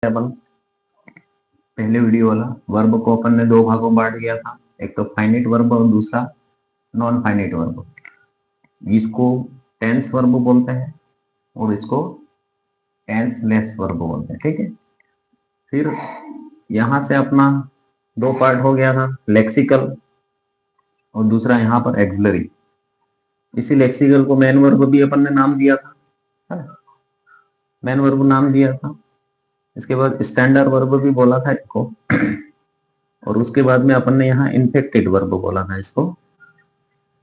अपन पहले वीडियो वाला वर्ब को अपन ने दो भागों में बांट दिया था, एक तो फाइनाइट वर्ब और दूसरा नॉन फाइनाइट वर्ब। इसको टेंस वर्ब बोलते हैं और इसको टेंस लेस वर्ब बोलते हैं। ठीक है, फिर यहां से अपना दो पार्ट हो गया था, लेक्सिकल और दूसरा यहाँ पर एक्सिलरी। इसी लेक्सिकल को मेन वर्ब भी अपन ने नाम दिया था, मेन वर्ब नाम दिया था। इसके बाद स्टैंडर्ड वर्ब भी बोला था इसको, और उसके बाद में अपन ने यहाँ इन्फेक्टेड वर्ब बोला था इसको।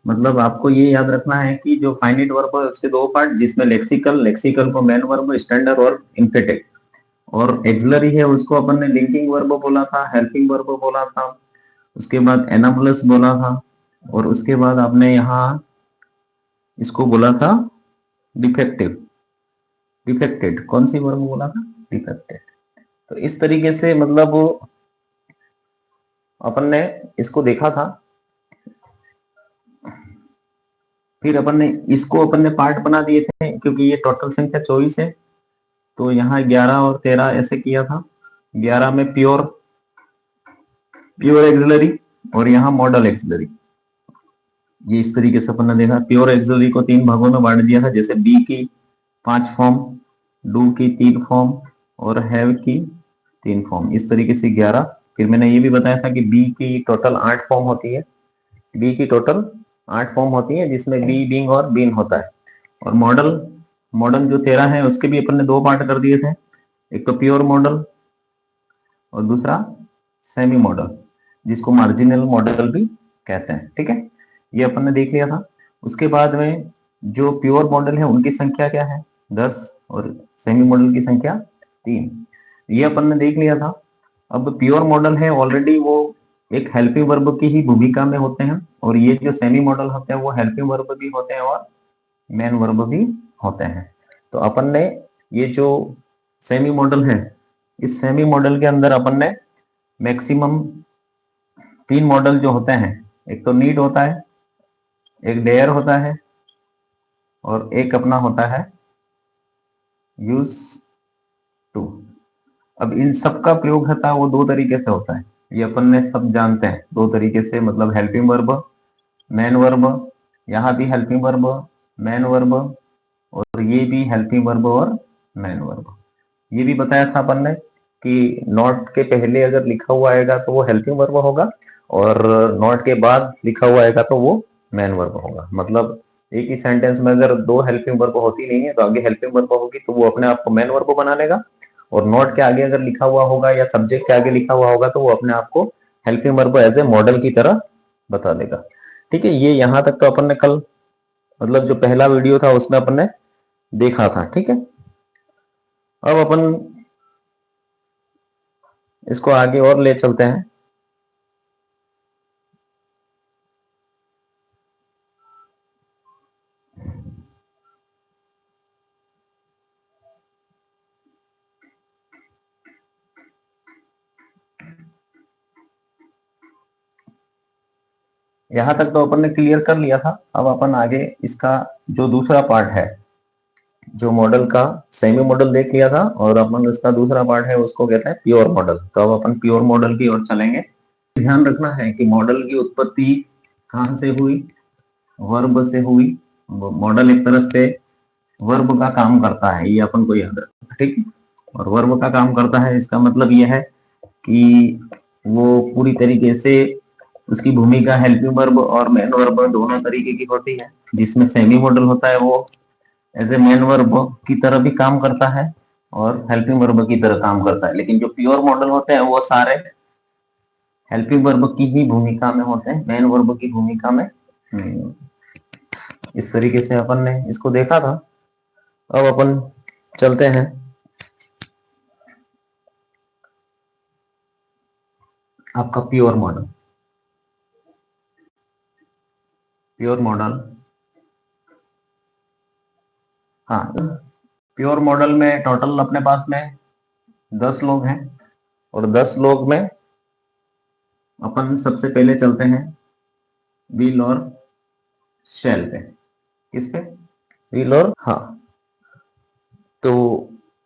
मतलब आपको ये याद रखना है कि जो फाइनाइट वर्ब है उसके दो पार्ट, जिसमें लेक्सिकल को main verb, standard verb, infected, और एक्सिलरी है उसको अपन ने लिंकिंग वर्ब बोला था, हेल्पिंग वर्ब बोला था, उसके बाद एनाबुलस बोला था, और उसके बाद आपने यहाँ इसको बोला था डिफेक्टेड। कौन सी वर्ब बोला था? डिफेक्टेड। तो इस तरीके से मतलब अपन ने इसको देखा था। फिर अपन ने पार्ट बना दिए थे, क्योंकि ये टोटल संख्या 24 है, तो यहाँ 11 और 13 ऐसे किया था। 11 में प्योर एक्सिलरी और यहाँ मॉडल एक्सिलरी। ये इस तरीके से अपन ने देखा। प्योर एक्सिलरी को 3 भागों में बांट दिया था, जैसे बी की 5 फॉर्म, डू की 3 फॉर्म और हैव की 3 फॉर्म, इस तरीके से 11। फिर मैंने ये भी बताया था कि बी की टोटल 8 फॉर्म होती है, बी की टोटल 8 फॉर्म होती है, जिसमें बी, बिंग और बीन होता है। और मॉडल जो 13 है उसके भी अपन ने दो पार्ट कर दिए थे, एक तो प्योर मॉडल और दूसरा सेमी मॉडल, जिसको मार्जिनल मॉडल भी कहते हैं। ठीक है, ये अपन ने देख लिया था। उसके बाद में जो प्योर मॉडल है उनकी संख्या क्या है? 10, और सेमी मॉडल की संख्या 3, ये अपन ने देख लिया था। अब प्योर मॉडल है ऑलरेडी वो एक हेल्पिंग वर्ब की ही भूमिका में होते हैं, और ये जो सेमी मॉडल होते हैं वो हेल्पिंग वर्ब भी होते हैं और मेन वर्ब भी होते हैं। तो अपन ने ये जो सेमी मॉडल है, इस सेमी मॉडल के अंदर अपन ने मैक्सिमम 3 मॉडल जो होते हैं, एक तो नीड होता है, एक डेयर होता है, और एक अपना होता है यूज टू। अब इन सब का प्रयोग होता है वो दो तरीके से होता है, ये अपन ने सब जानते हैं, दो तरीके से, मतलब हेल्पिंग वर्ब, मेन वर्ब, यहाँ भी हेल्पिंग वर्ब, मेन वर्ब, और ये भी हेल्पिंग वर्ब और मेन वर्ब। ये भी बताया था अपन ने कि नॉट के पहले अगर लिखा हुआ आएगा तो वो हेल्पिंग वर्ब होगा, और नॉट के बाद लिखा हुआ आएगा तो वो मेन वर्ब होगा। मतलब एक ही सेंटेंस में अगर दो हेल्पिंग वर्ब होती नहीं है तो आगे हेल्पिंग वर्ब होगी तो वो अपने आप को मेन वर्ब बना लेगा, और नॉट के आगे अगर लिखा हुआ होगा या सब्जेक्ट के आगे लिखा हुआ होगा तो वो अपने आप को helping verb as a model की तरह बता देगा। ठीक है, ये यहां तक तो अपन ने कल, मतलब जो पहला वीडियो था उसमें अपन ने देखा था। ठीक है, अब अपन इसको आगे और ले चलते हैं। यहां तक तो अपन ने क्लियर कर लिया था। अब अपन आगे इसका जो दूसरा पार्ट है, जो मॉडल का सेमी मॉडल देख लिया था, और अपन इसका दूसरा पार्ट है उसको कहते हैं प्योर मॉडल। तो अब अपन प्योर मॉडल की ओर चलेंगे। ध्यान रखना है कि मॉडल की उत्पत्ति कहां से हुई? वर्ब से हुई। मॉडल एक तरह से वर्ब का काम करता है, ये अपन को याद रखना। ठीक है, और वर्ब का काम करता है इसका मतलब यह है कि वो पूरी तरीके से उसकी भूमिका हेल्पिंग वर्ब और मेन वर्ब दोनों तरीके की होती है। जिसमें सेमी मॉडल होता है वो एज ए मेन वर्ब की तरह भी काम करता है और हेल्पिंग वर्ब की तरह काम करता है, लेकिन जो प्योर मॉडल होते हैं वो सारे हेल्पिंग वर्ब की ही भूमिका में होते हैं, मेन वर्ब की भूमिका में नहीं। इस तरीके से अपन ने इसको देखा था। अब अपन चलते हैं आपका प्योर मॉडल। हाँ, प्योर मॉडल में टोटल अपने पास में 10 लोग हैं, और 10 लोग में अपन सबसे पहले चलते हैं विल और शेल पे। किस पे? विल और, हाँ। तो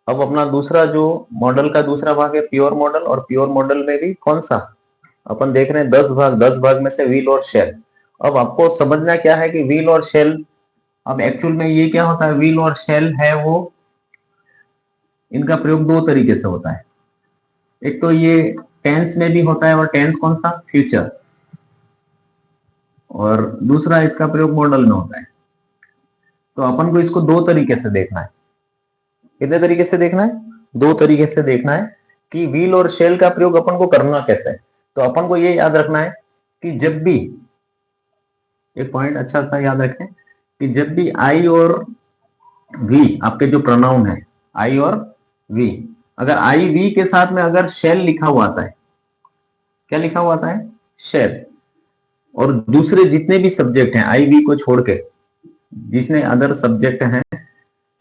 अब अपना दूसरा जो मॉडल का दूसरा भाग है प्योर मॉडल, और प्योर मॉडल में भी कौन सा अपन देख रहे हैं 10 भाग, 10 भाग में से व्हील और शेल। अब आपको समझना क्या है कि व्हील और शेल, अब एक्चुअल में ये क्या होता है, व्हील और शेल है वो, इनका प्रयोग दो तरीके से होता है। एक तो ये टेंस में भी होता है, और टेंस कौन सा, फ्यूचर, और दूसरा इसका प्रयोग मॉडल में होता है। तो अपन को इसको दो तरीके से देखना है। कितने तरीके से देखना है, दो तरीके से देखना है कि व्हील और शेल का प्रयोग अपन को करना कैसे है। तो अपन को ये याद रखना है कि जब भी, एक पॉइंट अच्छा सा याद रखें कि जब भी आई और वी, आपके जो प्रोनाउन है आई और वी, अगर आई वी के साथ में अगर शेल लिखा हुआ आता है, क्या लिखा हुआ आता है, शेल, और दूसरे जितने भी सब्जेक्ट हैं आई वी को छोड़ के, जितने अदर सब्जेक्ट हैं,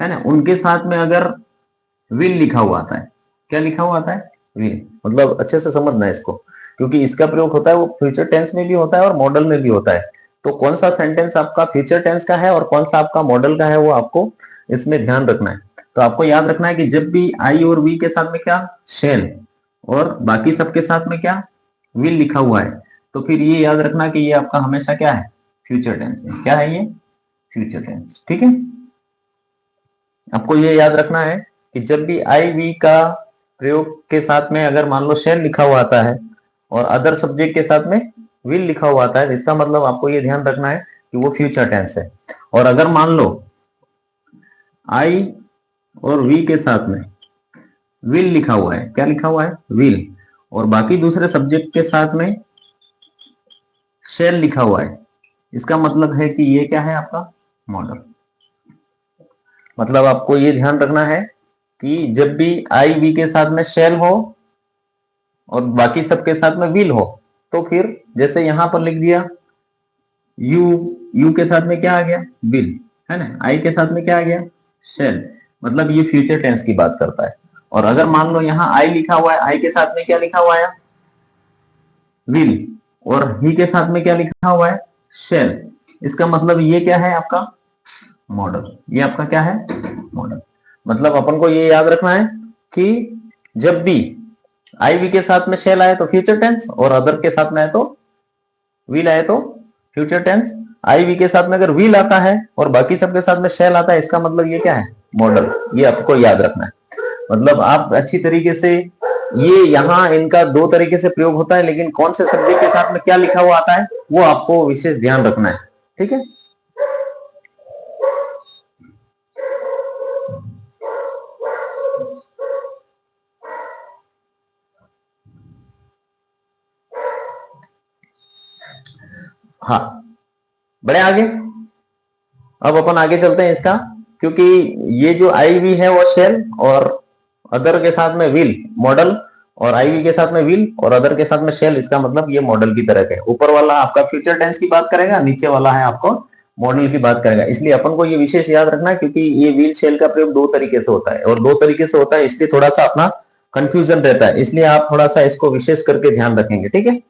है ना, उनके साथ में अगर विल लिखा हुआ आता है, क्या लिखा हुआ आता है, विल, मतलब अच्छे से समझना है इसको, क्योंकि इसका प्रयोग होता है वो फ्यूचर टेंस में भी होता है और मॉडल में भी होता है। तो कौन सा सेंटेंस आपका फ्यूचर टेंस का है और कौन सा आपका मॉडल का है, वो आपको इसमें ध्यान रखना है। तो आपको याद रखना है कि जब भी आई और वी के साथ में क्या, शेल, और बाकी सबके साथ में क्या, विल लिखा हुआ है, तो फिर ये याद रखना कि ये आपका हमेशा क्या है, फ्यूचर टेंस है। क्या है ये, फ्यूचर टेंस। ठीक है, आपको ये याद रखना है कि जब भी आई वी का प्रयोग के साथ में अगर मान लो शेल लिखा हुआ आता है और अदर सब्जेक्ट के साथ में विल लिखा हुआ आता है, इसका मतलब आपको ये ध्यान रखना है कि वो फ्यूचर टेंस है। और अगर मान लो आई और वी के साथ में विल लिखा हुआ है, क्या लिखा हुआ है, विल, और बाकी दूसरे सब्जेक्ट के साथ में शेल लिखा हुआ है, इसका मतलब है कि ये क्या है, आपका मॉडल। मतलब आपको ये ध्यान रखना है कि जब भी आई वी के साथ में शेल हो और बाकी सबके साथ में विल हो, तो फिर जैसे यहां पर लिख दिया यू, यू के साथ में क्या आ गया, विल, है ना, आई के साथ में क्या आ गया, शेल, मतलब ये फ्यूचर टेंस की बात करता है। और अगर मान लो यहाँ आई लिखा हुआ है, आई के साथ में क्या लिखा हुआ है, विल, और ही के साथ में क्या लिखा हुआ है, शेल, इसका मतलब ये क्या है, आपका मॉडल। ये आपका क्या है, मॉडल। मतलब अपन को ये याद रखना है कि जब भी आई वी के साथ में शेल आए तो फ्यूचर टेंस, और अदर के साथ में आए तो विल आए तो फ्यूचर टेंस। आई वी के साथ में अगर विल आता है और बाकी सबके साथ में शेल आता है, इसका मतलब ये क्या है, मॉडल। ये आपको याद रखना है। मतलब आप अच्छी तरीके से, ये यहाँ इनका दो तरीके से प्रयोग होता है, लेकिन कौन से सब्जेक्ट के साथ में क्या लिखा हुआ आता है वो आपको विशेष ध्यान रखना है। ठीक है, हाँ, बड़े आगे, अब अपन आगे चलते हैं इसका, क्योंकि ये जो आई वी है वो शेल, और अदर के साथ में विल मॉडल, और आई वी के साथ में विल और अदर के साथ में शेल, इसका मतलब ये मॉडल की तरह है। ऊपर वाला आपका फ्यूचर टेंस की बात करेगा, नीचे वाला है आपको मॉडल की बात करेगा। इसलिए अपन को ये विशेष याद रखना है, क्योंकि ये विल शेल का प्रयोग दो तरीके से होता है, और दो तरीके से होता है, इसलिए थोड़ा सा अपना कंफ्यूजन रहता है, इसलिए आप थोड़ा सा इसको विशेष करके ध्यान रखेंगे। ठीक है,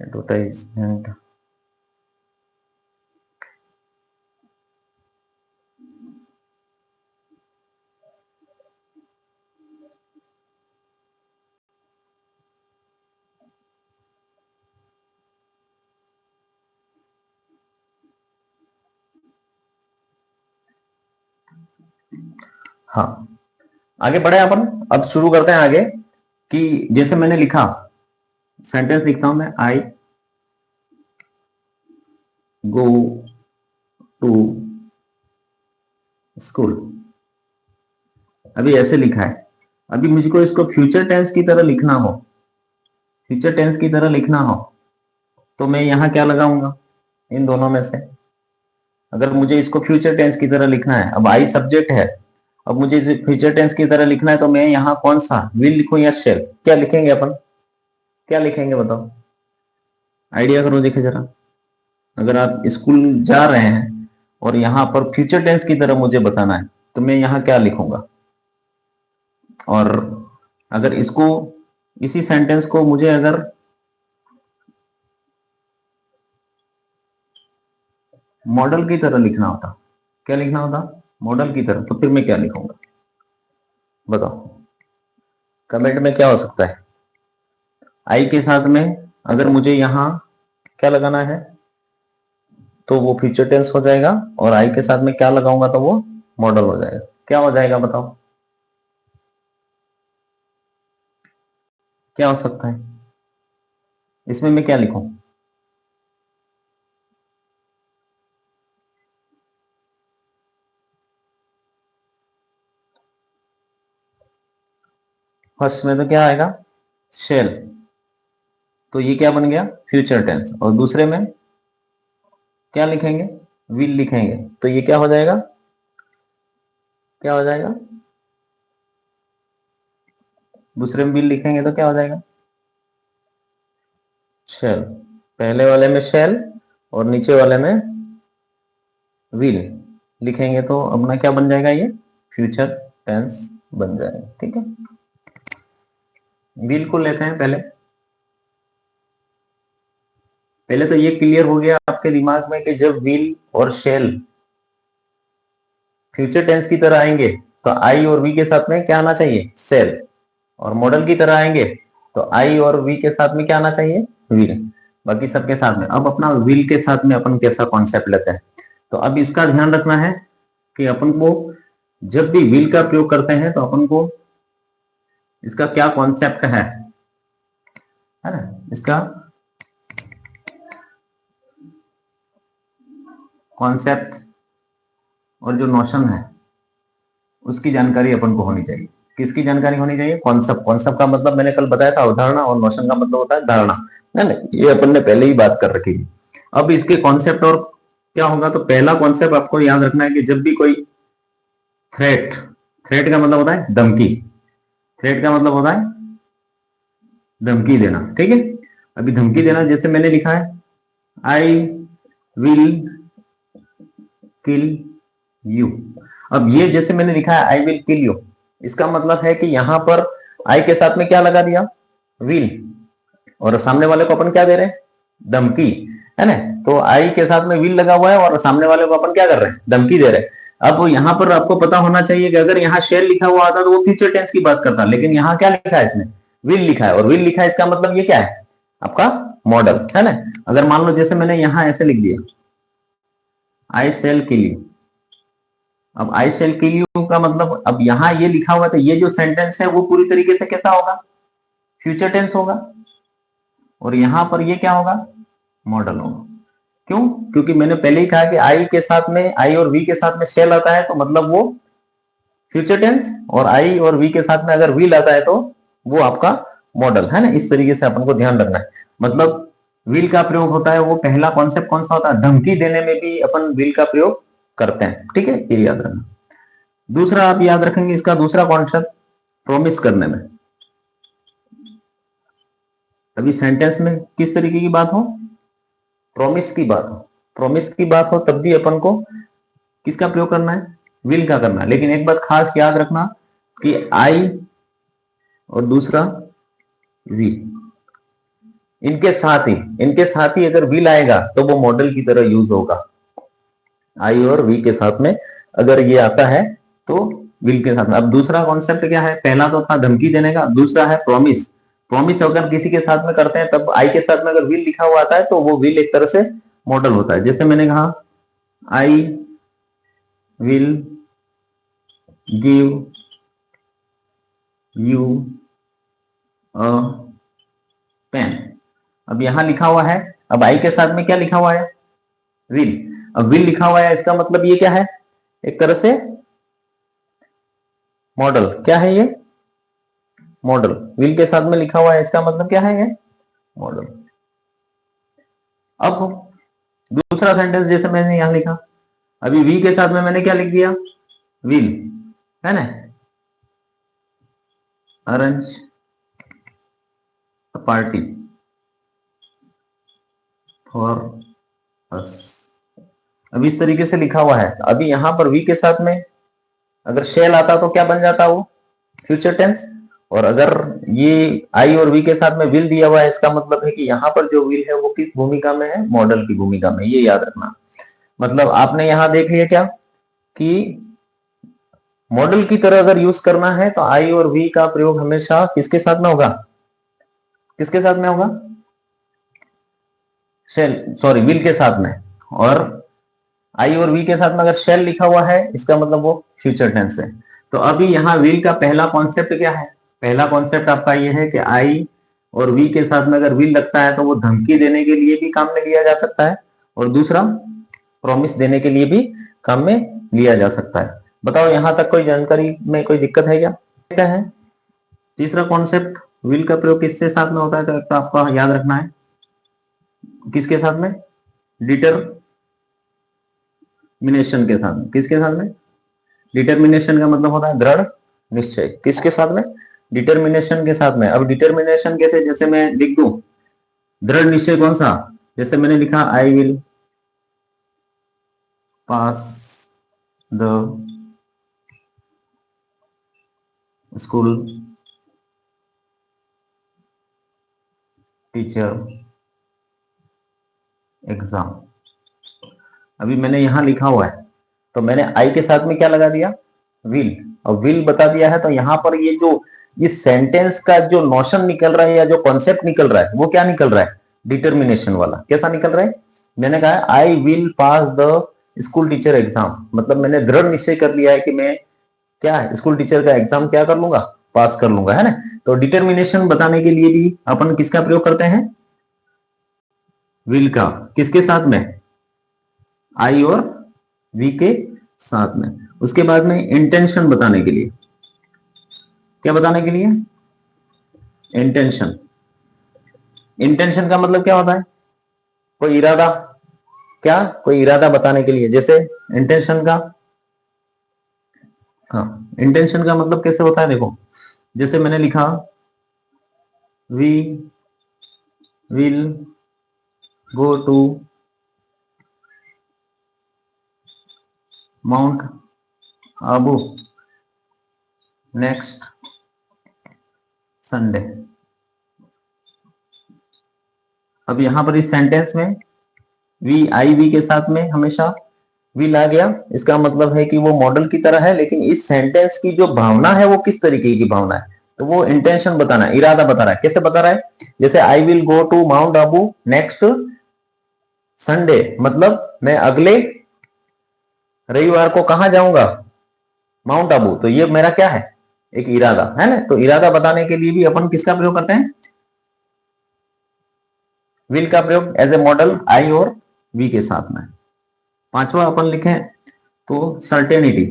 एडवर्टाइजमेंट, हाँ, आगे बढ़े अपन। अब शुरू करते हैं आगे, कि जैसे मैंने लिखा, सेंटेंस लिखता हूं मैं, आई गो टू स्कूल, अभी ऐसे लिखा है। अभी मुझको इसको फ्यूचर टेंस की तरह लिखना हो, फ्यूचर टेंस की तरह लिखना हो, तो मैं यहां क्या लगाऊंगा, इन दोनों में से। अगर मुझे इसको फ्यूचर टेंस की तरह लिखना है, अब आई सब्जेक्ट है, अब मुझे इसे फ्यूचर टेंस की तरह लिखना है, तो मैं यहाँ कौन सा, विल लिखूं या शेल, क्या लिखेंगे अपन, क्या लिखेंगे बताओ, आइडिया करो, देखे जरा। अगर आप स्कूल जा रहे हैं और यहाँ पर फ्यूचर टेंस की तरह मुझे बताना है, तो मैं यहाँ क्या लिखूंगा। और अगर इसको, इसी सेंटेंस को मुझे अगर मॉडल की तरह लिखना होता, क्या लिखना होता, मॉडल की तरह, तो फिर मैं क्या लिखूंगा बताओ, कमेंट में क्या हो सकता है। आई के साथ में अगर मुझे यहां क्या लगाना है तो वो फ्यूचर टेंस हो जाएगा, और आई के साथ में क्या लगाऊंगा तो वो मॉडल हो जाएगा। क्या हो जाएगा बताओ, क्या हो सकता है, इसमें मैं क्या लिखूं। फर्स्ट में तो क्या आएगा, शेल, तो ये क्या बन गया, फ्यूचर टेंस। और दूसरे में क्या लिखेंगे, विल लिखेंगे, तो ये क्या हो जाएगा, क्या हो जाएगा, दूसरे में विल लिखेंगे तो क्या हो जाएगा, शेल। पहले वाले में शेल और नीचे वाले में विल लिखेंगे तो अपना क्या बन जाएगा, ये फ्यूचर टेंस बन जाएगा। ठीक है, विल को लेते हैं पहले। पहले तो ये क्लियर हो गया आपके दिमाग में कि जब विल और शेल फ्यूचर टेंस की तरह आएंगे तो आई और वी के साथ में क्या आना चाहिए, सेल। और मॉडल की तरह आएंगे तो आई और वी के साथ में क्या आना चाहिए, विल। बाकी सबके साथ में। अब अपना विल के साथ में अपन कैसा कॉन्सेप्ट लेते हैं, तो अब इसका ध्यान रखना है कि अपन को जब भी विल का प्रयोग करते हैं तो अपन को इसका क्या कॉन्सेप्ट है ना, इसका कॉन्सेप्ट और जो नोशन है उसकी जानकारी अपन को होनी चाहिए। किसकी जानकारी होनी चाहिए, कॉन्सेप्ट। कॉन्सेप्ट का मतलब मैंने कल बताया था अवधारणा, और नोशन का मतलब होता है धारणा। नहीं, ये अपन ने पहले ही बात कर रखी है। अब इसके कॉन्सेप्ट और क्या होगा, तो पहला कॉन्सेप्ट आपको याद रखना है कि जब भी कोई थ्रेट, थ्रेट का मतलब होता है धमकी, थ्रेट का मतलब होता है धमकी देना। ठीक है, अभी धमकी देना जैसे मैंने लिखा है, आई विल किल यू। अब ये जैसे मैंने लिखा है आई विल किल यू, इसका मतलब है कि यहां पर आई के साथ में क्या लगा दिया, विल, और सामने वाले को अपन क्या दे रहे हैं, धमकी, है ना। तो आई के साथ में विल लगा हुआ है और सामने वाले को अपन क्या कर रहे हैं, धमकी दे रहे हैं। अब यहां पर आपको पता होना चाहिए कि अगर यहाँ शेल लिखा हुआ आता तो वो फ्यूचर टेंस की बात करता, लेकिन यहाँ क्या लिखा है, इसने विल लिखा है, और विल लिखा है इसका मतलब ये क्या है, आपका मॉडल, है ना। अगर मान लो जैसे मैंने यहां ऐसे लिख दिया, आई सेल किल यू। अब आई शेल किल यू का मतलब, अब यहां ये लिखा हुआ था, ये जो सेंटेंस है वो पूरी तरीके से कैसा होगा, फ्यूचर टेंस होगा, और यहां पर ये क्या होगा, मॉडल होगा। क्यों, क्योंकि मैंने पहले ही कहा कि आई के साथ में, आई और वी के साथ में शेल आता है तो मतलब वो फ्यूचर टेंस, और आई और वी के साथ में अगर विल आता है तो वो आपका मॉडल, है ना। इस तरीके से अपन को ध्यान रखना है। मतलब विल का प्रयोग होता है, वो पहला कॉन्सेप्ट कौन सा होता है, धमकी देने में भी अपन विल का प्रयोग करते हैं। ठीक है, ये याद रखना। दूसरा आप याद रखेंगे इसका दूसरा कॉन्सेप्ट, प्रॉमिस करने में। अभी सेंटेंस में किस तरीके की बात हो, प्रॉमिस की बात हो, प्रॉमिस की बात हो तब भी अपन को किसका प्रयोग करना है, विल का करना है। लेकिन एक बात खास याद रखना कि आई और दूसरा वी, इनके साथ ही अगर विल आएगा तो वो मॉडल की तरह यूज होगा। आई और वी के साथ में अगर ये आता है तो विल के साथ में। अब दूसरा कॉन्सेप्ट क्या है, पहला तो था धमकी देने का, दूसरा है प्रॉमिस। प्रॉमिस अगर किसी के साथ में करते हैं तब आई के साथ में अगर विल लिखा हुआ आता है तो वो विल एक तरह से मॉडल होता है। जैसे मैंने कहा, I will give you a pen. अब यहां लिखा हुआ है, अब आई के साथ में क्या लिखा हुआ है, विल। अब विल लिखा हुआ है, इसका मतलब ये क्या है, एक तरह से मॉडल। क्या है ये, मॉडल। विल के साथ में लिखा हुआ है, इसका मतलब क्या है, ये मॉडल। अब दूसरा सेंटेंस जैसे मैंने यहां लिखा, अभी वी के साथ में मैंने क्या लिख दिया, विल, है ना, arrange a party for us. अब इस तरीके से लिखा हुआ है। अभी यहां पर वी के साथ में अगर शेल आता तो क्या बन जाता, वो फ्यूचर टेंस। और अगर ये आई और वी के साथ में विल दिया हुआ है, इसका मतलब है कि यहां पर जो विल है वो किस भूमिका में है, मॉडल की भूमिका में। ये याद रखना। मतलब आपने यहां देख लिया क्या कि मॉडल की तरह अगर यूज करना है तो आई और वी का प्रयोग हमेशा किसके साथ में होगा, किसके साथ में होगा, शेल सॉरी विल के साथ में। और आई और वी के साथ में अगर शेल लिखा हुआ है इसका मतलब वो फ्यूचर टेंस है। तो अभी यहाँ विल का पहला कॉन्सेप्ट क्या है, पहला कॉन्सेप्ट आपका ये है कि आई और वी के साथ में अगर विल लगता है तो वो धमकी देने के लिए भी काम में लिया जा सकता है, और दूसरा प्रॉमिस देने के लिए भी काम में लिया जा सकता है। बताओ यहां तक कोई जानकारी में कोई दिक्कत है क्या है। तीसरा कॉन्सेप्ट विल का प्रयोग किसके साथ में होता है तो आपको याद रखना है, किसके साथ में, डिटरमिनेशन के साथ में। किसके साथ में, डिटरमिनेशन का मतलब होता है दृढ़ निश्चय। किसके साथ में, डिटरमिनेशन के साथ में। अब डिटरमिनेशन कैसे, जैसे मैं लिख दूं दृढ़ निश्चय कौन सा, जैसे मैंने लिखा I will pass the school teacher exam. अभी मैंने यहां लिखा हुआ है तो मैंने आई के साथ में क्या लगा दिया, विल, और विल बता दिया है। तो यहां पर ये जो इस सेंटेंस का जो नोशन निकल रहा है या जो कॉन्सेप्ट निकल रहा है वो क्या निकल रहा है, डिटरमिनेशन वाला। कैसा निकल रहा है, मैंने कहा I will pass the school teacher exam, मतलब मैंने दृढ़ निश्चय कर लिया है कि मैं क्या है स्कूल टीचर का एग्जाम क्या कर लूंगा, पास कर लूंगा, है ना। तो डिटरमिनेशन बताने के लिए भी अपन किसका प्रयोग करते हैं, विल का। किसके साथ में, आई और वी के साथ में। उसके बाद में इंटेंशन बताने के लिए, क्या बताने के लिए, इंटेंशन। इंटेंशन का मतलब क्या होता है, कोई इरादा, क्या कोई इरादा बताने के लिए। जैसे इंटेंशन का, हाँ इंटेंशन का मतलब कैसे होता है, देखो जैसे मैंने लिखा we will go to Mount Abu next Sunday. अब यहां पर इस सेंटेंस में वी आई वी के साथ में हमेशा विल आ गया, इसका मतलब है कि वो मॉडल की तरह है, लेकिन इस सेंटेंस की जो भावना है वो किस तरीके की भावना है, तो वो इंटेंशन बताना है, इरादा बता रहा है। कैसे बता रहा है, जैसे I will go to Mount Abu next Sunday, मतलब मैं अगले रविवार को कहां जाऊंगा, माउंट आबू। तो ये मेरा क्या है, एक इरादा है ना। तो इरादा बताने के लिए भी अपन किसका प्रयोग करते हैं, विल का प्रयोग एज ए मॉडल आई और वी के साथ में। पांचवा अपन लिखे तो सर्टेनिटी,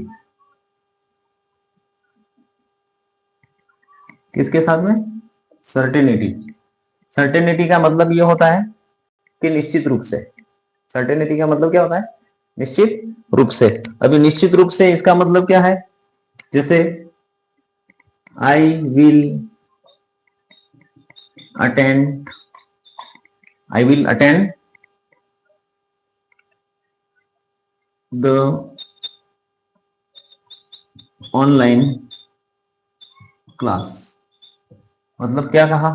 किसके साथ में, सर्टेनिटी। सर्टेनिटी का मतलब ये होता है कि निश्चित रूप से। सर्टेनिटी का मतलब क्या होता है, निश्चित रूप से। अभी निश्चित रूप से इसका मतलब क्या है, जैसे I will attend, I will attend the online class. मतलब क्या कहा,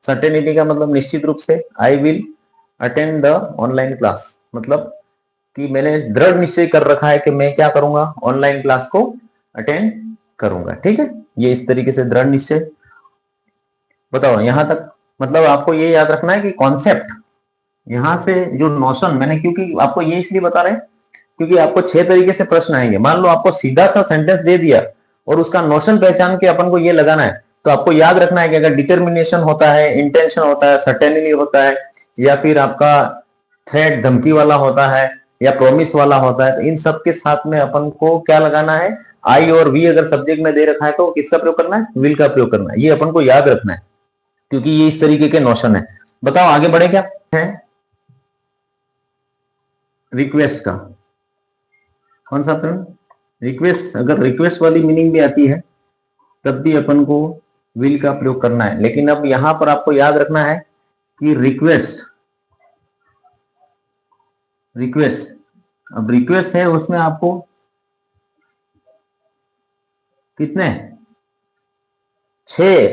सर्टेनिटी का मतलब निश्चित रूप से, I will attend the online class, मतलब कि मैंने दृढ़ निश्चय कर रखा है कि मैं क्या करूंगा, ऑनलाइन क्लास को अटेंड करूंगा। ठीक है, ये इस तरीके से दृढ़ निश्चय। बताओ यहां तक, मतलब आपको ये याद रखना है कि कॉन्सेप्ट यहां से जो नोशन मैंने, क्योंकि आपको ये इसलिए बता रहे हैं क्योंकि आपको 6 तरीके से प्रश्न आएंगे। मान लो आपको सीधा सा सेंटेंस दे दिया और उसका नोशन पहचान के अपन को ये लगाना है, तो आपको याद रखना है कि अगर डिटर्मिनेशन होता है, इंटेंशन होता है, सर्टेनिटी होता है, या फिर आपका थ्रेट धमकी वाला होता है, या प्रोमिस वाला होता है, तो इन सब के साथ में अपन को क्या लगाना है, आई और वी अगर सब्जेक्ट में दे रखा है तो किसका प्रयोग करना है, विल का प्रयोग करना है। ये अपन को याद रखना है क्योंकि ये इस तरीके के नोशन है। बताओ आगे बढ़े क्या है, रिक्वेस्ट का कौन सा प्रयोग, रिक्वेस्ट। अगर रिक्वेस्ट वाली मीनिंग भी आती है तब भी अपन को विल का प्रयोग करना है। लेकिन अब यहां पर आपको याद रखना है कि रिक्वेस्ट, रिक्वेस्ट, अब रिक्वेस्ट है उसमें आपको कितने, 6,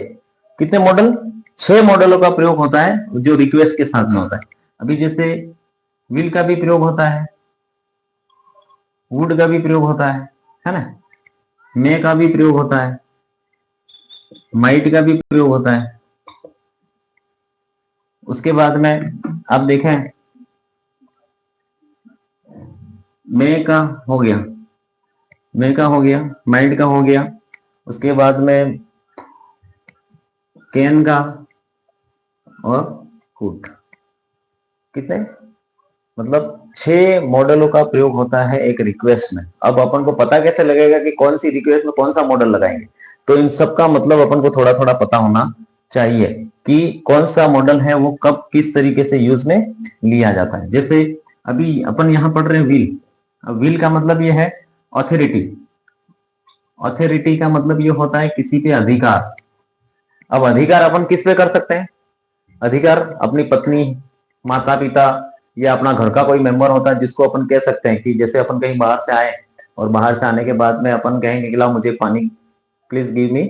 कितने मॉडल, 6 मॉडलों का प्रयोग होता है जो रिक्वेस्ट के साथ में होता है। अभी जैसे विल का भी प्रयोग होता है, वुड का भी प्रयोग होता है ना, मे का भी प्रयोग होता है, माइट का भी प्रयोग होता है। उसके बाद में आप देखें, मे का हो गया, मे का हो गया, माइट का हो गया, उसके बाद में कैन का और वुड। कितने, मतलब 6 मॉडलों का प्रयोग होता है एक रिक्वेस्ट में। अब अपन को पता कैसे लगेगा कि कौन सी रिक्वेस्ट में कौन सा मॉडल लगाएंगे, तो इन सब का मतलब अपन को थोड़ा थोड़ा पता होना चाहिए कि कौन सा मॉडल है वो कब किस तरीके से यूज में लिया जाता है। जैसे अभी अपन यहां पढ़ रहे हैं व्हील। अब व्हील का मतलब ये है ऑथोरिटी। ऑथोरिटी का मतलब ये होता है किसी पे अधिकार। अब अधिकार अपन किस पे कर सकते हैं, अधिकार अपनी पत्नी, माता पिता, या अपना घर का कोई मेंबर होता है जिसको अपन कह सकते हैं कि जैसे अपन कहीं बाहर से आए और बाहर से आने के बाद में अपन कहेंगे कि लाओ मुझे पानी, प्लीज गिव मी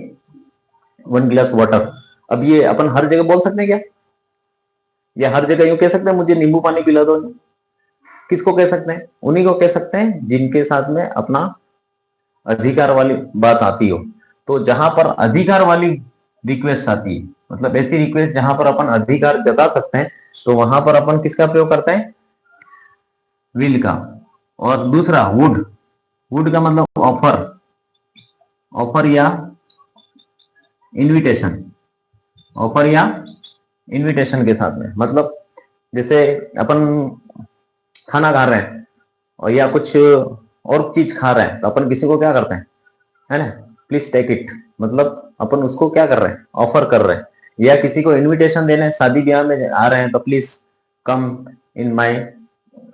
1 गिलास वाटर। अब ये अपन हर जगह बोल सकते हैं क्या, या हर जगह यूं कह सकते हैं मुझे नींबू पानी पिला दो? किसको कह सकते हैं, उन्हीं को कह सकते हैं जिनके साथ में अपना अधिकार वाली बात आती हो। तो जहां पर अधिकार वाली रिक्वेस्ट आती है, मतलब ऐसी रिक्वेस्ट जहां पर अपन अधिकार जता सकते हैं, तो वहां पर अपन किसका प्रयोग करते हैं, विल का। और दूसरा वुड, वुड का मतलब ऑफर, ऑफर या इनविटेशन, ऑफर या इनविटेशन के साथ में। मतलब जैसे अपन खाना खा रहे हैं और या कुछ और चीज खा रहे हैं, तो अपन किसी को क्या करते हैं, है ना, प्लीज टेक इट, मतलब अपन उसको क्या कर रहे हैं, ऑफर कर रहे हैं। या किसी को इनविटेशन देने, शादी ब्याह में आ रहे हैं तो please come in my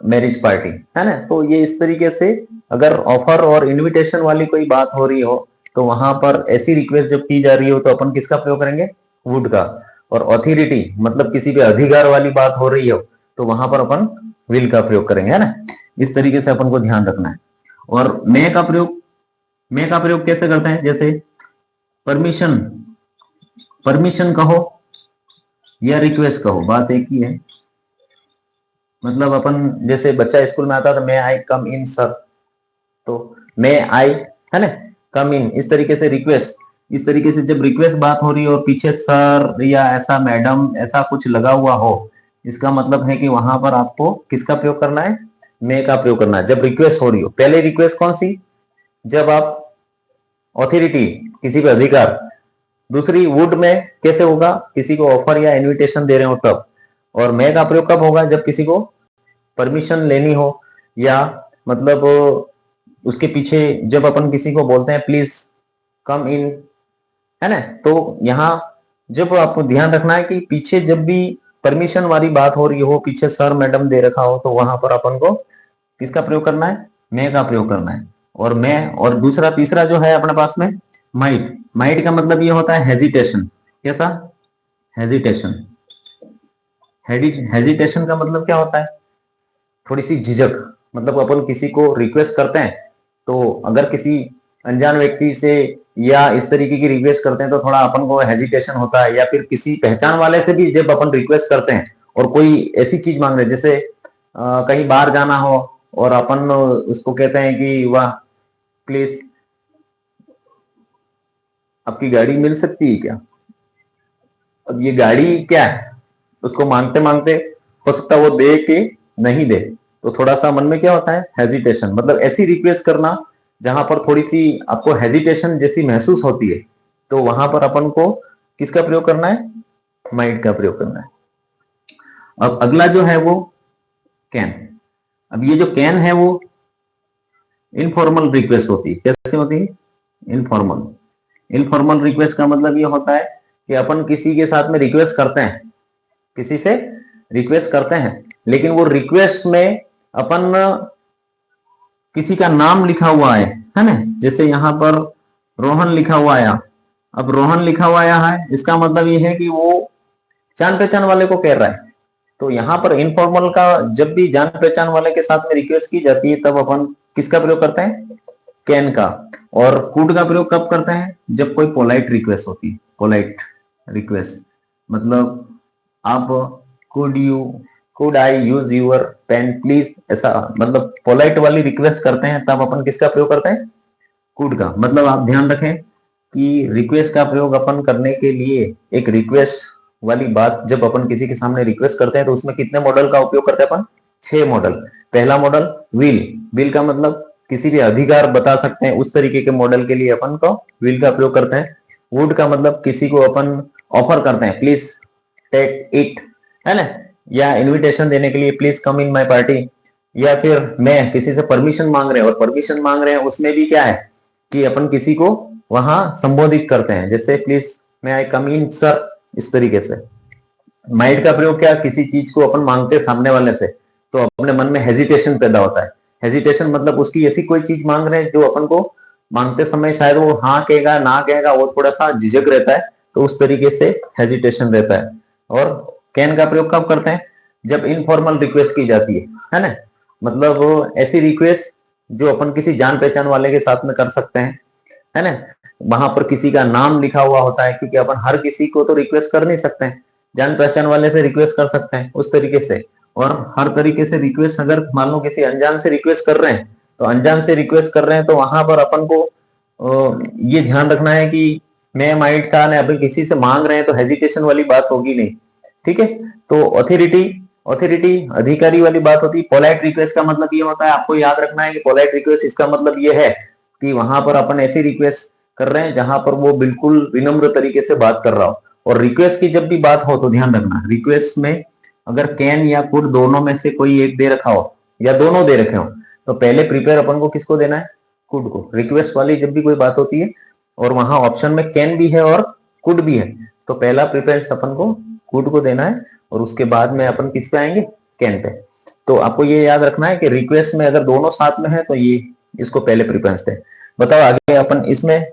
marriage party, है ना। तो ये इस तरीके से अगर ऑफर और इनविटेशन वाली कोई बात हो रही हो, तो वहां पर ऐसी रिक्वेस्ट जब की जा रही हो तो अपन किसका प्रयोग करेंगे, वुड का। और ऑथोरिटी मतलब किसी पे अधिकार वाली बात हो रही हो, तो वहां पर अपन विल का प्रयोग करेंगे, है ना। इस तरीके से अपन को ध्यान रखना है। और मे का प्रयोग, मे का प्रयोग कैसे करते हैं, जैसे परमिशन, परमिशन कहो या रिक्वेस्ट कहो, बात एक ही है। मतलब अपन जैसे बच्चा स्कूल में आता है तो मे आई कम इन सर, तो मे आई, है ना, कम इन, इस तरीके से रिक्वेस्ट। इस तरीके से जब रिक्वेस्ट बात हो रही हो और पीछे सर या ऐसा मैडम ऐसा कुछ लगा हुआ हो, इसका मतलब है कि वहां पर आपको किसका प्रयोग करना है, मे का प्रयोग करना है जब रिक्वेस्ट हो रही हो। पहले रिक्वेस्ट कौन सी, जब आप ऑथोरिटी, किसी को अधिकार। दूसरी वुड में कैसे होगा, किसी को ऑफर या इनविटेशन दे रहे हो तब। और मे का प्रयोग कब होगा, जब किसी को परमिशन लेनी हो, या मतलब उसके पीछे जब अपन किसी को बोलते हैं प्लीज कम इन, है ना। तो यहाँ जब आपको ध्यान रखना है कि पीछे जब भी परमिशन वाली बात हो रही हो, पीछे सर मैडम दे रखा हो, तो वहां पर अपन को किसका प्रयोग करना है, मे का प्रयोग करना है। और मे, और दूसरा तीसरा जो है अपने पास में माइट। माइट का मतलब ये होता है हेजिटेशन। कैसा, हेजिटेशन। हेजिटेशन का मतलब क्या होता है, थोड़ी सी झिझक। मतलब अपन किसी को रिक्वेस्ट करते हैं, तो अगर किसी अनजान व्यक्ति से या इस तरीके की रिक्वेस्ट करते हैं तो थोड़ा अपन को हेजिटेशन होता है। या फिर किसी पहचान वाले से भी जब अपन रिक्वेस्ट करते हैं और कोई ऐसी चीज मांग रहे, जैसे कहीं बाहर जाना हो और अपन उसको कहते हैं कि वाह प्लीज आपकी गाड़ी मिल सकती है क्या। अब ये गाड़ी क्या है, उसको मांगते मांगते हो सकता है वो दे के नहीं दे, तो थोड़ा सा मन में क्या होता है, हेजिटेशन। मतलब ऐसी रिक्वेस्ट करना जहां पर थोड़ी सी आपको हेजिटेशन जैसी महसूस होती है, तो वहां पर अपन को किसका प्रयोग करना है, माइट का प्रयोग करना है। अब अगला जो है वो कैन। अब ये जो कैन है वो इनफॉर्मल रिक्वेस्ट होती है। कैसे होती है, इनफॉर्मल। इनफॉर्मल रिक्वेस्ट का मतलब ये होता है कि अपन किसी के साथ में रिक्वेस्ट करते हैं, किसी से रिक्वेस्ट करते हैं, लेकिन वो रिक्वेस्ट में अपन किसी का नाम लिखा हुआ है ना। जैसे यहाँ पर रोहन लिखा हुआ आया। अब रोहन लिखा हुआ आया है, इसका मतलब ये है कि वो जान पहचान वाले को कह रहा है। तो यहाँ पर इनफॉर्मल का जब भी जान पहचान वाले के साथ में रिक्वेस्ट की जाती है, तब अपन किसका प्रयोग करते हैं, कैन का। और कुड का प्रयोग कब करते हैं, जब कोई पोलाइट रिक्वेस्ट होती है। पोलाइट रिक्वेस्ट मतलब आप could you could I use your pen please, ऐसा मतलब पोलाइट वाली रिक्वेस्ट करते हैं तब अपन किसका प्रयोग करते हैं, कुड का। मतलब आप ध्यान रखें कि रिक्वेस्ट का प्रयोग अपन करने के लिए, एक रिक्वेस्ट वाली बात जब अपन किसी के सामने रिक्वेस्ट करते हैं तो उसमें कितने मॉडल का उपयोग करते हैं अपन, 6 मॉडल। पहला मॉडल विल, विल का मतलब किसी भी अधिकार बता सकते हैं, उस तरीके के मॉडल के लिए अपन को विल का प्रयोग करते हैं। वुड का मतलब किसी को अपन ऑफर करते हैं, प्लीज टेक इट, है ना, या इनविटेशन देने के लिए please come in my party, या फिर मैं किसी से परमिशन मांग रहे हैं, और परमिशन मांग रहे हैं उसमें भी क्या है कि अपन किसी को वहां संबोधित करते हैं, जैसे प्लीज मैं आई कम इन सर, इस तरीके से। माइट का प्रयोग क्या, किसी चीज को अपन मांगते सामने वाले से तो अपने मन में हेजिटेशन पैदा होता है। हेजिटेशन मतलब उसकी ऐसी कोई चीज मांग रहे हैं जो अपन को मांगते समय शायद वो हाँ कहेगा ना कहेगा, वो थोड़ा सा झिझक रहता है, तो उस तरीके से हेजिटेशन रहता है। और कैन का प्रयोग कब करते हैं, जब इनफॉर्मल रिक्वेस्ट की जाती है ना, मतलब ऐसी रिक्वेस्ट जो अपन किसी जान पहचान वाले के साथ में कर सकते हैं, है ना। वहां पर किसी का नाम लिखा हुआ होता है, क्योंकि अपन हर किसी को तो रिक्वेस्ट कर नहीं सकते हैं, जान पहचान वाले से रिक्वेस्ट कर सकते हैं उस तरीके से। और हर तरीके से रिक्वेस्ट, अगर मान लो किसी अनजान से रिक्वेस्ट कर रहे हैं, तो अनजान से रिक्वेस्ट कर रहे हैं तो वहां पर अपन को ये ध्यान रखना है कि मैं माइट का ना, अभी किसी से मांग रहे हैं तो हेजिटेशन वाली बात होगी नहीं, ठीक है। तो ऑथोरिटी, ऑथोरिटी अधिकारी वाली बात होती है। पोलाइट रिक्वेस्ट का मतलब ये होता है, आपको याद रखना है कि पोलाइट रिक्वेस्ट इसका मतलब ये है कि वहां पर अपन ऐसी रिक्वेस्ट कर रहे हैं जहां पर वो बिल्कुल विनम्र तरीके से बात कर रहा हो। और रिक्वेस्ट की जब भी बात हो तो ध्यान रखना, रिक्वेस्ट में अगर कैन या कुड दोनों में से कोई एक दे रखा हो या दोनों दे रखे हो, तो पहले प्रिपेयर अपन को किसको देना है, कुड को। रिक्वेस्ट वाली जब भी कोई बात होती है और वहां ऑप्शन में कैन भी है और कुड भी है, तो पहला प्रिफरेंस अपन को कुड को देना है, और उसके बाद में अपन किस पे आएंगे, कैन पे। तो आपको ये याद रखना है कि रिक्वेस्ट में अगर दोनों साथ में है तो ये इसको पहले प्रिफरेंस दे। बताओ आगे अपन इसमें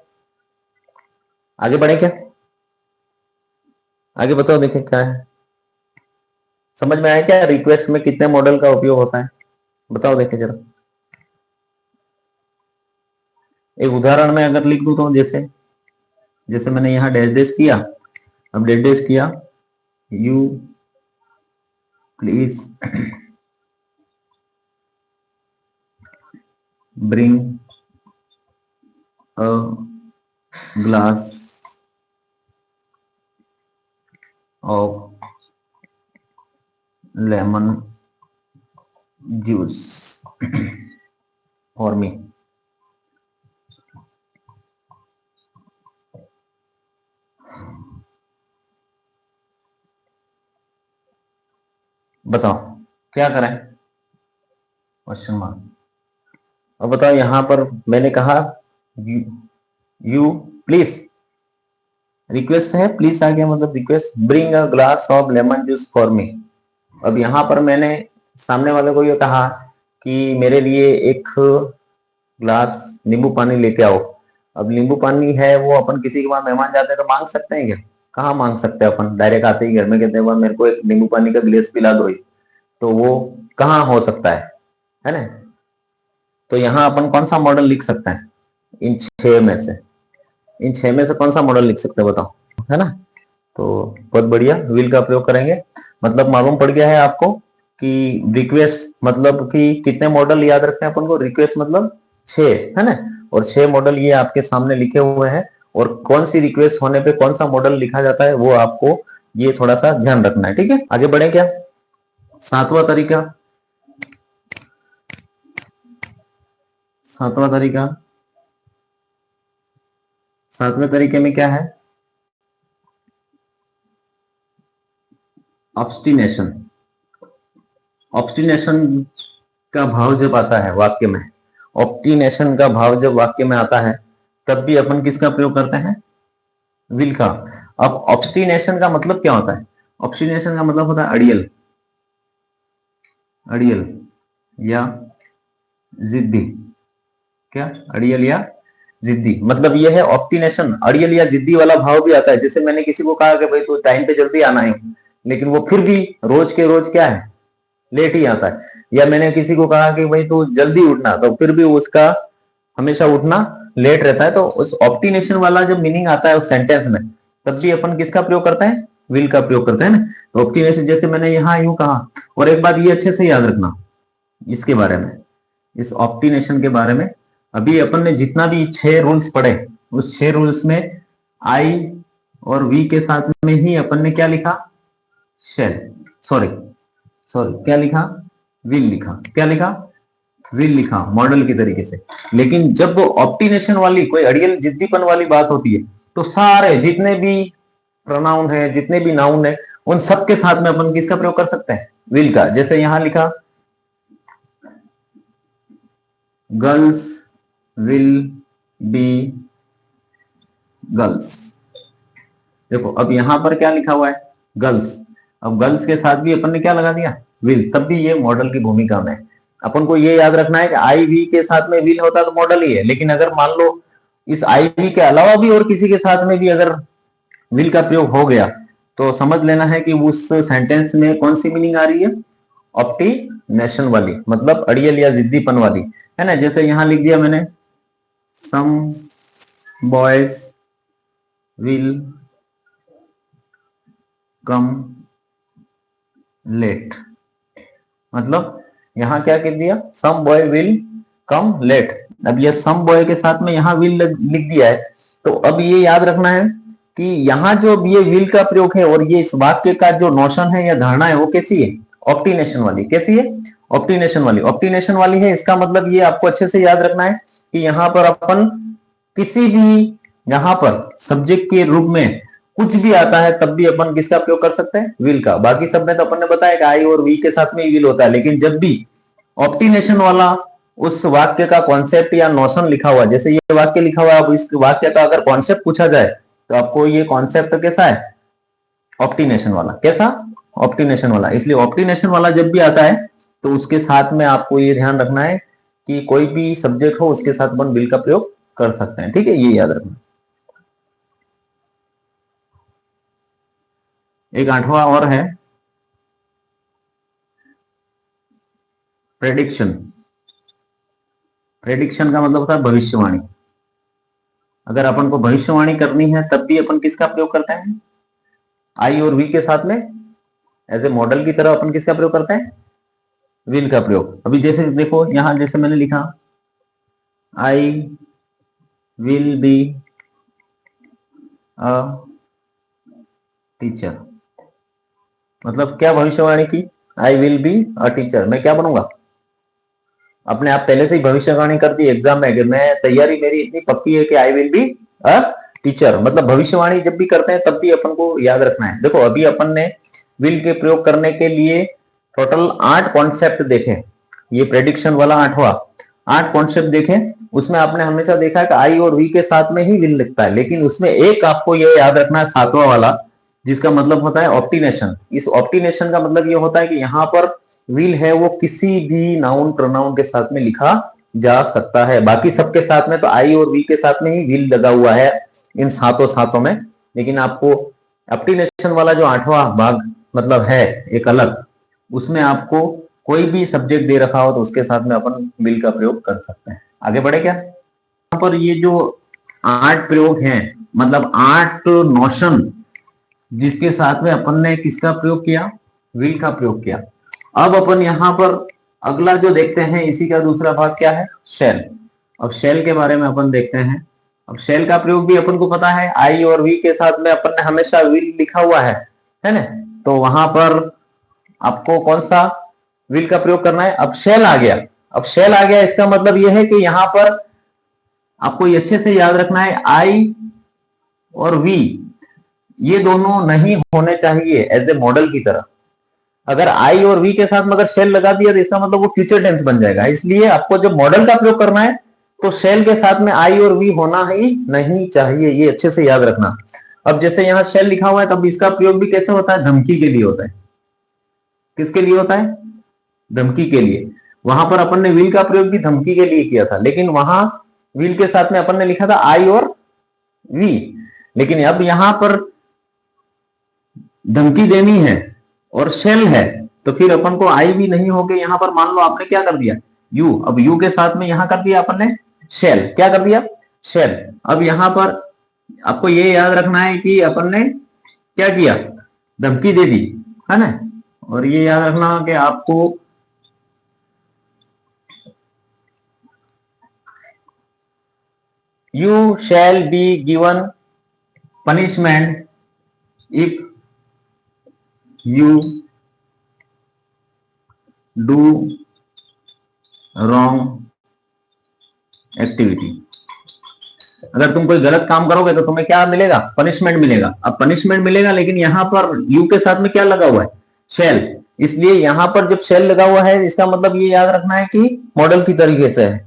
आगे बढ़े क्या, आगे बताओ, देखें क्या है, समझ में आया क्या, रिक्वेस्ट में कितने मॉडल का उपयोग होता है, बताओ देखें जरा। एक उदाहरण में अगर लिख दूं तो जैसे जैसे मैंने यहां डैश डैश किया, अब डैश डैश किया, you please bring a glass of lemon juice for me. बताओ क्या करें, क्वेश्चन मार्क। अब बताओ यहां पर मैंने कहा यू प्लीज, रिक्वेस्ट है, प्लीज आ गया मतलब request, bring a glass of lemon juice for me. अब यहां पर मैंने सामने वाले को ये कहा कि मेरे लिए एक ग्लास नींबू पानी लेके आओ। अब नींबू पानी है वो अपन किसी के वहां मेहमान जाते हैं तो मांग सकते हैं क्या, कहाँ मांग सकते हैं अपन, डायरेक्ट आते ही घर में कहते हैं मेरे को एक नींबू पानी का गिलास पिला दो, तो वो कहाँ हो सकता है ना। तो यहाँ अपन कौन सा मॉडल लिख सकते हैं इन 6 में से, इन 6 में से कौन सा मॉडल लिख सकते हैं बताओ, है ना। तो बहुत बढ़िया, विल का प्रयोग करेंगे। मतलब मालूम पड़ गया है आपको कि रिक्वेस्ट मतलब कि कितने मॉडल याद रखते हैं अपन को, रिक्वेस्ट मतलब 6, है ना। और 6 मॉडल ये आपके सामने लिखे हुए हैं, और कौन सी रिक्वेस्ट होने पे कौन सा मॉडल लिखा जाता है वो आपको ये थोड़ा सा ध्यान रखना है, ठीक है। आगे बढ़े क्या, 7वां तरीका, 7वां तरीका, 7वें तरीके में क्या है, ऑब्स्टिनेशन। ऑब्स्टिनेशन का भाव जब आता है वाक्य में, ऑब्स्टिनेशन का भाव जब वाक्य में आता है तब भी अपन किसका प्रयोग करते हैं, विल का। अब ऑब्स्टिनेशन का मतलब क्या होता है, ऑब्स्टिनेशन का मतलब होता है अड़ियल, अड़ियल या जिद्दी। क्या, अड़ियल या जिद्दी, मतलब यह है ऑब्स्टिनेशन। अड़ियल या जिद्दी वाला भाव भी आता है, जैसे मैंने किसी को कहा कि भाई तू टाइम पे जल्दी आना है, लेकिन वो फिर भी रोज के रोज क्या है, लेट ही आता है। या मैंने किसी को कहा कि भाई तू जल्दी उठना, तो फिर भी उसका हमेशा उठना लेट रहता है। तो उस ऑब्स्टिनेशन वाला जब मीनिंग आता है उस सेंटेंस में, तब भी अपन किसका प्रयोग करते हैं, विल का प्रयोग करते हैं ना। तो ऑप्टिनेशन जैसे मैंने यहाँ यूं कहा, और एक बात ये अच्छे से याद रखना इसके बारे में, इस ऑप्टिनेशन के बारे में, अभी अपन ने जितना भी 6 रूल्स पढ़े उस 6 रूल्स में आई और वी के साथ में ही अपन ने क्या लिखा, शेल, सॉरी क्या लिखा, विल लिखा, क्या लिखा, विल लिखा मॉडल की तरीके से। लेकिन जब वो ऑप्टिनेशन वाली कोई अड़ियल जिद्दीपन वाली बात होती है तो सारे जितने भी प्रोनाउन है, जितने भी नाउन है, उन सब के साथ में अपन किसका प्रयोग कर सकते हैं, विल का। जैसे यहां लिखा गर्ल्स विल बी गर्ल्स, देखो अब यहां पर क्या लिखा हुआ है, गर्ल्स। अब गर्ल्स के साथ भी अपन ने क्या लगा दिया, विल, तब भी ये मॉडल की भूमिका में। अपन को ये याद रखना है कि आई वी के साथ में विल होता तो मॉडल ही है, लेकिन अगर मान लो इस आई वी के अलावा भी और किसी के साथ में भी अगर विल का प्रयोग हो गया तो समझ लेना है कि उस सेंटेंस में कौन सी मीनिंग आ रही है, ऑप्टिनेशन वाली, मतलब अड़ियल या जिद्दीपन वाली, है ना। जैसे यहां लिख दिया मैंने some boys will come late, मतलब यहां क्या कह दिया, some boy will come late. अब ये सम बॉय के साथ में यहां विल लिख दिया है, तो अब ये याद रखना है कि यहां जो ये विल का प्रयोग है और ये इस वाक्य का जो नोशन है या धारणा है वो कैसी है, ऑप्टिनेशन वाली। कैसी है, ऑप्टिनेशन वाली, ऑप्टिनेशन वाली है। इसका मतलब ये आपको अच्छे से याद रखना है कि यहां पर अपन किसी भी यहां पर सब्जेक्ट के रूप में कुछ भी आता है तब भी अपन किसका प्रयोग कर सकते हैं, विल का। बाकी सब में तो अपन ने बताया कि आई और वी के साथ में विल होता है, लेकिन जब भी ऑप्टिनेशन वाला उस वाक्य का कॉन्सेप्ट या नोशन लिखा हुआ, जैसे ये वाक्य लिखा हुआ है, अब इस वाक्य का अगर कॉन्सेप्ट पूछा जाए तो आपको ये कॉन्सेप्ट कैसा है, ऑप्टिनेशन वाला। कैसा, ऑप्टिनेशन वाला। इसलिए ऑप्टिनेशन वाला जब भी आता है तो उसके साथ में आपको ये ध्यान रखना है कि कोई भी सब्जेक्ट हो उसके साथ अपन विल का प्रयोग कर सकते हैं, ठीक है, ये याद रखना। एक 8वां और है प्रेडिक्शन। प्रेडिक्शन का मतलब होता है भविष्यवाणी। अगर अपन को भविष्यवाणी करनी है तब भी अपन किसका प्रयोग करते हैं, आई और वी के साथ में एज ए मॉडल की तरह अपन किसका प्रयोग करते हैं, विल का प्रयोग। अभी जैसे देखो यहां जैसे मैंने लिखा I will be a teacher, मतलब क्या भविष्यवाणी की, I will be a teacher, मैं क्या बनूंगा। अपने आप पहले से ही भविष्यवाणी कर दी एग्जाम में कि मैं तैयारी मेरी इतनी पक्की है कि I will be a teacher. मतलब भविष्यवाणी जब भी करते हैं तब भी अपन को याद रखना है। देखो अभी अपन ने विल के प्रयोग करने के लिए टोटल 8 कॉन्सेप्ट देखे, ये प्रेडिक्शन वाला 8 कॉन्सेप्ट देखे। उसमें आपने हमेशा देखा है कि आई और वी के साथ में ही विल लिखता है, लेकिन उसमें एक आपको ये याद रखना है 7वां वाला, जिसका मतलब होता है ऑप्टिनेशन। इस ऑप्टिनेशन का मतलब ये होता है कि यहाँ पर विल है वो किसी भी नाउन प्रोनाउन के साथ में लिखा जा सकता है। बाकी सबके साथ में तो आई और वी के साथ में ही विल लगा हुआ है इन सातों में, लेकिन आपको ऑप्टिनेशन वाला जो 8वां भाग मतलब है एक अलग, उसमें आपको कोई भी सब्जेक्ट दे रखा हो तो उसके साथ में अपन विल का प्रयोग कर सकते हैं। आगे बढ़े क्या, यहाँ पर ये जो 8 प्रयोग हैं, मतलब 8 नोशन जिसके साथ में अपन ने किसका प्रयोग किया, विल का प्रयोग किया। अब अपन यहां पर अगला जो देखते हैं इसी का दूसरा भाग क्या है, शेल। अब शेल के बारे में अपन देखते हैं। अब शेल का प्रयोग भी अपन को पता है, आई और वी के साथ में अपन ने हमेशा विल लिखा हुआ है ना। तो वहां पर आपको कौन सा विल का प्रयोग करना है, अब शेल आ गया। अब शेल आ गया इसका मतलब यह है कि यहां पर आपको ये अच्छे से याद रखना है आई और वी ये दोनों नहीं होने चाहिए एज ए मॉडल की तरह। अगर आई और वी के साथ में अगर शेल लगा दिया तो इसका मतलब वो फ्यूचर टेंस बन जाएगा। इसलिए आपको जब मॉडल का प्रयोग करना है तो शेल के साथ में आई और वी होना ही नहीं चाहिए, ये अच्छे से याद रखना। अब जैसे यहां शेल लिखा हुआ है तब इसका प्रयोग भी कैसे होता है, धमकी के लिए होता है। किसके लिए होता है, धमकी के लिए। वहां पर अपन ने विल का प्रयोग भी धमकी के लिए किया था, लेकिन वहां विल के साथ में अपन ने लिखा था आई और वी, लेकिन अब यहां पर धमकी देनी है और शेल है तो फिर अपन को आई भी नहीं होके यहां पर मान लो आपने क्या कर दिया, यू। अब यू के साथ में यहां कर दिया अपन ने शेल, क्या कर दिया, शेल। अब यहां पर आपको ये याद रखना है कि अपन ने क्या किया, धमकी दे दी, है ना। और ये याद रखना कि आपको you shall be given punishment if you do wrong activity. अगर तुम कोई गलत काम करोगे तो तुम्हें क्या मिलेगा? पनिशमेंट मिलेगा। अब पनिशमेंट मिलेगा, लेकिन यहां पर यू के साथ में क्या लगा हुआ है? शेल। इसलिए यहां पर जब शेल लगा हुआ है, इसका मतलब ये याद रखना है कि मॉडल की तरीके से है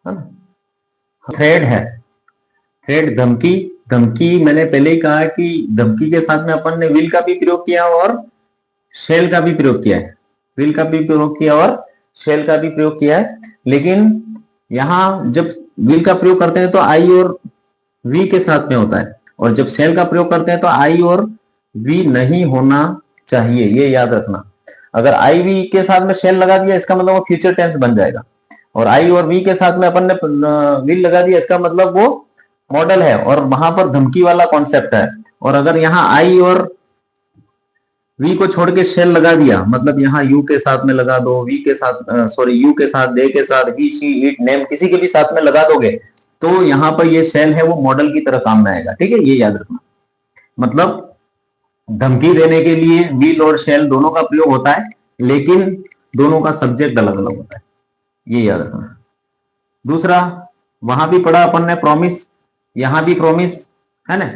ना। थ्रेड है, थ्रेड धमकी। धमकी मैंने पहले ही कहा कि धमकी के साथ में अपन ने विल का भी प्रयोग किया और शेल का भी प्रयोग किया है। विल का भी प्रयोग किया और शेल का भी प्रयोग किया है। लेकिन यहां जब विल का प्रयोग करते हैं तो आई और वी के साथ में होता है, और जब शेल का प्रयोग करते हैं तो आई और वी नहीं होना चाहिए, ये याद रखना। अगर आई वी के साथ में शेल लगा दिया, इसका मतलब वो फ्यूचर टेंस बन जाएगा। और आई और वी के साथ में अपन ने विल लगा दिया, इसका मतलब वो मॉडल है और वहां पर धमकी वाला कॉन्सेप्ट है। और अगर यहाँ आई और वी को छोड़ के शेल लगा दिया, मतलब यहाँ यू के साथ में लगा दो, वी के साथ सॉरी यू के साथ, दे के साथ, ही शी इट नेम, किसी के भी साथ में लगा दोगे तो यहाँ पर ये शेल है वो मॉडल की तरह काम में आएगा। ठीक है, ये याद रखना। मतलब धमकी देने के लिए विल और शेल दोनों का प्रयोग होता है, लेकिन दोनों का सब्जेक्ट अलग अलग होता है, ये याद रखना। दूसरा, वहां भी पढ़ा अपन ने प्रॉमिस, यहां भी प्रॉमिस है ना।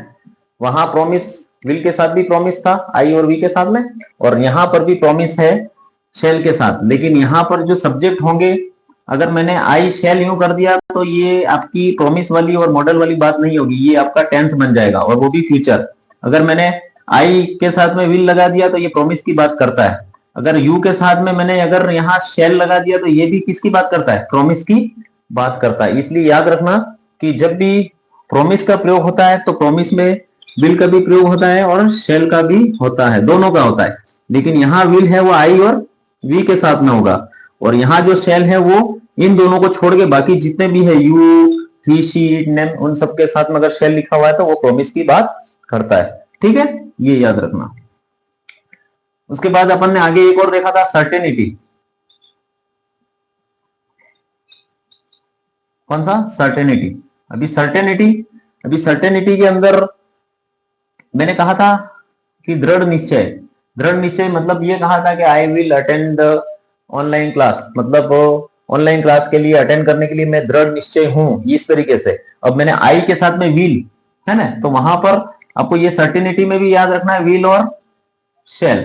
वहां प्रॉमिस विल के साथ भी प्रॉमिस था आई और वी के साथ में, और यहां पर भी प्रॉमिस है शेल के साथ। लेकिन यहां पर जो सब्जेक्ट होंगे, अगर मैंने आई शेल यूं कर दिया तो ये आपकी प्रॉमिस वाली और मॉडल वाली बात नहीं होगी, ये आपका टेंस बन जाएगा और वो भी फ्यूचर। अगर मैंने आई के साथ में विल लगा दिया तो ये प्रॉमिस की बात करता है। अगर यू के साथ में मैंने अगर यहाँ शेल लगा दिया तो ये भी किसकी बात करता है? प्रॉमिस की बात करता है। इसलिए याद रखना कि जब भी प्रॉमिस का प्रयोग होता है तो प्रॉमिस में विल का भी प्रयोग होता है और शेल का भी होता है, दोनों का होता है। लेकिन यहाँ विल है वो आई और वी के साथ में होगा, और यहाँ जो शेल है वो इन दोनों को छोड़ के बाकी जितने भी है you, he, she, it, name, उन सबके साथ में अगर शेल लिखा हुआ है तो वो प्रॉमिस की बात करता है। ठीक है, ये याद रखना। उसके बाद अपन ने आगे एक और देखा था, सर्टेनिटी। कौन सा? सर्टेनिटी। अभी सर्टेनिटी के अंदर मैंने कहा था कि दृढ़ निश्चय। दृढ़ निश्चय मतलब ये कहा था कि I will attend online class, मतलब ऑनलाइन क्लास के लिए अटेंड करने के लिए मैं दृढ़ निश्चय हूं, इस तरीके से। अब मैंने आई के साथ में विल है ना, तो वहां पर आपको ये सर्टेनिटी में भी याद रखना है विल और शेल।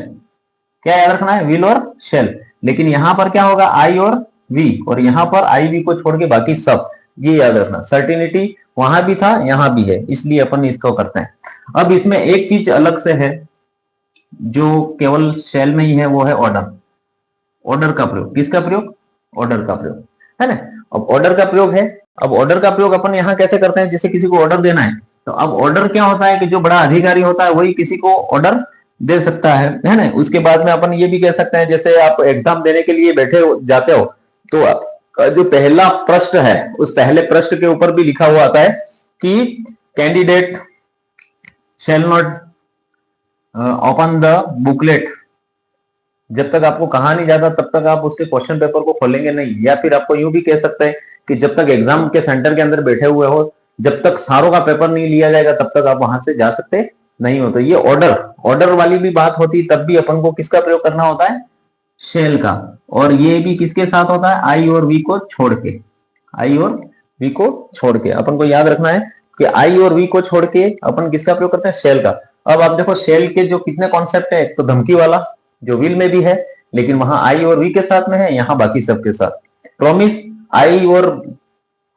क्या याद रखना है? विल और शेल। लेकिन यहां पर क्या होगा? आई और वी, और यहां पर आई वी को छोड़ के बाकी सब, ये याद रखना। सर्टेनिटी वहां भी था, यहां भी है, इसलिए अपन इसको करते हैं। अब इसमें एक चीज अलग से है जो केवल शेल में ही है, वो है ऑर्डर। ऑर्डर का प्रयोग। किसका प्रयोग? ऑर्डर का प्रयोग, है ना। अब ऑर्डर का प्रयोग है। अब ऑर्डर का प्रयोग अपन यहां कैसे करते हैं? जैसे किसी को ऑर्डर देना है, तो अब ऑर्डर क्या होता है कि जो बड़ा अधिकारी होता है वही किसी को ऑर्डर दे सकता है ना। उसके बाद में अपन ये भी कह सकते हैं, जैसे आप एग्जाम देने के लिए बैठे जाते हो तो जो पहला प्रश्न है उस पहले प्रश्न के ऊपर भी लिखा हुआ आता है कि candidate shall not open the booklet. जब तक आपको कहा नहीं जाता तब तक आप उसके क्वेश्चन पेपर को खोलेंगे नहीं। या फिर आपको यूं भी कह सकते हैं कि जब तक एग्जाम के सेंटर के अंदर बैठे हुए हो, जब तक सारों का पेपर नहीं लिया जाएगा तब तक आप वहां से जा सकते नहीं हो। तो ये ऑर्डर वाली भी बात होती, तब भी अपन को किसका प्रयोग करना होता है? शेल का। और ये भी किसके साथ होता है? आई और वी को छोड़ के। आई और वी को छोड़ के अपन को याद रखना है कि आई और वी को छोड़ के अपन किसका प्रयोग करते हैं? शेल का। अब आप देखो शेल के जो कितने कॉन्सेप्ट है, एक तो धमकी वाला जो विल में भी है, लेकिन वहां आई और वी के साथ में है, यहां बाकी सबके साथ। प्रॉमिस आई और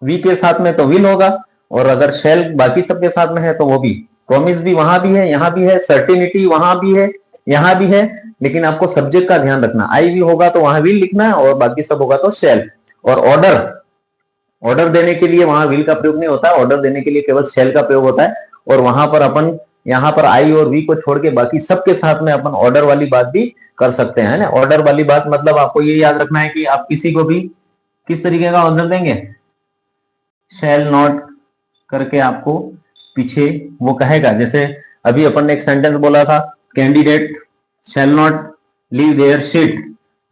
वी के साथ में तो विल होगा, और अगर शेल बाकी सबके साथ में है तो वो भी। प्रॉमिस भी वहां भी है, यहां भी है। सर्टिनिटी वहां भी है, यहां भी है। लेकिन आपको सब्जेक्ट का ध्यान रखना, आई भी होगा तो वहां विल लिखना है, और बाकी सब होगा तो शेल। और ऑर्डर देने के लिए वहां विल का प्रयोग नहीं होता, ऑर्डर देने के लिए केवल शेल का प्रयोग होता है। और वहां पर अपन यहाँ पर आई और वी को छोड़ के बाकी सबके साथ में अपन ऑर्डर वाली बात भी कर सकते हैं ना। ऑर्डर वाली बात मतलब आपको ये याद रखना है कि आप किसी को भी किस तरीके का ऑर्डर देंगे? शैल नॉट करके आपको पीछे वो कहेगा, जैसे अभी अपन ने एक सेंटेंस बोला था, candidate shall not leave their sheet,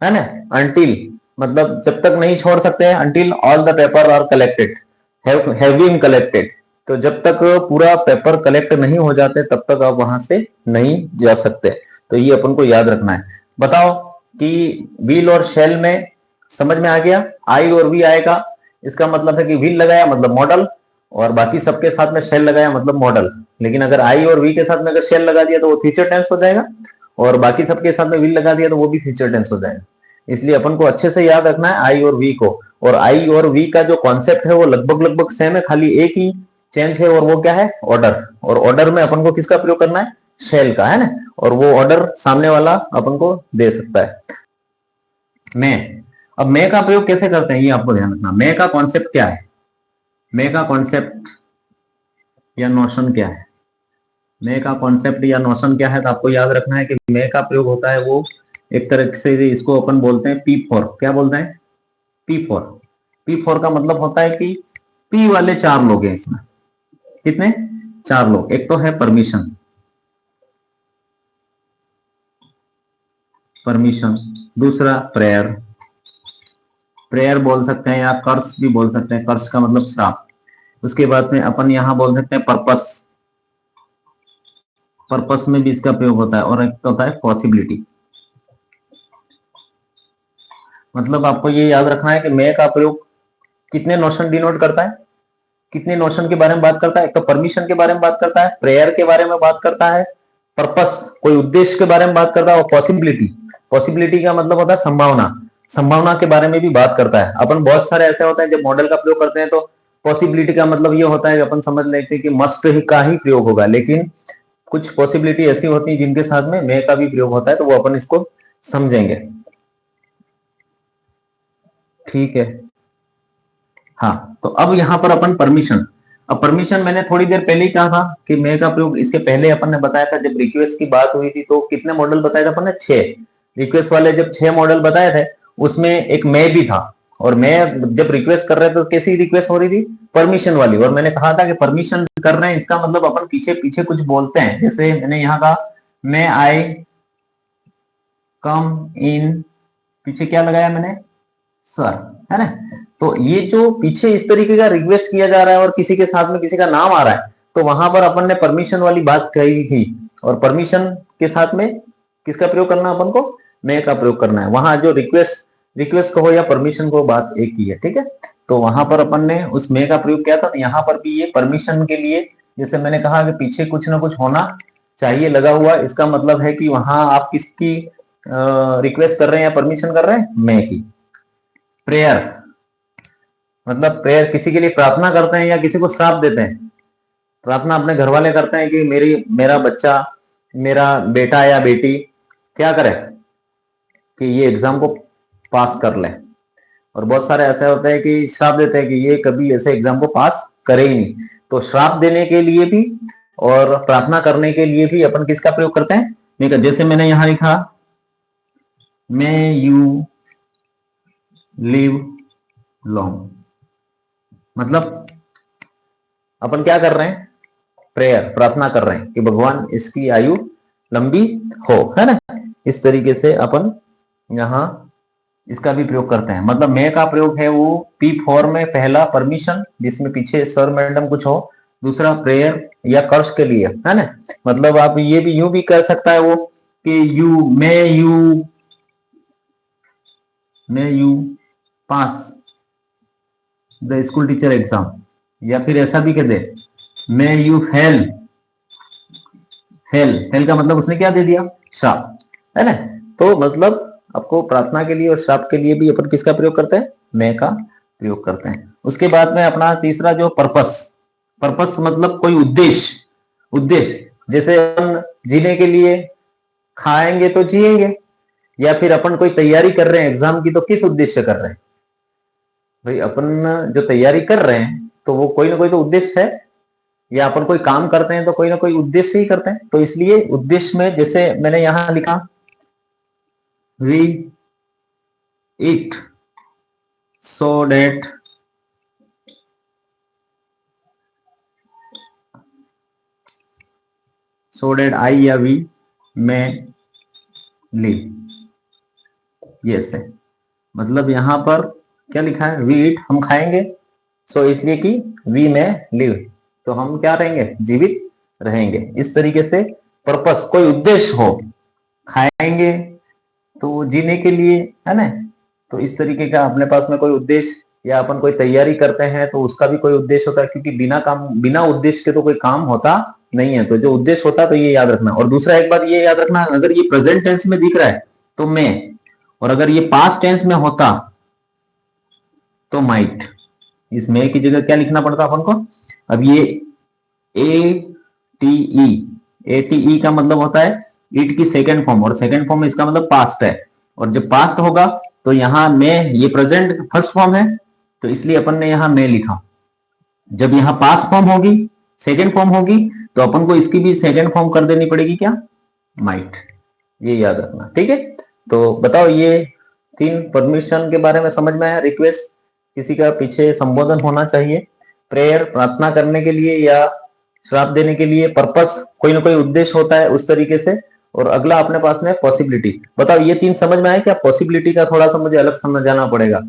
है ना, अंटिल, मतलब जब तक नहीं छोड़ सकते हैं, until all the paper are collected, have been collected. तो जब तक पूरा पेपर कलेक्ट नहीं हो जाते तब तक आप वहां से नहीं जा सकते। तो ये अपन को याद रखना है। बताओ कि विल और शेल में समझ में आ गया, आई और वी आएगा, इसका मतलब है कि विल लगाया मतलब मॉडल, और बाकी सबके साथ में शेल लगाया मतलब मॉडल। लेकिन अगर आई और वी के साथ में अगर शेल लगा दिया तो वो फ्यूचर टेंस हो जाएगा, और बाकी सबके साथ में विल लगा दिया तो वो भी फ्यूचर टेंस हो जाएगा। इसलिए अपन को अच्छे से याद रखना है आई और वी को। और आई और वी का जो कॉन्सेप्ट है वो लगभग लगभग सेम है, खाली एक ही चेंज है, और वो क्या है, ऑर्डर। और ऑर्डर में अपन को किसका प्रयोग करना है, शेल का, है ना, और वो ऑर्डर सामने वाला अपन को दे सकता है। मैं, अब मैं का प्रयोग कैसे करते हैं ये आपको ध्यान रखना। मैं का कॉन्सेप्ट क्या है, मैं का कॉन्सेप्ट या नोशन क्या है, मैं का कॉन्सेप्ट या नोशन क्या है, तो आपको याद रखना है कि मैं का प्रयोग होता है वो एक तरह से, इसको अपन बोलते हैं P4। क्या बोलते हैं, P4। P4 का मतलब होता है कि P वाले 4 लोग हैं इसमें। कितने, 4 लोग। एक तो है परमिशन, परमिशन, दूसरा प्रेयर, प्रेयर बोल सकते हैं या कर्स भी बोल सकते हैं, कर्स का मतलब श्राप। उसके बाद में अपन यहां बोल सकते हैं पर्पस, पर्पस में भी इसका प्रयोग होता है। और एक होता है पॉसिबिलिटी। मतलब आपको ये याद रखना है कि मैं का प्रयोग कितने नोशन डिनोट करता है, कितने नोशन के बारे में बात करता है। एक तो परमिशन के बारे में बात करता है, प्रेयर के बारे में बात करता है, पर्पस कोई उद्देश्य के बारे में बात करता है, और पॉसिबिलिटी, पॉसिबिलिटी का मतलब होता है संभावना, संभावना के बारे में भी बात करता है। अपन बहुत सारे ऐसे होता है जब मॉडल का प्रयोग करते हैं तो पॉसिबिलिटी का मतलब ये होता है कि अपन समझ लेते हैं कि मस्ट ही का ही प्रयोग होगा, लेकिन कुछ पॉसिबिलिटी ऐसी होती है जिनके साथ में मे का भी प्रयोग होता है, तो वो अपन इसको समझेंगे। ठीक है, हाँ। तो अब यहां पर अपन परमिशन, अब परमिशन मैंने थोड़ी देर पहले ही कहा था कि मे का प्रयोग, इसके पहले अपन ने बताया था जब रिक्वेस्ट की बात हुई थी तो कितने मॉडल बताए थे अपन ने, 6 रिक्वेस्ट वाले। जब 6 मॉडल बताए थे उसमें एक मे भी था, और मैं जब रिक्वेस्ट कर रहे थे तो कैसी रिक्वेस्ट हो रही थी, परमिशन वाली। और मैंने कहा था कि परमिशन कर रहे हैं इसका मतलब अपन पीछे पीछे कुछ बोलते हैं, जैसे मैंने यहाँ कहा मे आई कम इन, पीछे क्या लगाया मैंने, सर, है ना। तो ये जो पीछे इस तरीके का रिक्वेस्ट किया जा रहा है और किसी के साथ में किसी का नाम आ रहा है, तो वहां पर अपन ने परमिशन वाली बात कही थी। और परमिशन के साथ में किसका प्रयोग करना अपन को, मे का प्रयोग करना है। वहां जो रिक्वेस्ट, रिक्वेस्ट कहो या परमिशन को, बात एक ही है, ठीक है। तो वहां पर अपन ने उस मे का प्रयोग किया था। तो यहाँ पर भी ये परमिशन के लिए, जैसे मैंने कहा कि पीछे कुछ ना कुछ होना चाहिए लगा हुआ, इसका मतलब है कि वहां आप किसकी रिक्वेस्ट कर रहे हैं या परमिशन कर रहे हैं, मे की। प्रेयर, मतलब प्रेयर किसी के लिए प्रार्थना करते हैं या किसी को श्राप देते हैं। प्रार्थना अपने घर वाले करते हैं कि मेरा बच्चा, मेरा बेटा या बेटी क्या करे, कि ये एग्जाम को पास कर ले। और बहुत सारे ऐसे होते हैं कि श्राप देते हैं कि ये कभी ऐसे एग्जाम को पास करे ही नहीं। तो श्राप देने के लिए भी और प्रार्थना करने के लिए भी अपन किसका प्रयोग करते हैं, जैसे मैंने यहां लिखा मे यू लिव लॉन्ग, मतलब अपन क्या कर रहे हैं, प्रेयर, प्रार्थना कर रहे हैं कि भगवान इसकी आयु लंबी हो, है ना। इस तरीके से अपन यहां इसका भी प्रयोग करते हैं। मतलब मे का प्रयोग है वो P4 में, पहला परमिशन जिसमें पीछे सर मैडम कुछ हो, दूसरा प्रेयर या कर्ज के लिए, है ना। मतलब आप ये भी यूं भी कर सकता है वो कि may you pass the school teacher exam, या फिर ऐसा भी कह दे may you fail, fail, fail का मतलब उसने क्या दे दिया, श्राप, है ना। तो मतलब आपको प्रार्थना के लिए और श्राप के लिए भी अपन किसका प्रयोग करते हैं, मे का प्रयोग करते हैं। उसके बाद में अपना तीसरा जो पर्पस, पर्पस मतलब कोई उद्देश्य, उद्देश्य जैसे अपन जीने के लिए खाएंगे तो जिएंगे, या फिर अपन कोई तैयारी कर रहे हैं एग्जाम की तो किस उद्देश्य कर रहे हैं, भाई अपन जो तैयारी कर रहे हैं तो वो कोई ना कोई तो उद्देश्य है, या अपन कोई काम करते हैं तो कोई ना कोई उद्देश्य ही करते हैं। तो इसलिए उद्देश्य में जैसे मैंने यहां लिखा we eat so that so that I या वी में लिव, ये से मतलब यहां पर क्या लिखा है, वी ईट हम खाएंगे, सो इसलिए कि वी में लिव, तो हम क्या रहेंगे, जीवित रहेंगे। इस तरीके से पर्पस, कोई उद्देश्य हो, खाएंगे तो जीने के लिए, है ना, तो इस तरीके का अपने पास में कोई उद्देश्य, या अपन कोई तैयारी करते हैं तो उसका भी कोई उद्देश्य होता है, क्योंकि बिना उद्देश्य के तो कोई काम होता नहीं है, तो जो उद्देश्य होता है तो ये याद रखना। और दूसरा एक बात ये याद रखना, अगर ये प्रेजेंट टेंस में दिख रहा है तो मैं, और अगर ये पास्ट टेंस में होता तो माइट, इस में की जगह क्या लिखना पड़ता अपन को। अब ये ए टी ई का मतलब होता है इट की सेकेंड फॉर्म, और सेकेंड फॉर्म इसका मतलब पास्ट है, और जब पास्ट होगा तो यहां में, ये प्रेजेंट फर्स्ट फॉर्म है तो इसलिए अपन ने यहां में लिखा। जब यहां पास्ट फॉर्म होगी, सेकेंड फॉर्म होगी, तो अपन को इसकी भी सेकेंड फॉर्म कर देनी पड़ेगी, क्या, माइट, ये याद रखना, ठीक है। तो बताओ, ये 3 परमिशन के बारे में समझ में आया। रिक्वेस्ट, किसी का पीछे संबोधन होना चाहिए, प्रेयर, प्रार्थना करने के लिए या श्राप देने के लिए, पर्पस, कोई ना कोई उद्देश्य होता है उस तरीके से, और अगला अपने पास में पॉसिबिलिटी। बताओ ये 3 समझ में आए क्या। पॉसिबिलिटी का थोड़ा सा मुझे अलग समझाना पड़ेगा,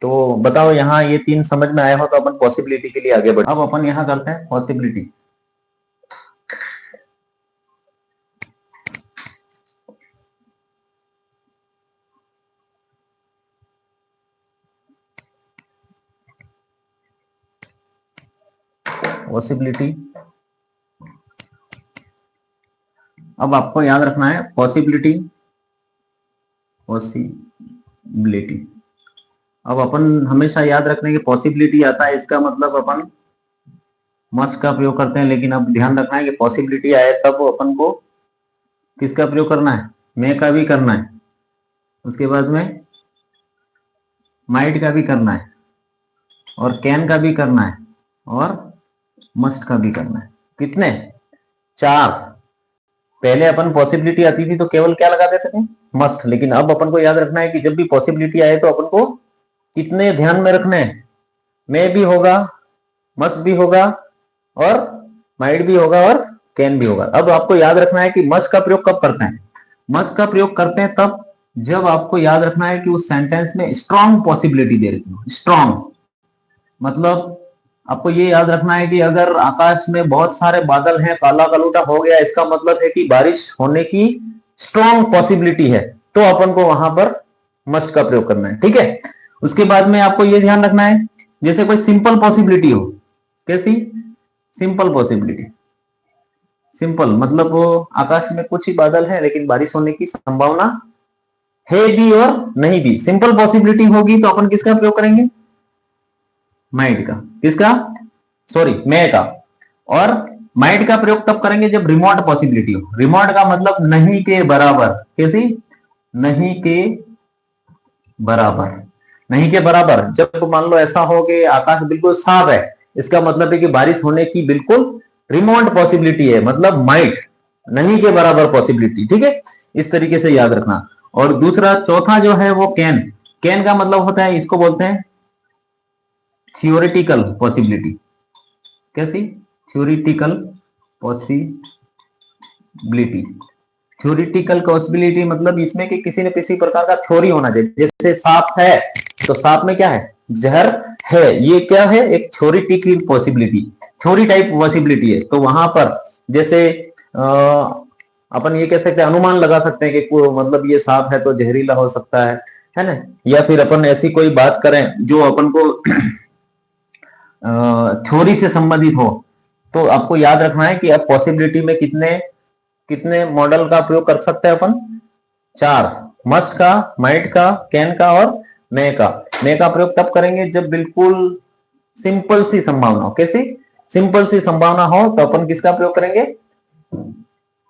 तो बताओ यहाँ ये 3 समझ में आया हो तो अपन पॉसिबिलिटी के लिए आगे बढ़े। अब अपन यहाँ करते हैं पॉसिबिलिटी। पॉसिबिलिटी, अब आपको याद रखना है पॉसिबिलिटी, पॉसिबिलिटी। अब अपन हमेशा याद रखने की, पॉसिबिलिटी आता है इसका मतलब अपन मस्ट का प्रयोग करते हैं, लेकिन अब ध्यान रखना है कि पॉसिबिलिटी आए तब अपन को किसका प्रयोग करना है, मे का भी करना है, उसके बाद में माइट का भी करना है, और कैन का भी करना है, और मस्ट का भी करना है। कितने, 4। पहले अपन पॉसिबिलिटी आती थी तो केवल क्या लगा देते थे, मस्ट, लेकिन अब अपन को याद रखना है कि जब भी पॉसिबिलिटी आए तो अपन को कितने ध्यान में रखने हैं, मे भी होगा, मस्ट भी होगा, और माइट भी होगा, और कैन भी होगा। अब आपको याद रखना है कि मस्ट का प्रयोग कब करते हैं। मस्ट का प्रयोग करते हैं तब जब आपको याद रखना है कि उस सेंटेंस में स्ट्रॉन्ग पॉसिबिलिटी दे रही हो। स्ट्रॉन्ग मतलब आपको ये याद रखना है कि अगर आकाश में बहुत सारे बादल हैं, काला कलूटा हो गया, इसका मतलब है कि बारिश होने की स्ट्रॉन्ग पॉसिबिलिटी है, तो अपन को वहां पर मस्ट का प्रयोग करना है, ठीक है। उसके बाद में आपको ये ध्यान रखना है, जैसे कोई सिंपल पॉसिबिलिटी हो। कैसी, सिंपल पॉसिबिलिटी। सिंपल मतलब वो आकाश में कुछ ही बादल है लेकिन बारिश होने की संभावना है भी और नहीं भी। सिंपल पॉसिबिलिटी होगी तो अपन किसका प्रयोग करेंगे, माइट का। किसका, सॉरी, मे का। और माइट का प्रयोग तब करेंगे जब रिमोट पॉसिबिलिटी हो। रिमोट का मतलब नहीं के बराबर। कैसी, नहीं के बराबर। नहीं के बराबर, जब मान लो ऐसा हो कि आकाश बिल्कुल साफ है, इसका मतलब है कि बारिश होने की बिल्कुल रिमोट पॉसिबिलिटी है, मतलब माइट, नहीं के बराबर पॉसिबिलिटी, ठीक है। इस तरीके से याद रखना। और दूसरा, चौथा जो है वो कैन। कैन का मतलब होता है, इसको बोलते हैं थियोरिटिकल पॉसिबिलिटी। कैसी, थियोरिटिकल पॉसिबिलिटी। थ्योरिटिकल पॉसिबिलिटी मतलब इसमें कि किसी न किसी प्रकार का थ्योरी होना चाहिए। जैसे सांप है तो सांप में क्या है, जहर है, ये क्या है, एक theoretical possibility, theory type possibility है। तो वहां पर जैसे अपन ये कह सकते हैं, अनुमान लगा सकते हैं कि मतलब ये सांप है तो जहरीला हो सकता है ना। या फिर अपन ऐसी कोई बात करें जो अपन को थ्योरी से संबंधित हो, तो आपको याद रखना है कि अब पॉसिबिलिटी में कितने मॉडल का प्रयोग कर सकते हैं अपन, 4। मस्ट का, माइट का, कैन का, और मे का। मे का प्रयोग तब करेंगे जब बिल्कुल सिंपल सी संभावना हो। कैसी, सिंपल सी संभावना हो तो अपन किसका प्रयोग करेंगे,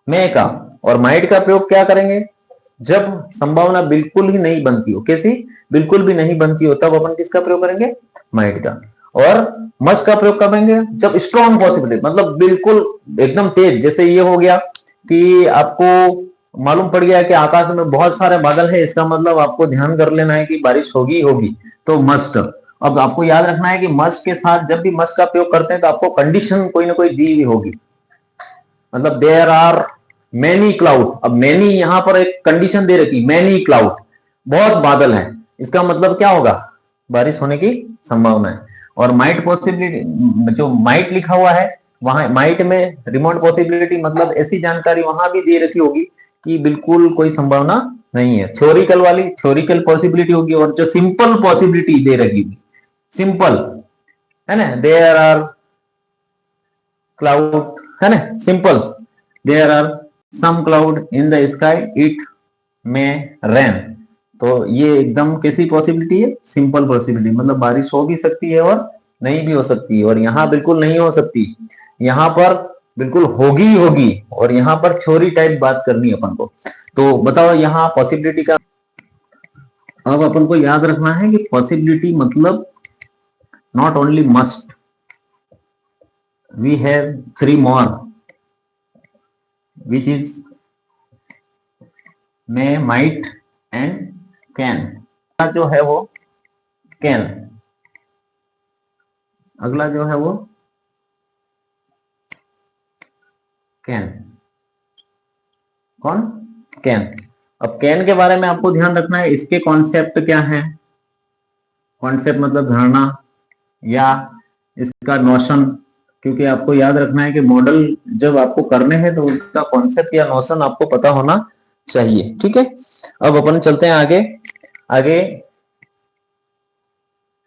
मे का। और माइट का प्रयोग क्या करेंगे, जब संभावना बिल्कुल ही नहीं बनती हो। कैसी, बिल्कुल भी नहीं बनती हो, तब अपन किसका प्रयोग करेंगे, माइट का। और मस्ट का प्रयोग करेंगे जब स्ट्रॉन्ग पॉसिबिलिटी, मतलब बिल्कुल एकदम तेज, जैसे ये हो गया कि आपको मालूम पड़ गया कि आकाश में बहुत सारे बादल है, इसका मतलब आपको ध्यान कर लेना है कि बारिश होगी होगी, तो मस्ट। अब आपको याद रखना है कि मस्ट के साथ जब भी मस्ट का प्रयोग करते हैं तो आपको कंडीशन कोई ना कोई दी हुई होगी। मतलब देयर आर मैनी क्लाउड। अब मैनी यहां पर एक कंडीशन दे रखी, मैनी क्लाउड, बहुत बादल है, इसका मतलब क्या होगा, बारिश होने की संभावना है। और माइट पॉसिबिलिटी, जो माइट लिखा हुआ है वहां माइट में रिमोट पॉसिबिलिटी, मतलब ऐसी जानकारी वहां भी दे रखी होगी कि बिल्कुल कोई संभावना नहीं है। थ्योरिकल वाली थ्योरिकल पॉसिबिलिटी होगी, और जो सिंपल पॉसिबिलिटी दे रखी होगी, सिंपल है ना, देयर आर क्लाउड, है ना, simple, there are some cloud in the sky, it may rain. तो ये एकदम कैसी पॉसिबिलिटी है, सिंपल पॉसिबिलिटी, मतलब बारिश हो भी सकती है और नहीं भी हो सकती है। और यहाँ बिल्कुल नहीं हो सकती, यहाँ पर बिल्कुल होगी ही होगी। और यहाँ पर थ्योरी टाइप बात करनी है अपन को। तो बताओ यहाँ पॉसिबिलिटी का, अब अपन को याद रखना है कि पॉसिबिलिटी मतलब not only must, we have three more, which is may, might and can. जो है वो कैन, अगला जो है वो कैन, कौन, कैन। अब कैन के बारे में आपको ध्यान रखना है, इसके कॉन्सेप्ट क्या है, कॉन्सेप्ट मतलब धारणा या इसका नोशन, क्योंकि आपको याद रखना है कि मॉडल जब आपको करने हैं तो उसका कॉन्सेप्ट या नोशन आपको पता होना चाहिए, ठीक है। अब अपन चलते हैं आगे। आगे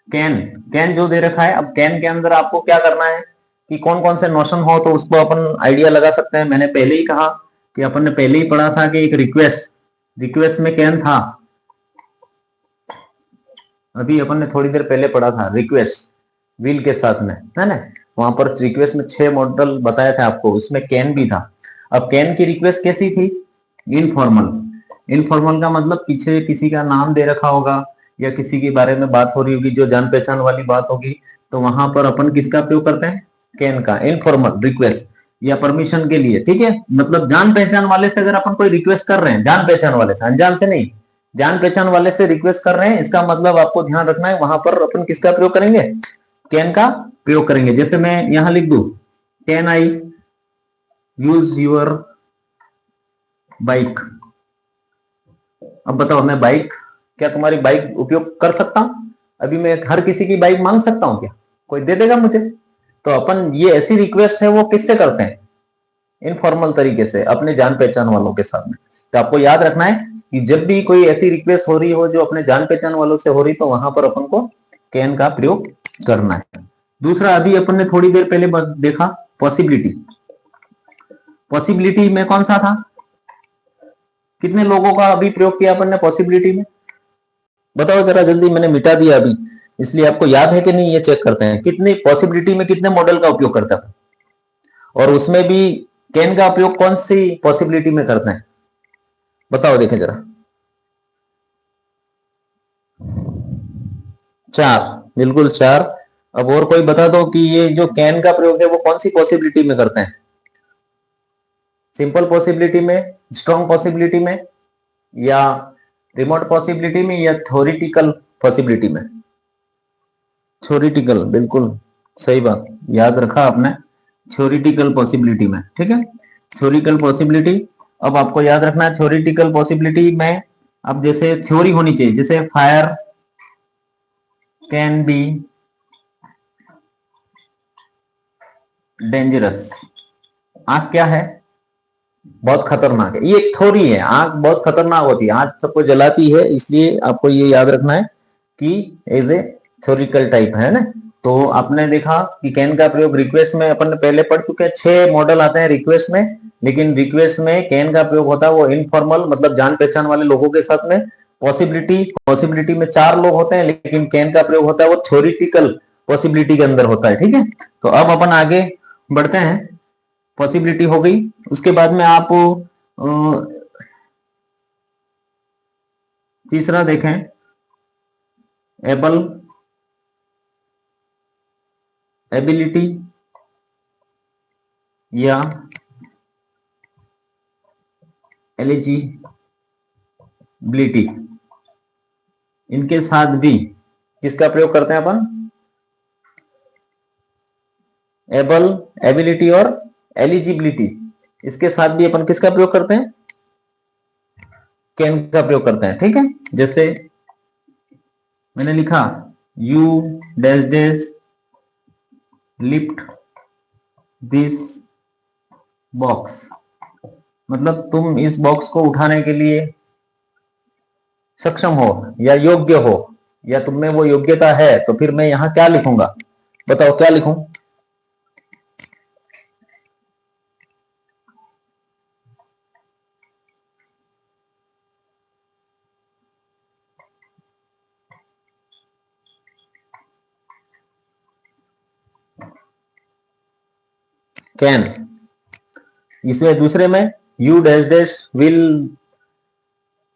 कैन, कैन जो दे रखा है, अब कैन के अंदर आपको क्या करना है कि कौन कौन से नोशन हो तो उसको अपन आइडिया लगा सकते हैं। मैंने पहले ही कहा कि अपन ने पहले ही पढ़ा था कि एक रिक्वेस्ट, रिक्वेस्ट में कैन था, अभी अपन ने थोड़ी देर पहले पढ़ा था रिक्वेस्ट विल के साथ में, है ना। वहां पर रिक्वेस्ट में 6 मॉडल बताया था आपको, उसमें कैन भी था। अब कैन की रिक्वेस्ट कैसी थी, इनफॉर्मल। इनफॉर्मल का मतलब पीछे किसी का नाम दे रखा होगा या किसी के बारे में बात हो रही होगी, जो जान पहचान वाली बात होगी, तो वहां पर अपन किसका प्रयोग करते हैं, कैन का। इनफॉर्मल रिक्वेस्ट या परमिशन के लिए, ठीक है, मतलब जान पहचान वाले से अगर अपन कोई रिक्वेस्ट कर रहे हैं, जान पहचान वाले से, अनजान से नहीं, जान पहचान वाले से रिक्वेस्ट कर रहे हैं, इसका मतलब आपको ध्यान रखना है वहां पर अपन किसका प्रयोग करेंगे, कैन का प्रयोग करेंगे। जैसे मैं यहां लिख दू, can I use your bike. अब बताओ, मैं बाइक, क्या तुम्हारी बाइक उपयोग कर सकता हूं? अभी मैं हर किसी की बाइक मांग सकता हूं क्या? कोई दे देगा मुझे? तो अपन ये ऐसी रिक्वेस्ट है वो किससे करते हैं, इनफॉर्मल तरीके से, अपने जान पहचान वालों के साथ में। तो आपको याद रखना है कि जब भी कोई ऐसी रिक्वेस्ट हो रही हो जो अपने जान पहचान वालों से हो रही, तो वहां पर अपन को कैन का प्रयोग करना है। दूसरा, अभी अपन ने थोड़ी देर पहले देखा पॉसिबिलिटी। पॉसिबिलिटी में कौन सा था, कितने लोगों का अभी प्रयोग किया अपन ने पॉसिबिलिटी में, बताओ जरा जल्दी। मैंने मिटा दिया अभी, इसलिए आपको याद है कि नहीं ये चेक करते हैं, कितनी पॉसिबिलिटी में कितने मॉडल का उपयोग करता है, और उसमें भी कैन का उपयोग कौन सी पॉसिबिलिटी में करते हैं, बताओ देखें जरा। 4, बिल्कुल 4। अब और कोई बता दो कि ये जो कैन का प्रयोग है वो कौन सी पॉसिबिलिटी में करते हैं, सिंपल पॉसिबिलिटी में, स्ट्रॉन्ग पॉसिबिलिटी में, या रिमोट पॉसिबिलिटी में, या थ्योरिटिकल पॉसिबिलिटी में। थ्योरिटिकल, बिल्कुल सही बात, याद रखा आपने, थ्योरिटिकल पॉसिबिलिटी में, ठीक है, थ्योरिटिकल पॉसिबिलिटी। अब आपको याद रखना है थ्योरिटिकल पॉसिबिलिटी में, अब जैसे थ्योरी होनी चाहिए, जैसे फायर कैन बी डेंजरस, आग क्या है, बहुत खतरनाक है, ये एक थ्योरी है, आग बहुत खतरनाक होती है, आग सबको जलाती है, इसलिए आपको ये याद रखना है कि एज ए थ्योरिकल टाइप है ना। तो आपने देखा कि कैन का प्रयोग रिक्वेस्ट में अपन पहले पढ़ चुके हैं, 6 मॉडल आते हैं रिक्वेस्ट में, लेकिन रिक्वेस्ट में कैन का प्रयोग होता है वो इनफॉर्मल, मतलब जान पहचान वाले लोगों के साथ में। पॉसिबिलिटी, पॉसिबिलिटी में 4 लोग होते हैं, लेकिन कैन का प्रयोग होता है वो थ्योरिटिकल पॉसिबिलिटी के अंदर होता है, ठीक है। तो अब अपन आगे बढ़ते हैं, पॉसिबिलिटी हो गई, उसके बाद में आप तीसरा देखें, एबल, एबिलिटी या एलिजिबिलिटी, इनके साथ भी किसका प्रयोग करते हैं अपन, एबल, एबिलिटी और एलिजिबिलिटी, इसके साथ भी अपन किसका प्रयोग करते हैं, कैन का प्रयोग करते हैं। ठीक है, जैसे मैंने लिखा you dash dash lift this box, मतलब तुम इस बॉक्स को उठाने के लिए सक्षम हो या योग्य हो, या तुम में वो योग्यता है। तो फिर मैं यहां क्या लिखूंगा, बताओ क्या लिखूं। कैन। इसमें दूसरे में you dash dash will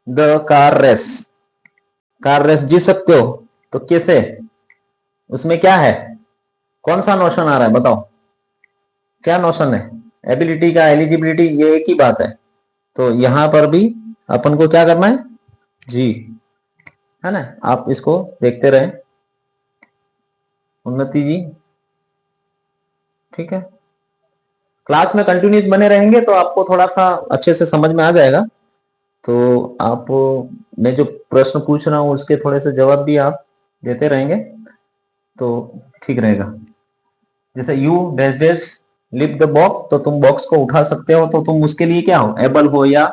the car race, car race जीत सकते हो। तो कैसे, उसमें क्या है, कौन सा नोशन आ रहा है बताओ, क्या नोशन है, एबिलिटी का, एलिजिबिलिटी, ये एक ही बात है। तो यहां पर भी अपन को क्या करना है, जी, है ना। आप इसको देखते रहे उन्नति जी। ठीक है, क्लास में कंटिन्यूस बने रहेंगे तो आपको थोड़ा सा अच्छे से समझ में आ जाएगा। तो आप, मैं जो प्रश्न पूछ रहा हूं उसके थोड़े से जवाब भी आप देते रहेंगे तो ठीक रहेगा। जैसे you dash dash lift the box, तो तुम बॉक्स को उठा सकते हो, तो तुम उसके लिए क्या हो, एबल हो, या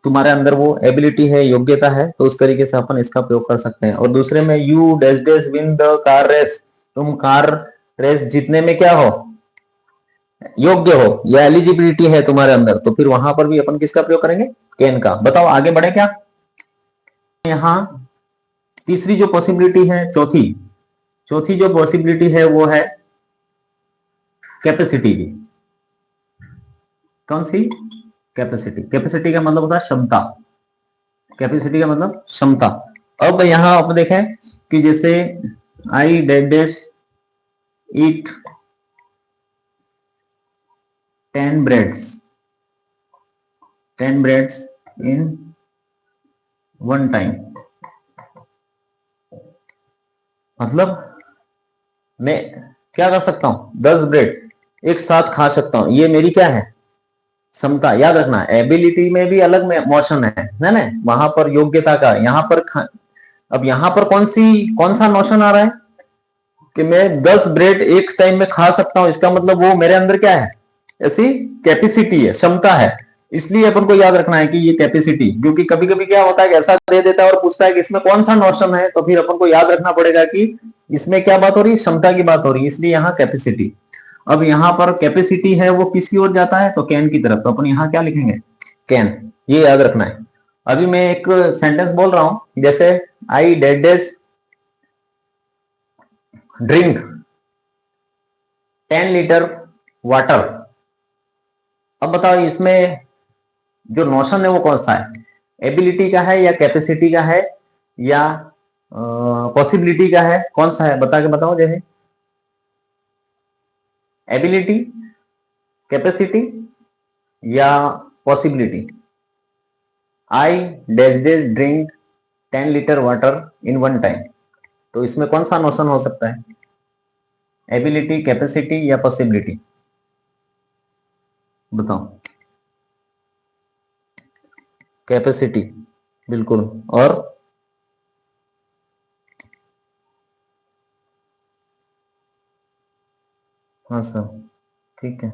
तुम्हारे अंदर वो एबिलिटी है, योग्यता है। तो उस तरीके से अपन इसका प्रयोग कर सकते हैं। और दूसरे में you dash dash win the car race, तुम कार रेस जीतने में क्या हो, योग्य हो, या एलिजिबिलिटी है तुम्हारे अंदर। तो फिर वहां पर भी अपन किसका प्रयोग करेंगे, कैन का। बताओ आगे बढ़े क्या। यहां तीसरी जो पॉसिबिलिटी है, चौथी चौथी जो पॉसिबिलिटी है वो है कैपेसिटी की। कौन सी, कैपेसिटी। कैपेसिटी का मतलब होता है क्षमता, कैपेसिटी का मतलब क्षमता। अब यहां आप देखें कि जैसे I dash dash eat 10 breads, 10 breads in one time, मतलब मैं क्या कर सकता हूं, 10 ब्रेड एक साथ खा सकता हूं। ये मेरी क्या है, क्षमता। याद रखना, एबिलिटी में भी अलग में मोशन है ना, वहां पर योग्यता का, यहाँ पर अब यहां पर कौन सा नोशन आ रहा है कि मैं 10 ब्रेड एक टाइम में खा सकता हूं। इसका मतलब वो मेरे अंदर क्या है, ऐसी कैपेसिटी है, क्षमता है। इसलिए अपन को याद रखना है कि ये कैपेसिटी, क्योंकि कभी कभी क्या होता है कि ऐसा दे देता है और पूछता है कि इसमें कौन सा नोशन है, तो फिर अपन को याद रखना पड़ेगा कि इसमें क्या बात हो रही है, क्षमता की बात हो रही है, इसलिए यहाँ कैपेसिटी। अब यहाँ पर कैपेसिटी है वो किसकी ओर जाता है, तो कैन की तरफ। तो अपन यहाँ क्या लिखेंगे, कैन, ये याद रखना है। अभी मैं एक सेंटेंस बोल रहा हूं, जैसे I dash dash drink 10 litre water. अब बताओ इसमें जो नोशन है वो कौन सा है, एबिलिटी का है या कैपेसिटी का है या पॉसिबिलिटी का है, कौन सा है, बता के बताओ। जैसे एबिलिटी, कैपेसिटी या possibility. I dash dash drink 10 litre water in one time, तो इसमें कौन सा नोशन हो सकता है, एबिलिटी, कैपेसिटी या पॉसिबिलिटी, बताओ। कैपेसिटी, बिल्कुल। और हाँ सर, ठीक है।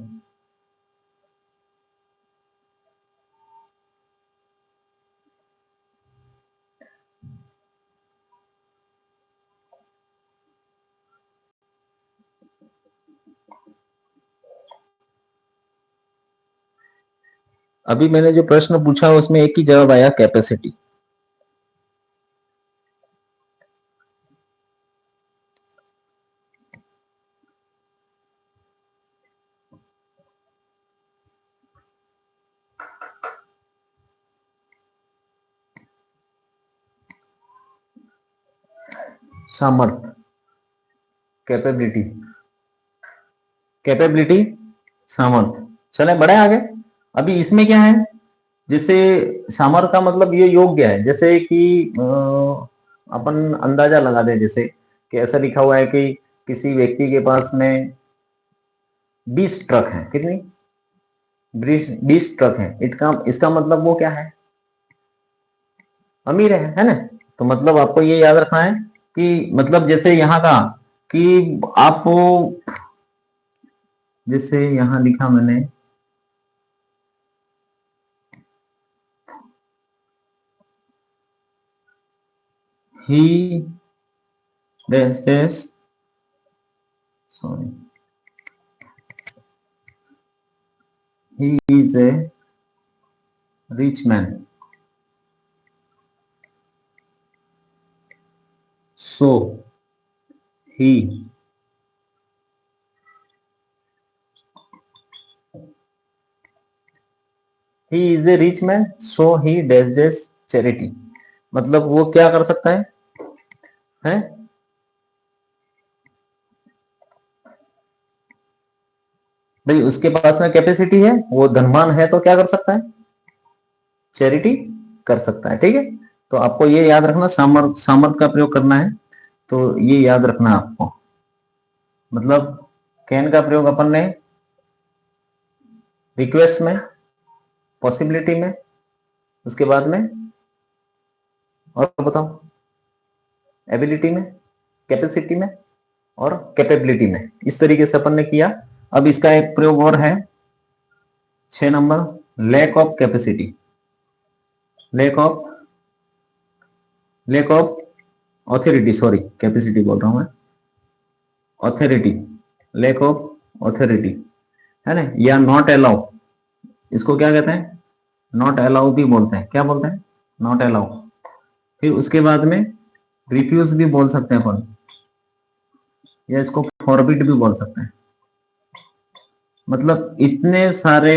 अभी मैंने जो प्रश्न पूछा उसमें एक ही जवाब आया, कैपेसिटी। सामर्थ्य, कैपेबिलिटी, कैपेबिलिटी, सामर्थ्य। चले बढ़े आगे। अभी इसमें क्या है, जैसे सामर्थ्य का मतलब ये योग्य है, जैसे कि अपन अंदाजा लगा दे, जैसे कि ऐसा लिखा हुआ है कि किसी व्यक्ति के पास में 20 ट्रक हैं, कितनी, बीस ट्रक है, इसका मतलब वो क्या है, अमीर है ना। तो मतलब आपको ये याद रखना है कि मतलब जैसे यहाँ का कि आप जैसे यहां लिखा मैंने he dash sorry he is a rich man, so he is a rich man, so he dash charity। मतलब वो क्या कर सकता है? भाई उसके पास में कैपेसिटी है, वो धनवान है, तो क्या कर सकता है, चैरिटी कर सकता है। ठीक है, तो आपको ये याद रखना, सामर्थ का प्रयोग करना है, तो ये याद रखना आपको। मतलब कैन का प्रयोग अपन ने रिक्वेस्ट में, पॉसिबिलिटी में, उसके बाद में और बताओ एबिलिटी में, कैपेसिटी में और कैपेबिलिटी में, इस तरीके से अपन ने किया। अब इसका एक प्रयोग और है 6 नंबर, lack of capacity, lack of authority, sorry capacity बोल रहा हूं मैं, ऑथोरिटी, लैक ऑफ ऑथोरिटी है ना, या नॉट अलाउ, इसको क्या कहते हैं, नॉट अलाउ भी बोलते हैं। क्या बोलते हैं, नॉट अलाउ। फिर उसके बाद में रिफ्यूज भी बोल सकते हैं अपन, या इसको फॉरबिड भी बोल सकते हैं। मतलब इतने सारे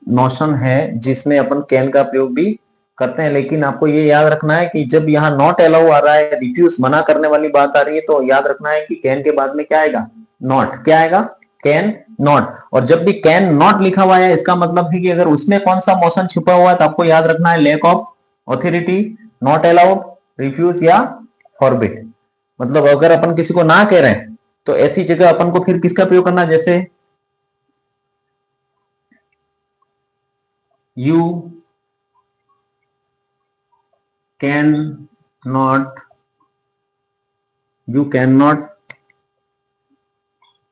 नोशन है जिसमें अपन कैन का प्रयोग भी करते हैं, लेकिन आपको ये याद रखना है कि जब यहाँ नॉट अलाउ आ रहा है, रिफ्यूज मना करने वाली बात आ रही है, तो याद रखना है कि कैन के बाद में क्या आएगा, नॉट। क्या आएगा, कैन नॉट। और जब भी कैन नॉट लिखा हुआ है, इसका मतलब है कि अगर उसमें कौन सा मोशन छुपा हुआ है, तो आपको याद रखना है lack of authority, not allowed, refuse या फॉरबिड। मतलब अगर अपन किसी को ना कह रहे हैं, तो ऐसी जगह अपन को फिर किसका प्रयोग करना, जैसे you cannot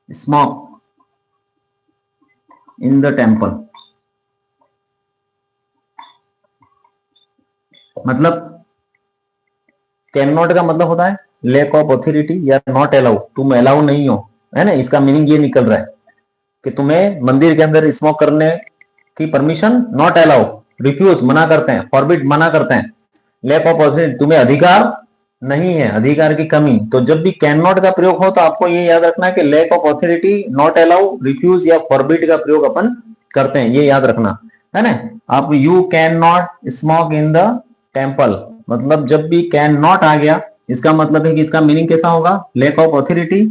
smoke in the temple। मतलब कैन नॉट का मतलब होता है लैक ऑफ ऑथोरिटी या नॉट अलाउ, तुम अलाउ नहीं हो, है ना। इसका मीनिंग ये निकल रहा है कि तुम्हें मंदिर के अंदर स्मोक करने की परमिशन नॉट अलाउ, रिफ्यूज मना करते हैं, फॉरबिड मना करते हैं, लैक ऑफ ऑथोरिटी तुम्हें अधिकार नहीं है, अधिकार की कमी। तो जब भी कैन नॉट का प्रयोग हो, तो आपको ये याद रखना है कि lack of authority, not allow, refuse या फॉरबिड का प्रयोग अपन करते हैं, ये याद रखना है ना। आप you can not smoke in the temple, मतलब जब भी कैन नॉट आ गया, इसका मतलब है कि इसका मीनिंग कैसा होगा, लैक ऑफ ऑथोरिटी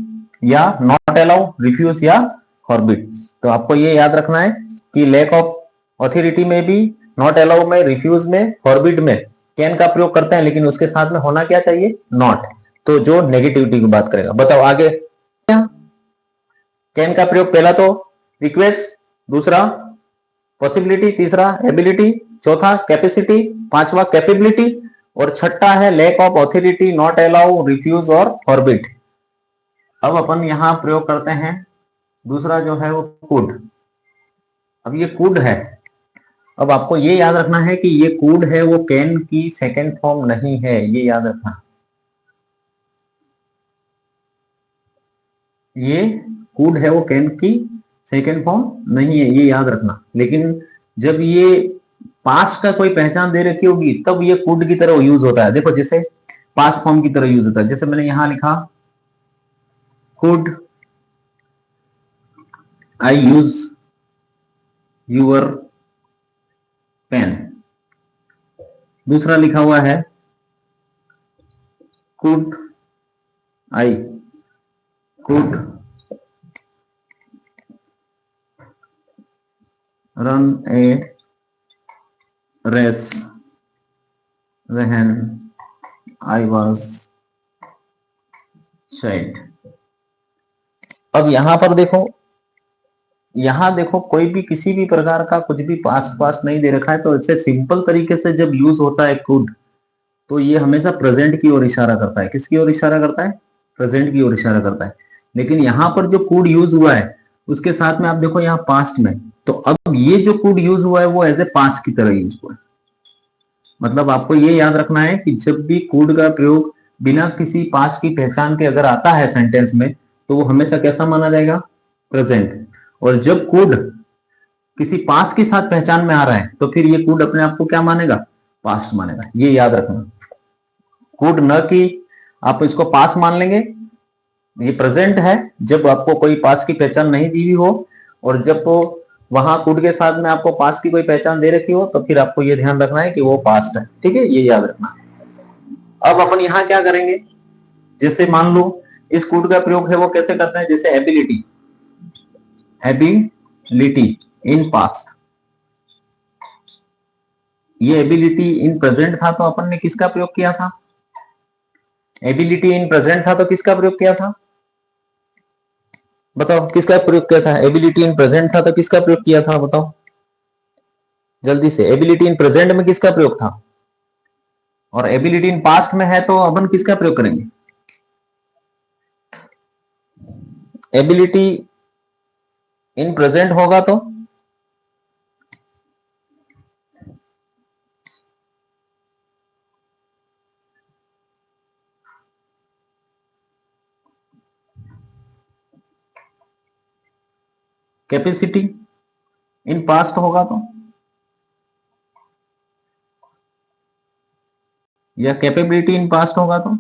या नॉट अलाउ, रिफ्यूज या फॉरबिड। तो आपको ये याद रखना है कि लैक ऑफ ऑथोरिटी में भी, नॉट अलाउ में, रिफ्यूज में, फॉरबिड में कैन का प्रयोग करते हैं, लेकिन उसके साथ में होना क्या चाहिए, नॉट। तो जो नेगेटिविटी की बात करेगा। बताओ आगे क्या, कैन का प्रयोग पहला तो रिक्वेस्ट, दूसरा पॉसिबिलिटी, तीसरा एबिलिटी, चौथा कैपेसिटी, पांचवा कैपेबिलिटी, और छठा है lack of authority, not allow, refuse और फॉरबिड। अब अपन यहां प्रयोग करते हैं दूसरा जो है वो कुड। अब ये कुड है, अब आपको ये याद रखना है कि ये कुड है, वो कैन की सेकंड फॉर्म नहीं है, ये याद रखना। ये कुड है, वो कैन की सेकंड फॉर्म नहीं है, ये याद रखना। लेकिन जब ये पास्ट का कोई पहचान दे रखी होगी, तब ये कुड की तरह यूज होता है। देखो जैसे पास्ट फॉर्म की तरह यूज होता है, जैसे मैंने यहां लिखा could I use your pen. दूसरा लिखा हुआ है could I could run a race when I was child. अब यहां पर देखो यहाँ देखो कोई भी किसी भी प्रकार का कुछ भी पास्ट पास्ट नहीं दे रखा है, तो ऐसे सिंपल तरीके से जब यूज होता है कुड, तो ये हमेशा प्रेजेंट की ओर इशारा करता है। किसकी ओर इशारा करता है? प्रेजेंट की ओर इशारा करता है। लेकिन यहाँ पर जो कुड यूज हुआ है उसके साथ में आप देखो यहाँ पास्ट में, तो अब ये जो कुड यूज हुआ है वो एज ए पास्ट की तरह यूज हुआ है। मतलब आपको ये याद रखना है कि जब भी कुड का प्रयोग बिना किसी पास्ट की पहचान के अगर आता है सेंटेंस में, तो वो हमेशा कैसा माना जाएगा? प्रेजेंट। और जब कुड किसी पास्ट के साथ पहचान में आ रहा है तो फिर ये कुड अपने आप को क्या मानेगा? पास्ट मानेगा। ये याद रखना। कुड न कि आप इसको पास्ट मान लेंगे, ये प्रेजेंट है जब आपको कोई पास्ट की पहचान नहीं दी हुई हो, और जब तो वहां कुड के साथ में आपको पास्ट की कोई पहचान दे रखी हो तो फिर आपको ये ध्यान रखना है कि वो पास्ट है। ठीक है, ये याद रखना। अब अपन यहां क्या करेंगे, जैसे मान लो इस कुड का प्रयोग है वो कैसे करते हैं, जैसे एबिलिटी, एबिलिटी इन पास्ट, ये एबिलिटी इन प्रेजेंट था तो अपन ने किसका प्रयोग किया था? एबिलिटी इन प्रेजेंट था तो किसका प्रयोग किया था? बताओ किसका प्रयोग किया था? एबिलिटी इन प्रेजेंट था तो किसका प्रयोग किया था? बताओ जल्दी से। एबिलिटी इन प्रेजेंट में किसका प्रयोग था? और एबिलिटी इन पास्ट में है तो अपन किसका प्रयोग करेंगे? एबिलिटी इन प्रेजेंट होगा तो कैपेसिटी इन पास्ट होगा तो, या कैपेबिलिटी इन पास्ट होगा तो?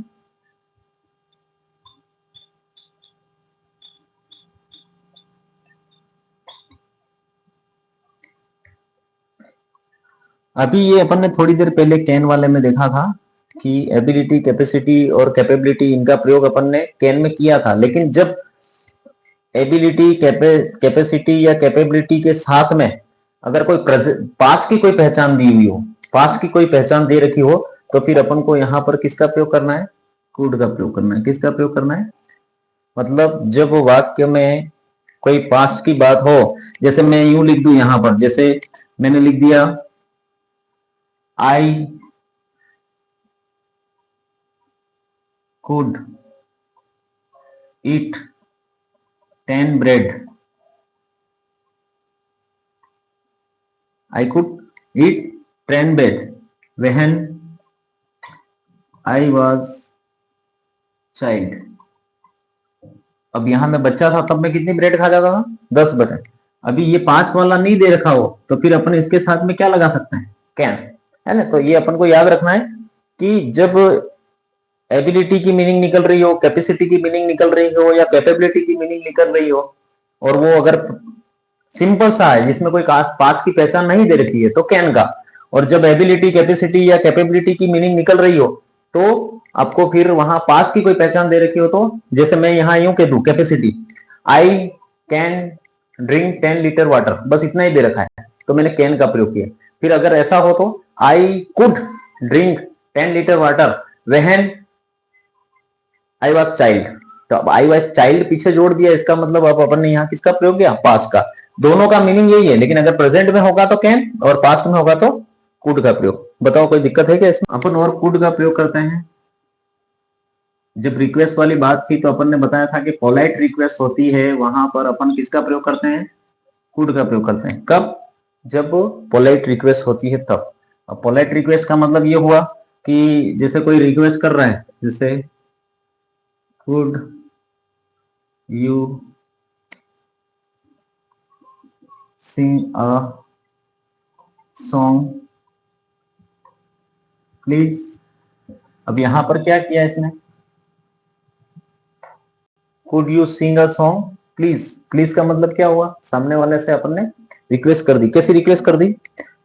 अभी ये अपन ने थोड़ी देर पहले कैन वाले में देखा था कि एबिलिटी, कैपेसिटी और कैपेबिलिटी इनका प्रयोग अपन ने कैन में किया था। लेकिन जब एबिलिटी, कैपेसिटी या कैपेबिलिटी के साथ में अगर कोई पास की कोई पहचान दी हुई हो, पास की कोई पहचान दे रखी हो, तो फिर अपन को यहां पर किसका प्रयोग करना है? कुड का प्रयोग करना है। किसका प्रयोग करना है? मतलब जब वाक्य में कोई पास्ट की बात हो, जैसे मैं यूं लिख दूं यहां पर, जैसे मैंने लिख दिया I could eat 10 bread. I could eat 10 bread when I was child. अब यहां मैं बच्चा था तब मैं कितनी ब्रेड खा जाता था? 10 ब्रेड। अभी ये पास वाला नहीं दे रखा हो तो फिर अपन इसके साथ में क्या लगा सकते हैं? कैन, है ना। तो ये अपन को याद रखना है कि जब एबिलिटी की मीनिंग निकल रही हो, कैपेसिटी की मीनिंग निकल रही हो, या कैपेबिलिटी की मीनिंग निकल रही हो, और वो अगर सिंपल सा है जिसमें कोई पास की पहचान नहीं दे रखी है तो कैन का, और जब एबिलिटी, कैपेसिटी या कैपेबिलिटी की मीनिंग निकल रही हो तो आपको फिर वहां पास की कोई पहचान दे रखी हो, तो जैसे मैं यहां यूं कह दूं capacity, I can drink 10 litre water, बस इतना ही दे रखा है तो मैंने कैन का प्रयोग किया। फिर अगर ऐसा हो तो I could drink 10 litre water when I was child, तो अब आई वॉज चाइल्ड पीछे जोड़ दिया, इसका मतलब अब अपन ने यहाँ किसका प्रयोग किया? पास्ट का। दोनों का मीनिंग यही है, लेकिन अगर प्रेजेंट में होगा तो कैन और पास्ट में होगा तो कुड का प्रयोग। बताओ कोई दिक्कत है क्या इसमें? अपन और कुड का प्रयोग करते हैं। जब रिक्वेस्ट वाली बात थी तो अपन ने बताया था कि पोलाइट रिक्वेस्ट होती है, वहां पर अपन किसका प्रयोग करते हैं? कुड का प्रयोग करते हैं। कब? जब पोलाइट रिक्वेस्ट होती है तब। अब पोलाइट रिक्वेस्ट का मतलब ये हुआ कि जैसे कोई रिक्वेस्ट कर रहा है, जैसे could you sing a song please? अब यहां पर क्या किया इसने? could you sing a song please? Please का मतलब क्या हुआ? सामने वाले से अपन ने रिक्वेस्ट कर दी। कैसी रिक्वेस्ट कर दी?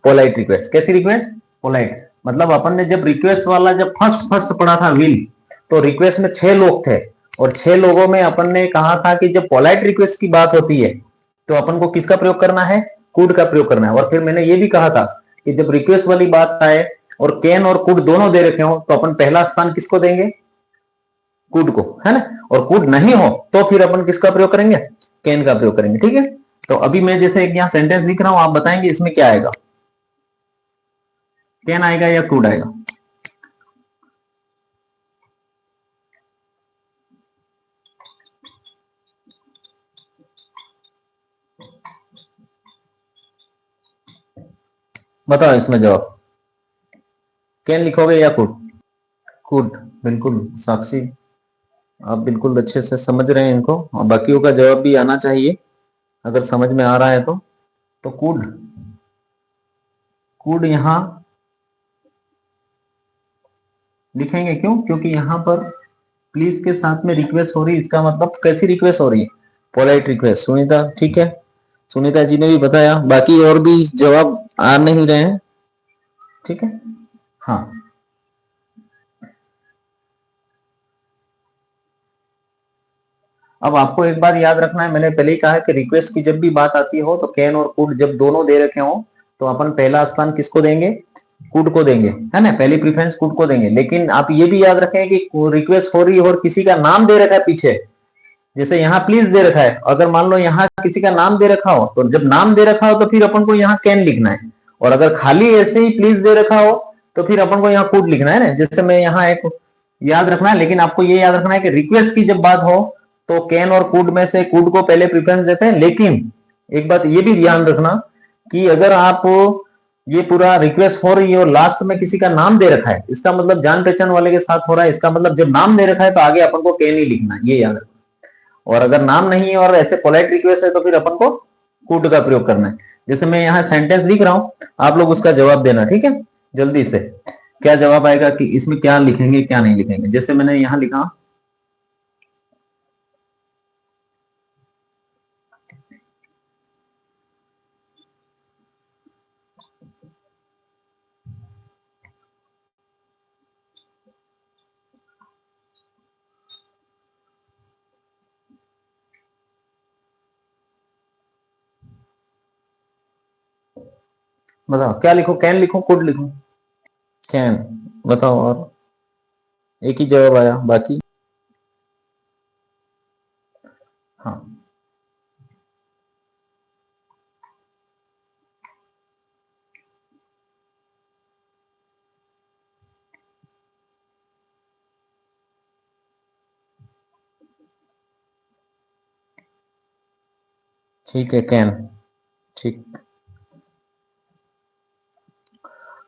Polite request. कैसी रिक्वेस्ट? पोलाइट। मतलब अपन ने जब रिक्वेस्ट वाला जब फर्स्ट पढ़ा था विल, तो रिक्वेस्ट में 6 लोग थे, और 6 लोगों में अपन ने कहा था कि जब पोलाइट रिक्वेस्ट की बात होती है तो अपन को किसका प्रयोग करना है? कुड का प्रयोग करना है। और फिर मैंने ये भी कहा था कि जब रिक्वेस्ट वाली बात आए और कैन और कुड दोनों दे रखे हो तो अपन पहला स्थान किसको देंगे? कुड को, है ना। और कुड नहीं हो तो फिर अपन किसका प्रयोग करेंगे? कैन का प्रयोग करेंगे। ठीक है, तो अभी मैं जैसे एक यहाँ सेंटेंस लिख रहा हूं, आप बताएंगे इसमें क्या आएगा, कैन आएगा या कुड आएगा? बताओ इसमें जवाब, कैन लिखोगे या कुड? कुड, बिल्कुल साक्षी, आप बिल्कुल अच्छे से समझ रहे हैं इनको, और बाकियों का जवाब भी आना चाहिए अगर समझ में आ रहा है तो कुड, कुड यहां लिखेंगे। क्यों? क्योंकि यहां पर प्लीज के साथ में रिक्वेस्ट हो रही है, इसका मतलब कैसी रिक्वेस्ट हो रही है? Polite request. सुनीता, ठीक है, सुनीता जी ने भी बताया, बाकी और भी जवाब आ नहीं रहे हैं, ठीक है। हाँ, अब आपको एक बार याद रखना है, मैंने पहले ही कहा है कि रिक्वेस्ट की जब भी बात आती हो तो कैन और कुड जब दोनों दे रखे हो तो अपन पहला स्थान किसको देंगे? कुड को देंगे, है ना, पहली प्रीफरेंस कुड को देंगे। लेकिन आप ये भी याद रखें कि रिक्वेस्ट हो रही है और किसी का नाम दे रखा है पीछे, जैसे यहाँ प्लीज दे रखा है, अगर मान लो यहाँ किसी का नाम दे रखा हो तो जब नाम दे रखा हो तो फिर अपन को यहाँ कैन लिखना है, और अगर खाली ऐसे ही प्लीज दे रखा हो तो फिर अपन को यहाँ कुड लिखना है ना। जैसे मैं यहाँ एक याद रखना है, लेकिन आपको ये याद रखना है कि रिक्वेस्ट की जब बात हो तो कैन और कुड में से कुड को पहले प्रेफरेंस देते हैं। लेकिन एक बात ये भी ध्यान रखना कि अगर आप ये पूरा रिक्वेस्ट हो रही है और लास्ट में किसी का नाम दे रखा है, इसका मतलब जान पहचान वाले के साथ हो रहा है, इसका मतलब जब नाम दे रखा है तो आगे अपन को कैन ही लिखना है, ये याद रखना। और अगर नाम नहीं है और ऐसे पोलाइट रिक्वेस्ट है तो फिर अपन को कुड का प्रयोग करना है। जैसे मैं यहाँ सेंटेंस लिख रहा हूं, आप लोग उसका जवाब देना, ठीक है, जल्दी से। क्या जवाब आएगा कि इसमें क्या लिखेंगे क्या नहीं लिखेंगे? जैसे मैंने यहां लिखा, बताओ क्या लिखो, कैन लिखो कुड लिखो? कैन, बताओ। और एक ही जवाब आया, बाकी? हाँ, ठीक है, कैन, ठीक।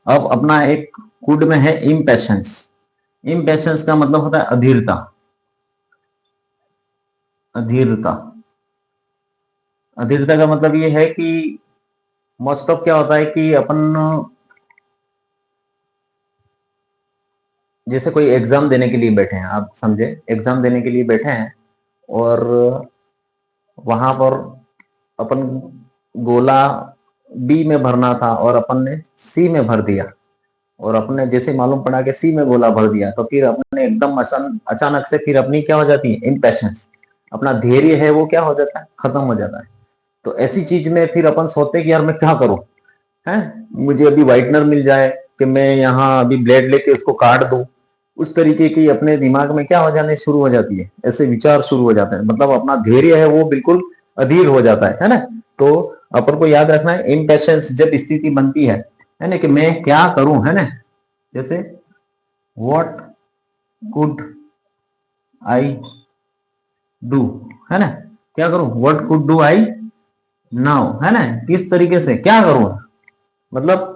अब अपना एक कुड में है इम्पेशंस। इम्पेशंस का मतलब होता है अधीरता, अधीरता। अधीरता का मतलब ये है कि मोस्ट ऑफ क्या होता है कि अपन जैसे कोई एग्जाम देने के लिए बैठे हैं, आप समझे, एग्जाम देने के लिए बैठे हैं और वहां पर अपन गोला बी में भरना था और अपन ने सी में भर दिया, और अपने जैसे मालूम पड़ा कि सी में गोला भर दिया तो फिर अपने एकदम अचानक से फिर अपनी क्या हो जाती है? इम्पेशंस, अपना धैर्य है वो क्या हो जाता है? खत्म हो जाता है। तो ऐसी चीज में फिर अपन सोचते हैं कि यार मैं क्या करूं, है, मुझे अभी व्हाइटनर मिल जाए कि मैं यहाँ अभी ब्लेड लेके उसको काट दूं, उस तरीके की अपने दिमाग में क्या हो जाने शुरू हो जाती है, ऐसे विचार शुरू हो जाते हैं, मतलब अपना धैर्य है वो बिल्कुल अधीर हो जाता है ना। तो अपन को याद रखना है, इम्पेशंस जब स्थिति बनती है ना, कि मैं क्या करूं, है ना, जैसे व्हाट कुड आई डू, है ना, क्या करूं, what could do I now, है ना, किस तरीके से क्या करूं, मतलब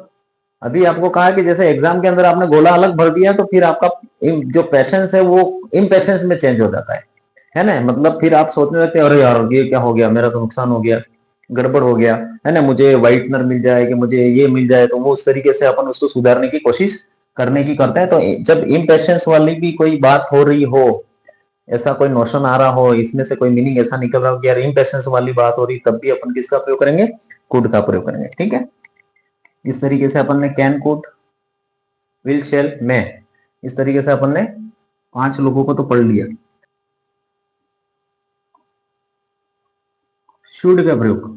अभी आपको कहा कि जैसे एग्जाम के अंदर आपने गोला अलग भर दिया तो फिर आपका जो पेशेंस है वो इम्पेशेंस में चेंज हो जाता है ना, मतलब फिर आप सोचने लगते हैं अरे यार ये क्या हो गया, मेरा तो नुकसान हो गया, गड़बड़ हो गया, है ना, मुझे व्हाइटनर मिल जाए कि मुझे ये मिल जाए, तो वो उस तरीके से अपन उसको सुधारने की कोशिश करने की करते हैं। तो जब इम्पेशेंस वाली भी कोई बात हो रही हो, ऐसा कोई नोशन आ रहा हो, इसमें से कोई मीनिंग ऐसा निकल रहा हो कि यार इम्पेशेंस वाली बात हो रही, तब भी अपन किसका प्रयोग करेंगे? कुड का प्रयोग करेंगे, ठीक है। इस तरीके से अपन ने कैन, कुड, विल, शेल, मे, इस तरीके से अपन ने 5 लोगों को तो पढ़ लिया। शुड का प्रयोग,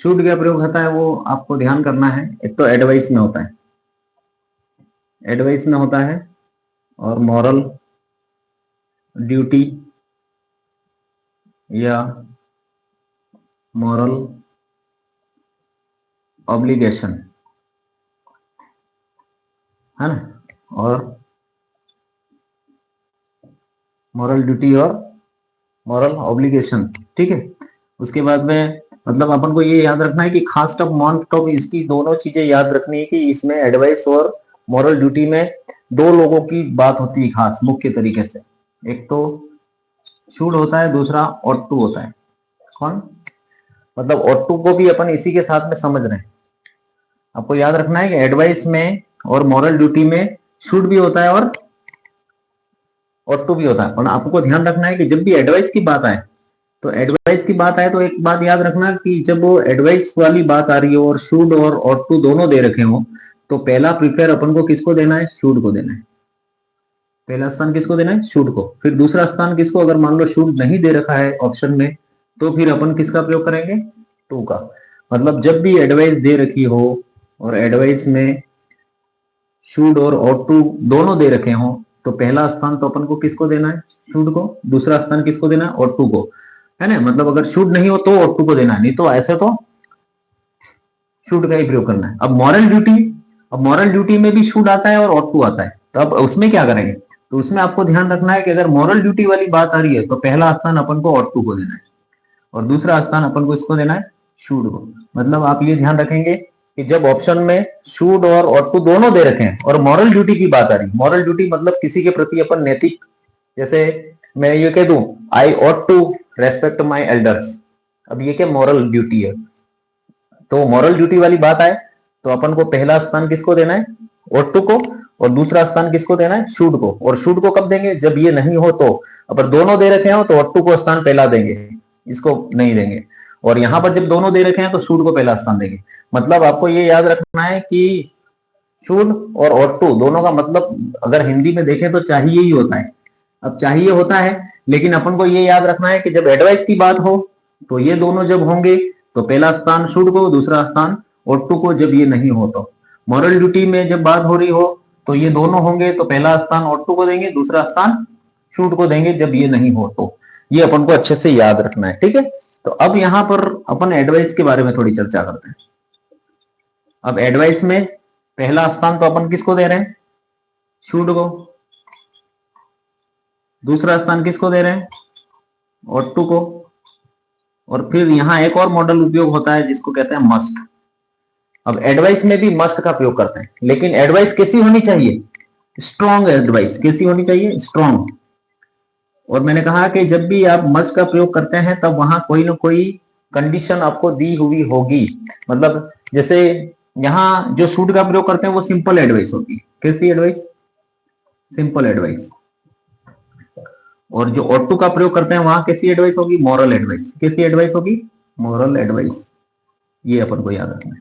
शुड का प्रयोग होता है, वो आपको ध्यान करना है, एक तो एडवाइस में होता है, एडवाइस में होता है, और मॉरल, ड्यूटी, या मॉरल ऑब्लिगेशन, है ना, और मॉरल ड्यूटी और मॉरल ऑब्लिगेशन, ठीक है। उसके बाद में मतलब अपन को ये याद रखना है कि खास टॉप नॉन टॉप, इसकी दोनों चीजें याद रखनी है कि इसमें एडवाइस और मॉरल ड्यूटी में दो लोगों की बात होती है खास मुख्य तरीके से। एक तो शुड होता है, दूसरा ऑट टू होता है। कौन? मतलब ऑट टू को भी अपन इसी के साथ में समझ रहे हैं। आपको याद रखना है कि एडवाइस में और मॉरल ड्यूटी में शुड भी होता है और ऑट टू भी होता है। और आपको ध्यान रखना है कि जब भी एडवाइस की बात आए तो एडवाइस की बात आए तो एक बात याद रखना कि जब वो एडवाइस वाली बात आ रही हो और शुड और ऑट टू दोनों दे रखे हो तो पहला प्रिफेयर अपन को किसको देना है? शुड को देना है। पहला स्थान किसको देना है? शुड को। फिर दूसरा स्थान किसको? अगर मान लो शुड नहीं दे रखा है ऑप्शन में तो फिर अपन किसका प्रयोग करेंगे? टू का। मतलब जब भी एडवाइस दे रखी हो और एडवाइस में शुड और ऑट टू दोनों दे रखे हो तो पहला स्थान तो अपन को किसको देना है? शुड को। दूसरा स्थान किसको देना है? ऑट टू को, है ना। मतलब अगर शुड नहीं हो तो ऑट टू को देना है, नहीं तो ऐसे तो शुड का ही प्रयोग करना है। अब मॉरल ड्यूटी में भी शुड आता है और ऑट टू आता है, तो अब उसमें क्या करेंगे? तो उसमें आपको ध्यान रखना है कि अगर मॉरल ड्यूटी वाली बात आ रही है तो पहला स्थान अपन को ऑट टू को देना है और दूसरा स्थान अपन को इसको देना है? शुड को। मतलब आप ये ध्यान रखेंगे कि जब ऑप्शन में शुड और ऑट टू दोनों दे रखे हैं और मॉरल ड्यूटी की बात आ रही, मॉरल ड्यूटी मतलब किसी के प्रति अपन नैतिक, जैसे मैं ये कह दूं I ought to respect my elders, अब ये क्या मॉरल ड्यूटी है। तो मॉरल ड्यूटी वाली बात आए तो अपन को पहला स्थान किसको देना है? ऑट टू को। और दूसरा स्थान किसको देना है? शुड को। और शुड को कब देंगे? जब ये नहीं हो तो। अगर दोनों दे रखे हो तो ऑट टू को स्थान पहला देंगे, इसको नहीं देंगे। और यहां पर जब दोनों दे रखे हैं तो शुड को पहला स्थान देंगे। मतलब आपको ये याद रखना है कि शुड और ऑट टू दोनों का मतलब अगर हिंदी में देखें तो चाहिए ही होता है। अब चाहिए होता है, लेकिन अपन को ये याद रखना है कि जब एडवाइस की बात हो तो ये दोनों जब होंगे तो पहला स्थान शुड को, दूसरा स्थान ऑट टू को, जब ये नहीं हो तो। मॉरल ड्यूटी में जब बात हो रही हो तो ये दोनों होंगे तो पहला स्थान ऑट टू को देंगे, दूसरा स्थान शुड को देंगे जब ये नहीं हो तो। ये अपन को अच्छे से याद रखना है, ठीक है। तो अब यहां पर अपन एडवाइस के बारे में थोड़ी चर्चा करते हैं। अब एडवाइस में पहला स्थान तो अपन किसको दे रहे हैं? शुड को। दूसरा स्थान किसको दे रहे हैं? ऑट टू को। और फिर यहां एक और मॉडल उपयोग होता है जिसको कहते हैं मस्ट। अब एडवाइस में भी मस्ट का प्रयोग करते हैं, लेकिन एडवाइस कैसी होनी चाहिए? Strong advice. कैसी होनी चाहिए? स्ट्रॉन्ग। और मैंने कहा कि जब भी आप मस्ट का प्रयोग करते हैं तब वहां कोई ना कोई कंडीशन आपको दी हुई होगी। मतलब जैसे यहां जो शुड का प्रयोग करते हैं वो सिंपल एडवाइस होगी। कैसी एडवाइस? Simple advice. और जो ऑट टू का प्रयोग करते हैं वहां कैसी एडवाइस होगी? Moral advice. कैसी एडवाइस होगी? Moral advice. ये अपन को याद रखना है।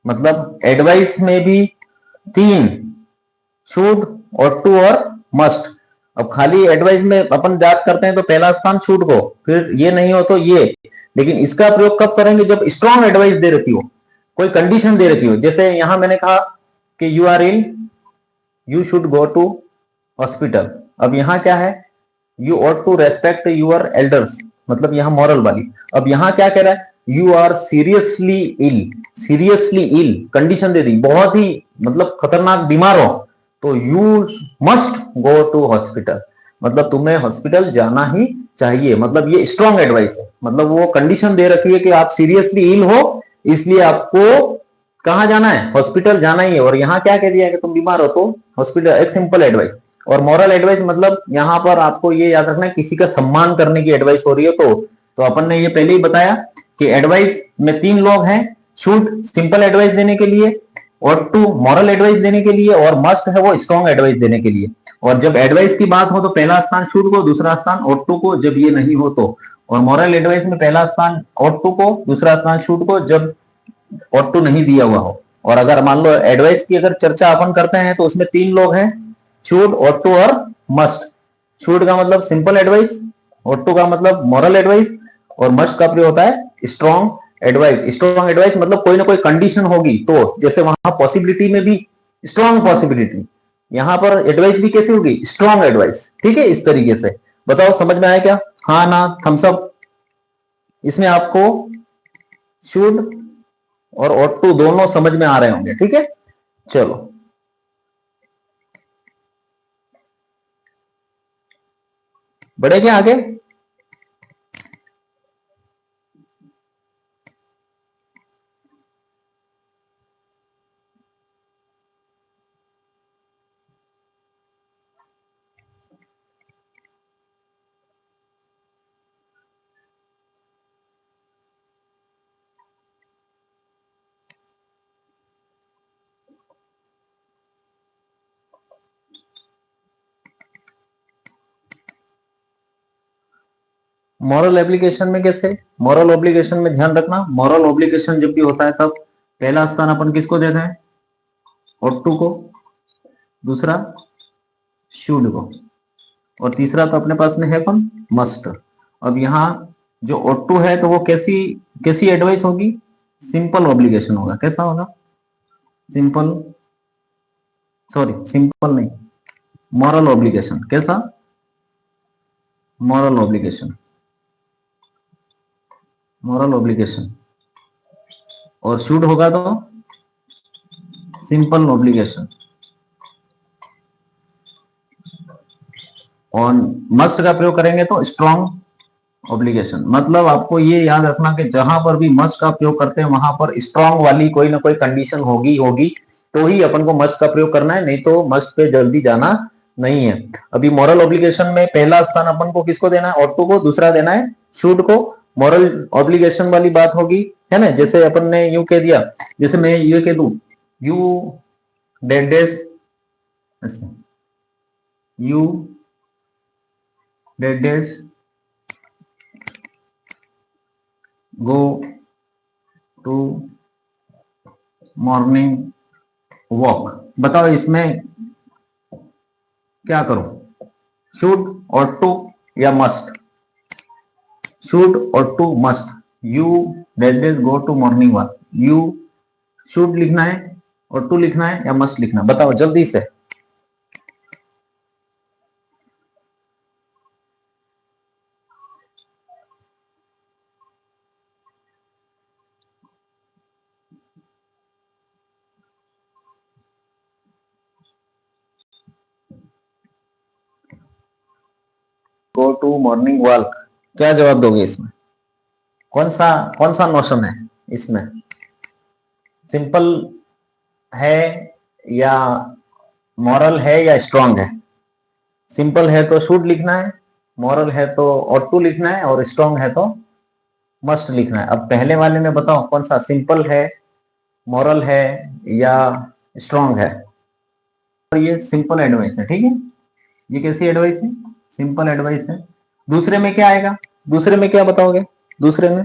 मतलब एडवाइस में भी तीन, शुड, ऑट टू और मस्ट। अब खाली एडवाइस में अपन बात करते हैं तो पहला स्थान शुड को, फिर ये नहीं हो तो ये। लेकिन इसका प्रयोग कब करेंगे? जब स्ट्रॉन्ग एडवाइस दे रखी हो, कोई कंडीशन दे रखी हो। जैसे यहां मैंने कहा कि you are ill, you should go to hospital. अब यहां क्या है? You ought to respect your elders, मतलब यहां मॉरल वाली। अब यहां क्या कह रहा है? You are seriously ill. Seriously ill condition दे दी, बहुत ही मतलब खतरनाक बीमार हो तो you must go to hospital, मतलब तुम्हें हॉस्पिटल जाना ही चाहिए। मतलब ये स्ट्रॉन्ग एडवाइस है। मतलब वो कंडीशन दे रखी है कि आप सीरियसली इल हो इसलिए आपको कहां जाना है? हॉस्पिटल जाना ही है। और यहां क्या कह दिया कि तुम बीमार हो तो हॉस्पिटल। एक सिंपल एडवाइस। और मॉरल एडवाइस मतलब यहां पर आपको ये याद रखना है किसी का सम्मान करने की एडवाइस हो रही है तो अपन ने ये पहले ही बताया कि एडवाइस में तीन लोग हैं। शुड सिंपल एडवाइस देने के लिए, ऑट टू मॉरल एडवाइस देने के लिए, और मस्ट है वो स्ट्रॉन्ग एडवाइस देने के लिए। और जब एडवाइस की बात हो तो पहला स्थान शुड को, दूसरा स्थान ऑट टू को जब ये नहीं हो तो। और मॉरल एडवाइस में पहला स्थान ऑट टू को, दूसरा स्थान शुड को जब ऑट टू नहीं दिया हुआ हो। और अगर मान लो एडवाइस की अगर चर्चा अपन करते हैं तो उसमें तीन लोग हैं, शुड, ऑट टू और मस्ट। शुड का मतलब सिंपल एडवाइस, ऑट टू का मतलब मॉरल एडवाइस, और मस्ट का प्रयोग होता है स्ट्रॉन्ग एडवाइस। स्ट्रॉन्ग एडवाइस मतलब कोई ना कोई कंडीशन होगी तो। जैसे वहां पॉसिबिलिटी में भी स्ट्रॉन्ग पॉसिबिलिटी, यहां पर एडवाइस भी कैसी होगी? Strong advice. ठीक है, इस तरीके से। बताओ समझ में आया क्या? हाँ ना, थम्स अप। इसमें आपको शुड और ought to दोनों समझ में आ रहे होंगे, ठीक है। चलो बढ़े क्या आगे। मॉरल एप्लीकेशन में कैसे, मॉरल ऑब्लिगेशन में ध्यान रखना, मॉरल ऑब्लिगेशन जब भी होता है तब पहला स्थान अपन किसको देते हैं, ought to को, दूसरा शुड को, और तीसरा तो अपने पास में है कौन, मस्ट। अब यहाँ जो ought to है तो वो कैसी कैसी एडवाइस होगी, सिंपल ऑब्लिगेशन होगा। कैसा होगा, सिंपल, सॉरी सिंपल नहीं, मॉरल ऑब्लिगेशन। कैसा, मॉरल ऑब्लिगेशन, मॉरल ऑब्लिगेशन। और शुड होगा तो सिंपल ऑब्लिगेशन। और मस्ट का प्रयोग करेंगे तो स्ट्रॉन्ग ऑब्लिगेशन। मतलब आपको ये याद रखना कि जहां पर भी मस्ट का प्रयोग करते हैं वहां पर स्ट्रॉन्ग वाली कोई ना कोई कंडीशन होगी होगी तो ही अपन को मस्ट का प्रयोग करना है, नहीं तो मस्ट पे जल्दी जाना नहीं है। अभी मॉरल ऑब्लिगेशन में पहला स्थान अपन को किसको देना है, ought to को, दूसरा देना है शुड को। मॉरल ऑब्लिगेशन वाली बात होगी, है ना, जैसे अपन ने यू कह दिया, जैसे मैं ये कह दू, you dashes, you dashes go to morning walk. बताओ इसमें क्या करो, शुड, ought to या must, should, ought to, must. You dashes go to morning walk, you should लिखना है, ought to लिखना है या मस्ट लिखना, बताओ जल्दी से। गो टू मॉर्निंग वॉक, क्या जवाब दोगे इसमें, कौन सा नोशन है इसमें, सिंपल है या मॉरल है या स्ट्रॉन्ग है। सिंपल है तो शुड लिखना है, मॉरल है तो ought to लिखना है, और स्ट्रॉन्ग है तो मस्ट लिखना है। अब पहले वाले में बताओ कौन सा, सिंपल है, मॉरल है या स्ट्रॉन्ग है। तो ये सिंपल एडवाइस है, ठीक है। ये कैसी एडवाइस है, सिंपल एडवाइस है। दूसरे में क्या आएगा, दूसरे में क्या बताओगे, दूसरे में,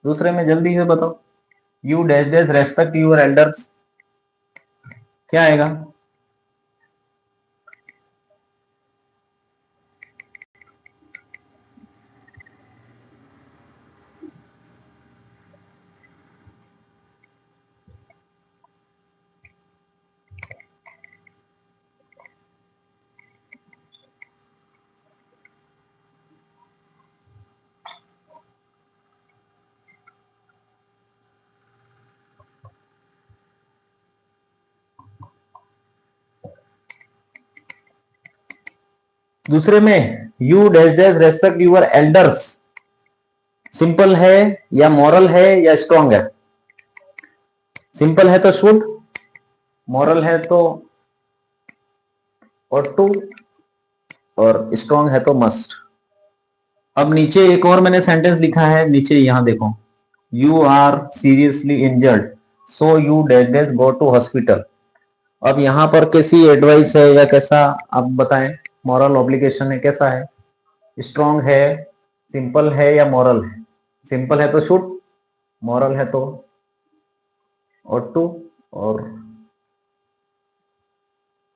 दूसरे में जल्दी से बताओ, you dash dash respect your elders, क्या आएगा। दूसरे में you dash dash respect your elders, simple है या मॉरल है या स्ट्रॉन्ग है। सिंपल है तो शुड, मॉरल है तो ought to, और स्ट्रॉन्ग है तो मस्ट। अब नीचे एक और मैंने सेंटेंस लिखा है, नीचे यहां देखो, you are seriously injured so you dash dash go to hospital. अब यहाँ पर कैसी एडवाइस है या कैसा आप बताएं, मॉरल ऑब्लिगेशन है, कैसा है, स्ट्रॉन्ग है, सिंपल है या मॉरल है। सिंपल है तो शुड, मॉरल है तो ought to, और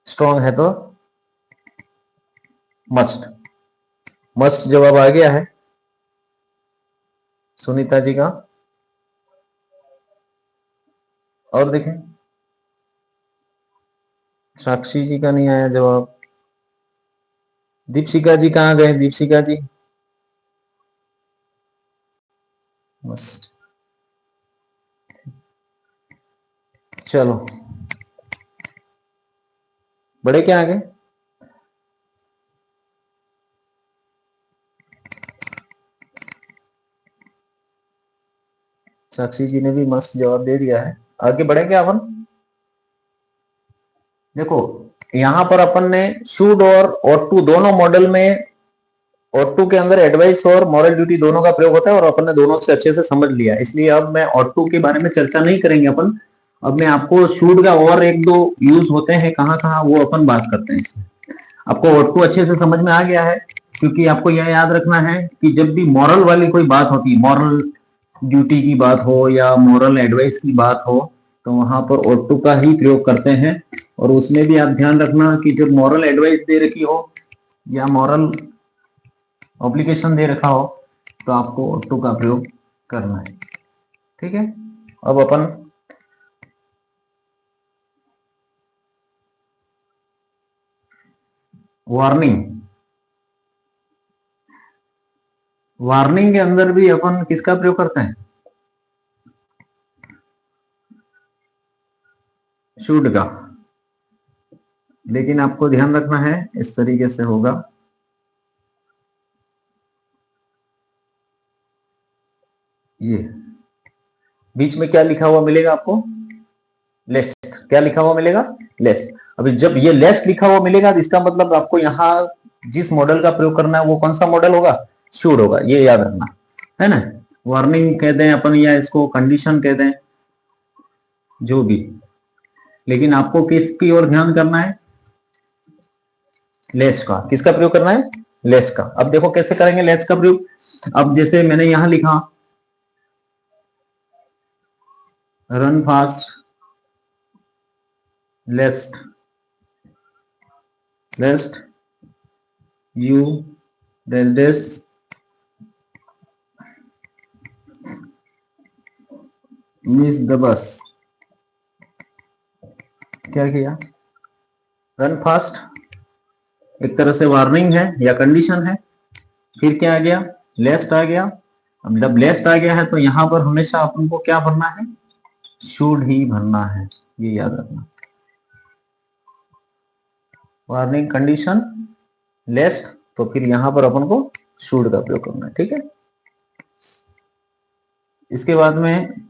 स्ट्रॉन्ग है तो मस्ट। मस्ट जवाब आ गया है सुनीता जी का। और देखें, साक्षी जी का नहीं आया जवाब। दीपशिका जी कहाँ गए, दीपशिका जी, मस्ट। चलो बढ़े क्या आगे। साक्षी जी ने भी मस्त जवाब दे दिया है। आगे बढ़े क्या अपन। देखो यहां पर अपन ने शुड और ought to दोनों मॉडल में ought to के अंदर एडवाइस और मॉरल ड्यूटी दोनों का प्रयोग होता है और अपन ने दोनों से अच्छे से समझ लिया, इसलिए अब मैं ought to के बारे में चर्चा नहीं करेंगे अपन। अब मैं आपको शुड का और एक दो यूज होते हैं कहाँ कहाँ वो अपन बात करते हैं इसमें। आपको ought to अच्छे से समझ में आ गया है, क्योंकि आपको यह याद रखना है कि जब भी मॉरल वाली कोई बात होती है, मॉरल ड्यूटी की बात हो या मॉरल एडवाइस की बात हो, तो वहां पर ought to का ही प्रयोग करते हैं। और उसमें भी आप ध्यान रखना कि जब मॉरल एडवाइस दे रखी हो या मॉरल ऑब्लिगेशन दे रखा हो तो आपको ought to का प्रयोग करना है। ठीक है, अब अपन वार्निंग, वार्निंग के अंदर भी अपन किसका प्रयोग करते हैं, शुड का। लेकिन आपको ध्यान रखना है इस तरीके से होगा, ये बीच में क्या लिखा हुआ मिलेगा आपको, लेस्ट। क्या लिखा हुआ मिलेगा, लेस्ट। अभी जब ये लेस्ट लिखा हुआ मिलेगा तो इसका मतलब आपको यहाँ जिस मॉडल का प्रयोग करना है वो कौन सा मॉडल होगा, शुड होगा, ये याद रखना है ना। वार्निंग कहते हैं अपन या इसको कंडीशन कहते हैं, जो भी, लेकिन आपको किसकी ओर ध्यान करना है, लेस का। किसका प्रयोग करना है, लेस का। अब देखो कैसे करेंगे लेस का प्रयोग। अब जैसे मैंने यहां लिखा run fast lest, lest you does miss the bus. क्या किया, रन फास्ट एक तरह से वार्निंग है या कंडीशन है, फिर क्या आ गया, लेस्ट आ गया। अब जब लेस्ट आ गया है तो यहां पर हमेशा अपन को क्या भरना है, शुड ही भरना है, ये याद रखना। वार्निंग, कंडीशन, लेस्ट, तो फिर यहां पर अपन को शुड का प्रयोग करना है। ठीक है, इसके बाद में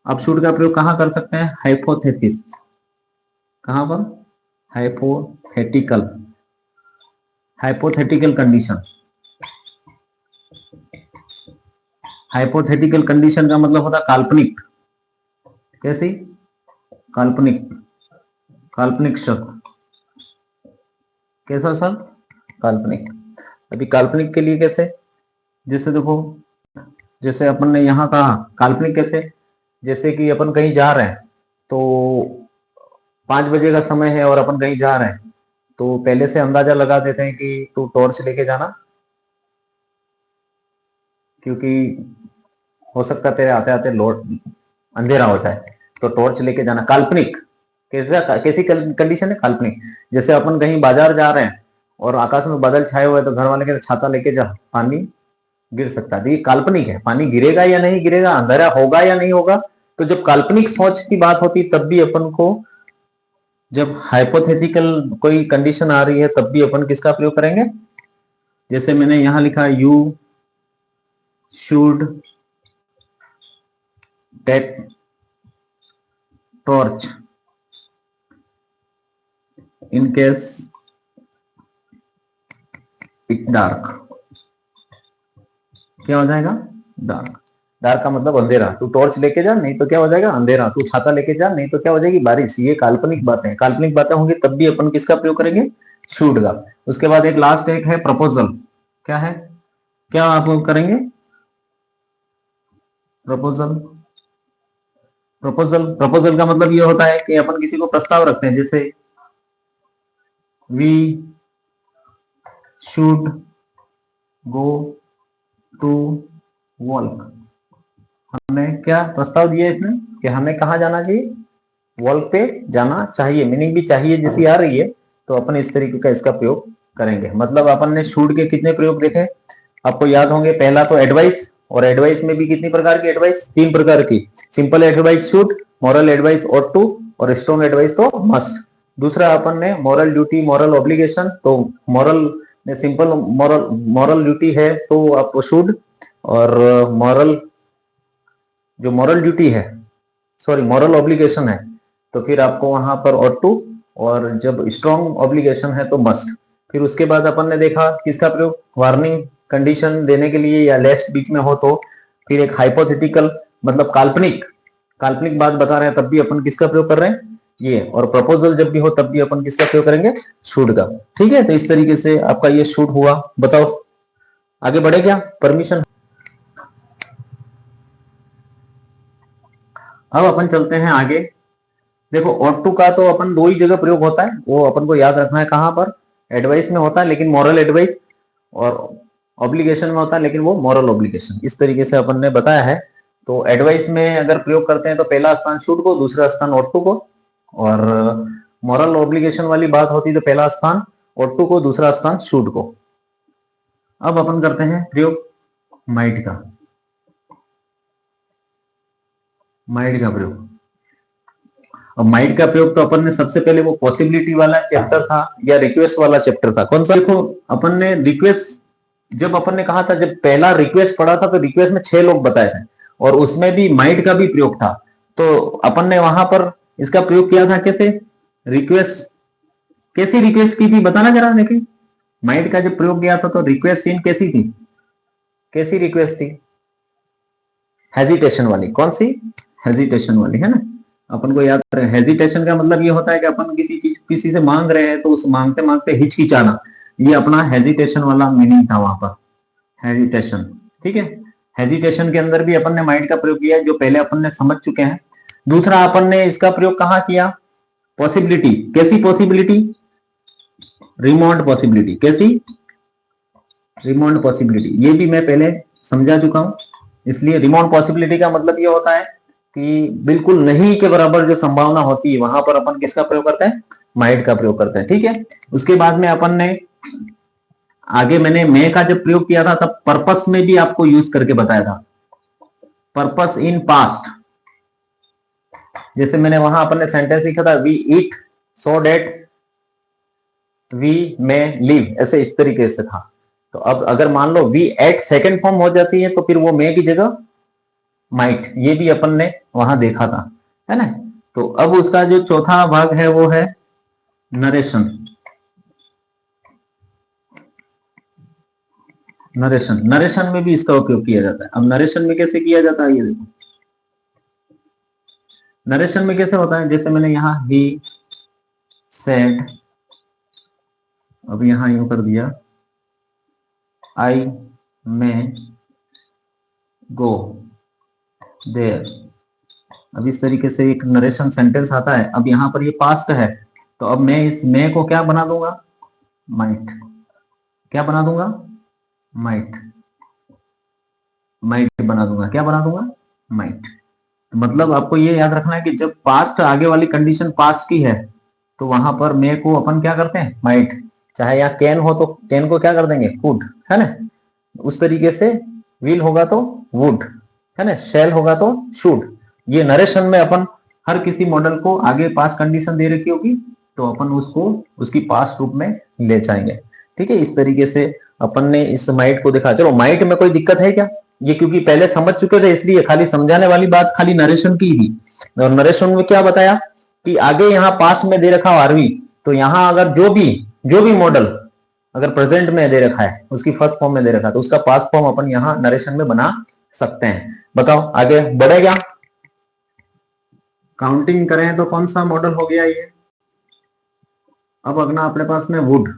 आप शुड का प्रयोग कहां कर सकते हैं, हाइपोथेसिस। कहां पर, hypothetical, hypothetical condition. Hypothetical condition का मतलब होता है काल्पनिक। कैसी, काल्पनिक, काल्पनिक शब्द। कैसा शब्द, काल्पनिक। अभी काल्पनिक के लिए कैसे, जैसे देखो, जैसे अपन ने यहां कहा काल्पनिक कैसे, जैसे कि अपन कहीं जा रहे हैं तो 5 बजे का समय है और अपन कहीं जा रहे हैं, तो पहले से अंदाजा लगा देते हैं कि तू टॉर्च लेके जाना, क्योंकि हो सकता है तेरे आते आते लोड अंधेरा हो जाए, तो टॉर्च लेके जाना। काल्पनिक, कैसी कंडीशन है, काल्पनिक। जैसे अपन कहीं बाजार जा रहे हैं और आकाश में बादल छाए हुए हैं, तो घर वाले कहते छाता लेके जा, पानी गिर सकता है। तो ये काल्पनिक है, पानी गिरेगा या नहीं गिरेगा, अंधेरा होगा या नहीं होगा। तो जब काल्पनिक सोच की बात होती तब भी अपन को, जब हाइपोथेटिकल कोई कंडीशन आ रही है तब भी अपन किसका प्रयोग करेंगे। जैसे मैंने यहां लिखा you should take torch in case it dark. क्या हो जाएगा, डार्क। डार्क का मतलब अंधेरा। तू टॉर्च लेके जा, नहीं तो क्या हो जाएगा, अंधेरा। तू छाता लेके जा, नहीं तो क्या हो जाएगी, बारिश। ये काल्पनिक बातें, काल्पनिक बातें होंगी तब भी अपन किसका प्रयोग करेंगे, शुड का। उसके बाद एक लास्ट एक है प्रपोजल। क्या है, क्या आप करेंगे, प्रपोजल। प्रपोजल, प्रपोजल का मतलब ये होता है कि अपन किसी को प्रस्ताव रखते हैं। जैसे we should go to walk. हमने क्या प्रस्ताव दिया इसमें कि हमें कहा जाना चाहिए, वॉल्क पे जाना चाहिए। मीनिंग भी चाहिए जैसी आ रही है, तो अपन इस तरीके का इसका प्रयोग करेंगे। मतलब अपन ने शुड के कितने प्रयोग देखे आपको याद होंगे। पहला तो एडवाइस, और एडवाइस में भी कितनी प्रकार की एडवाइस, 3 प्रकार की। Simple advice should, moral advice ought to और स्ट्रॉन्ग एडवाइस तो मस्ट। दूसरा अपन ने मॉरल ड्यूटी मॉरल ऑब्लिगेशन, तो मॉरल में सिंपल मॉरल ड्यूटी है तो आप शुड, और मॉरल जो मॉरल ड्यूटी है सॉरी मॉरल ऑब्लिगेशन है तो फिर आपको वहां पर ऑट टू, और जब स्ट्रॉन्ग ऑब्लिगेशन है तो मस्ट। फिर उसके बाद अपन ने देखा किसका प्रयोग, वार्निंग कंडीशन देने के लिए या लेस्ट बीच में हो तो, फिर एक हाइपोथेटिकल मतलब काल्पनिक काल्पनिक बात बता रहे हैं तब भी अपन किसका प्रयोग कर रहे हैं ये, और प्रपोजल जब भी हो तब भी अपन किसका प्रयोग करेंगे, शुड का। ठीक है, तो इस तरीके से आपका ये शुड हुआ। बताओ आगे बढ़े क्या, परमिशन। अब अपन चलते हैं आगे। देखो ऑट टू का तो अपन दो ही जगह प्रयोग होता है, वो अपन को याद रखना है, कहां पर, एडवाइस में होता है लेकिन मॉरल एडवाइस, और ऑब्लिगेशन में होता है लेकिन वो मॉरल ऑब्लिगेशन। इस तरीके से अपन ने बताया है। तो एडवाइस में अगर प्रयोग करते हैं तो पहला स्थान शुड को, दूसरा स्थान ऑट टू को, और मॉरल ऑब्लिगेशन वाली बात होती तो पहला स्थान ऑट टू को, दूसरा स्थान शुड को। अब अपन करते हैं प्रयोग माइट का, माइट का प्रयोग। अब माइट का प्रयोग तो अपन ने सबसे पहले वो पॉसिबिलिटी वाला चैप्टर था या रिक्वेस्ट वाला चैप्टर था, कौन सा, देखो अपन ने रिक्वेस्ट जब अपन ने कहा था, जब पहला रिक्वेस्ट पढ़ा था तो रिक्वेस्ट में 6 लोग बताए थे और उसमें भी माइट का भी प्रयोग था। तो अपन ने वहां पर इसका प्रयोग किया था कैसे, रिक्वेस्ट, कैसी रिक्वेस्ट की थी बताना जरा देखिए। माइट का जब प्रयोग किया था तो रिक्वेस्ट सीन कैसी थी, कैसी रिक्वेस्ट थी, हेजिटेशन वाली, कौन सी, हेजिटेशन वाली, है ना। अपन को याद रहे हेजिटेशन का मतलब ये होता है कि अपन किसी चीज किसी से मांग रहे हैं तो उस मांगते मांगते हिचकिचाना, ये अपना हेजिटेशन वाला मीनिंग था वहां पर, हेजिटेशन। ठीक है, हेजिटेशन के अंदर भी अपन ने माइंड का प्रयोग किया है जो पहले अपन ने समझ चुके हैं। दूसरा अपन ने इसका प्रयोग कहां किया, पॉसिबिलिटी, कैसी पॉसिबिलिटी, रिमोट पॉसिबिलिटी, कैसी, रिमोट पॉसिबिलिटी, ये भी मैं पहले समझा चुका हूं। इसलिए रिमोट पॉसिबिलिटी का मतलब ये होता है कि बिल्कुल नहीं के बराबर जो संभावना होती है वहां पर अपन किसका प्रयोग करते हैं, माइट का प्रयोग करते हैं। ठीक है, उसके बाद में अपन ने आगे मैंने मे का जब प्रयोग किया था तब पर्पस में भी आपको यूज करके बताया था, पर्पस इन पास्ट। जैसे मैंने वहां अपन ने सेंटेंस लिखा था, we eat so that we may live, ऐसे इस तरीके से था। तो अब अगर मान लो वी एट सेकेंड फॉर्म हो जाती है तो फिर वो मे की जगह माइट, ये भी अपन ने वहां देखा था, है ना। तो अब उसका जो चौथा भाग है वो है नरेशन। नरेशन, नरेशन में भी इसका उपयोग किया जाता है। अब नरेशन में कैसे किया जाता है ये देखो, नरेशन में कैसे होता है, जैसे मैंने यहां ही सेड, अब यहां यूं कर दिया, आई मे गो देयर। अब इस तरीके से एक नरेशन सेंटेंस आता है। अब यहां पर ये पास्ट है तो अब मैं इस मे को क्या बना दूंगा, माइट, क्या बना दूंगा, माइट, माइट बना दूंगा, क्या बना दूंगा, माइट। मतलब आपको ये याद रखना है कि जब पास्ट आगे वाली कंडीशन पास्ट की है तो वहां पर मे को अपन क्या करते हैं, माइट। चाहे यहाँ कैन हो तो कैन को क्या कर देंगे, कुड, है ना। उस तरीके से विल होगा तो वुड, है ना, शेल होगा तो शुड। ये नरेशन में अपन हर किसी मॉडल को आगे पास्ट कंडीशन दे रखी होगी तो अपन उसको उसकी पास्ट रूप में ले जाएंगे। ठीक है, इस तरीके से अपन ने इस माइट को देखा। चलो माइट में कोई दिक्कत है क्या, ये क्योंकि पहले समझ चुके थे इसलिए खाली समझाने वाली बात खाली नरेशन की ही। और नरेशन में क्या बताया कि आगे यहाँ पास्ट में दे रखा हो आरवी, तो यहाँ अगर जो भी मॉडल अगर प्रेजेंट में दे रखा है उसकी फर्स्ट फॉर्म में दे रखा है तो उसका पास्ट फॉर्म अपन यहाँ नरेशन में बना सकते हैं। बताओ आगे बढ़े क्या, काउंटिंग करें तो कौन सा मॉडल हो गया ये। अब अगला अपने पास में वुड।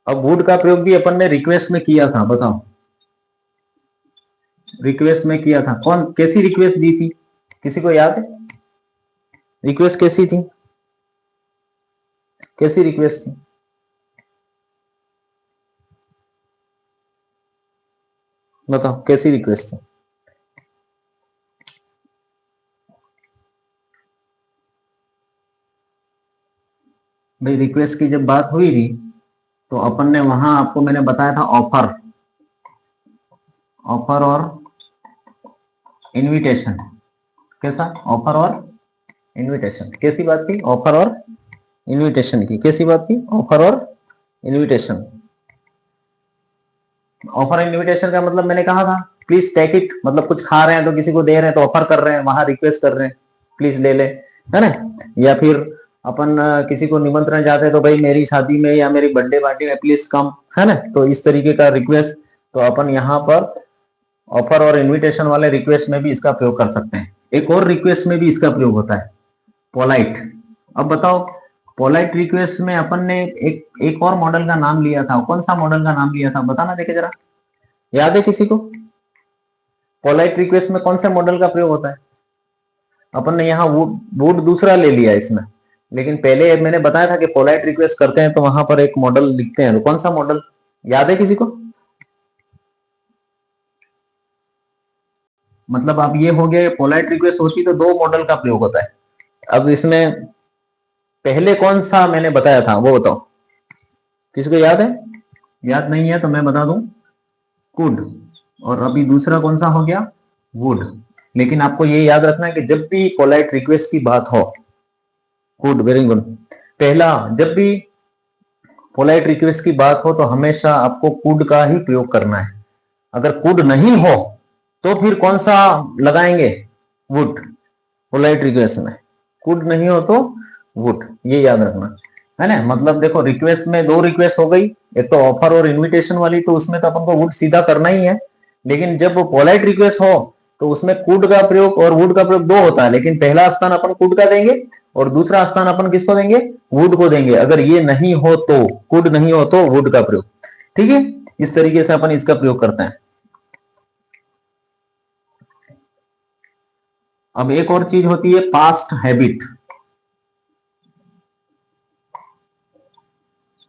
अब वुड का प्रयोग भी अपन ने रिक्वेस्ट में किया था, बताओ रिक्वेस्ट में किया था, कौन कैसी रिक्वेस्ट दी थी, किसी को याद है, रिक्वेस्ट कैसी थी, कैसी रिक्वेस्ट थी, बताओ कैसी रिक्वेस्ट थी। भाई रिक्वेस्ट की जब बात हुई थी तो अपन ने वहां आपको मैंने बताया था ऑफर, ऑफर और इनविटेशन। कैसा? ऑफर और इनविटेशन। कैसी बात थी? ऑफर और इनविटेशन की। कैसी बात थी? ऑफर और इनविटेशन। ऑफर इनविटेशन का मतलब मैंने कहा था प्लीज टेक इट, मतलब कुछ खा रहे हैं तो किसी को दे रहे हैं तो ऑफर कर रहे हैं, वहां रिक्वेस्ट कर रहे हैं प्लीज ले ले, है ना? या फिर अपन किसी को निमंत्रण जाते हैं तो भाई मेरी शादी में या मेरी बर्थडे पार्टी में प्लीज कम, है ना? तो इस तरीके का रिक्वेस्ट तो अपन यहाँ पर ऑफर और इनविटेशन वाले रिक्वेस्ट में भी इसका प्रयोग कर सकते हैं। एक और रिक्वेस्ट में भी इसका प्रयोग होता है, पोलाइट। अब बताओ, पोलाइट रिक्वेस्ट में अपन ने एक और मॉडल का नाम लिया था। कौन सा मॉडल का नाम लिया था बताना देखे जरा, याद है किसी को? पोलाइट रिक्वेस्ट में कौन से मॉडल का प्रयोग होता है? अपन ने यहाँ वुड दूसरा ले लिया इसमें, लेकिन पहले मैंने बताया था कि पोलाइट रिक्वेस्ट करते हैं तो वहां पर एक मॉडल लिखते हैं। तो कौन सा मॉडल याद है किसी को? मतलब अब ये हो गया, पोलाइट रिक्वेस्ट होती तो दो मॉडल का प्रयोग होता है। अब इसमें पहले कौन सा मैंने बताया था वो बताओ, किसी को याद है? याद नहीं है तो मैं बता दूं, कुड। और अभी दूसरा कौन सा हो गया? वुड। लेकिन आपको ये याद रखना है कि जब भी पोलाइट रिक्वेस्ट की बात हो, गुड, वेरी गुड, पहला जब भी पोलाइट रिक्वेस्ट की बात हो तो हमेशा आपको कुड का ही प्रयोग करना है। अगर कुड नहीं हो तो फिर कौन सा लगाएंगे? वुड। पोलाइट रिक्वेस्ट में कुड नहीं हो तो वुड, ये याद रखना है ना। मतलब देखो, रिक्वेस्ट में दो रिक्वेस्ट हो गई, एक तो ऑफर और इनविटेशन वाली, तो उसमें तो अपन को वुड सीधा करना ही है। लेकिन जब पोलाइट रिक्वेस्ट हो तो उसमें कुड का प्रयोग और वुड का प्रयोग दो होता है, लेकिन पहला स्थान अपन कुड का देंगे और दूसरा स्थान अपन किसको देंगे? वुड को देंगे। अगर ये नहीं हो तो, कुड नहीं हो तो वुड का प्रयोग। ठीक है, इस तरीके से अपन इसका प्रयोग करते हैं। अब एक और चीज होती है पास्ट हैबिट।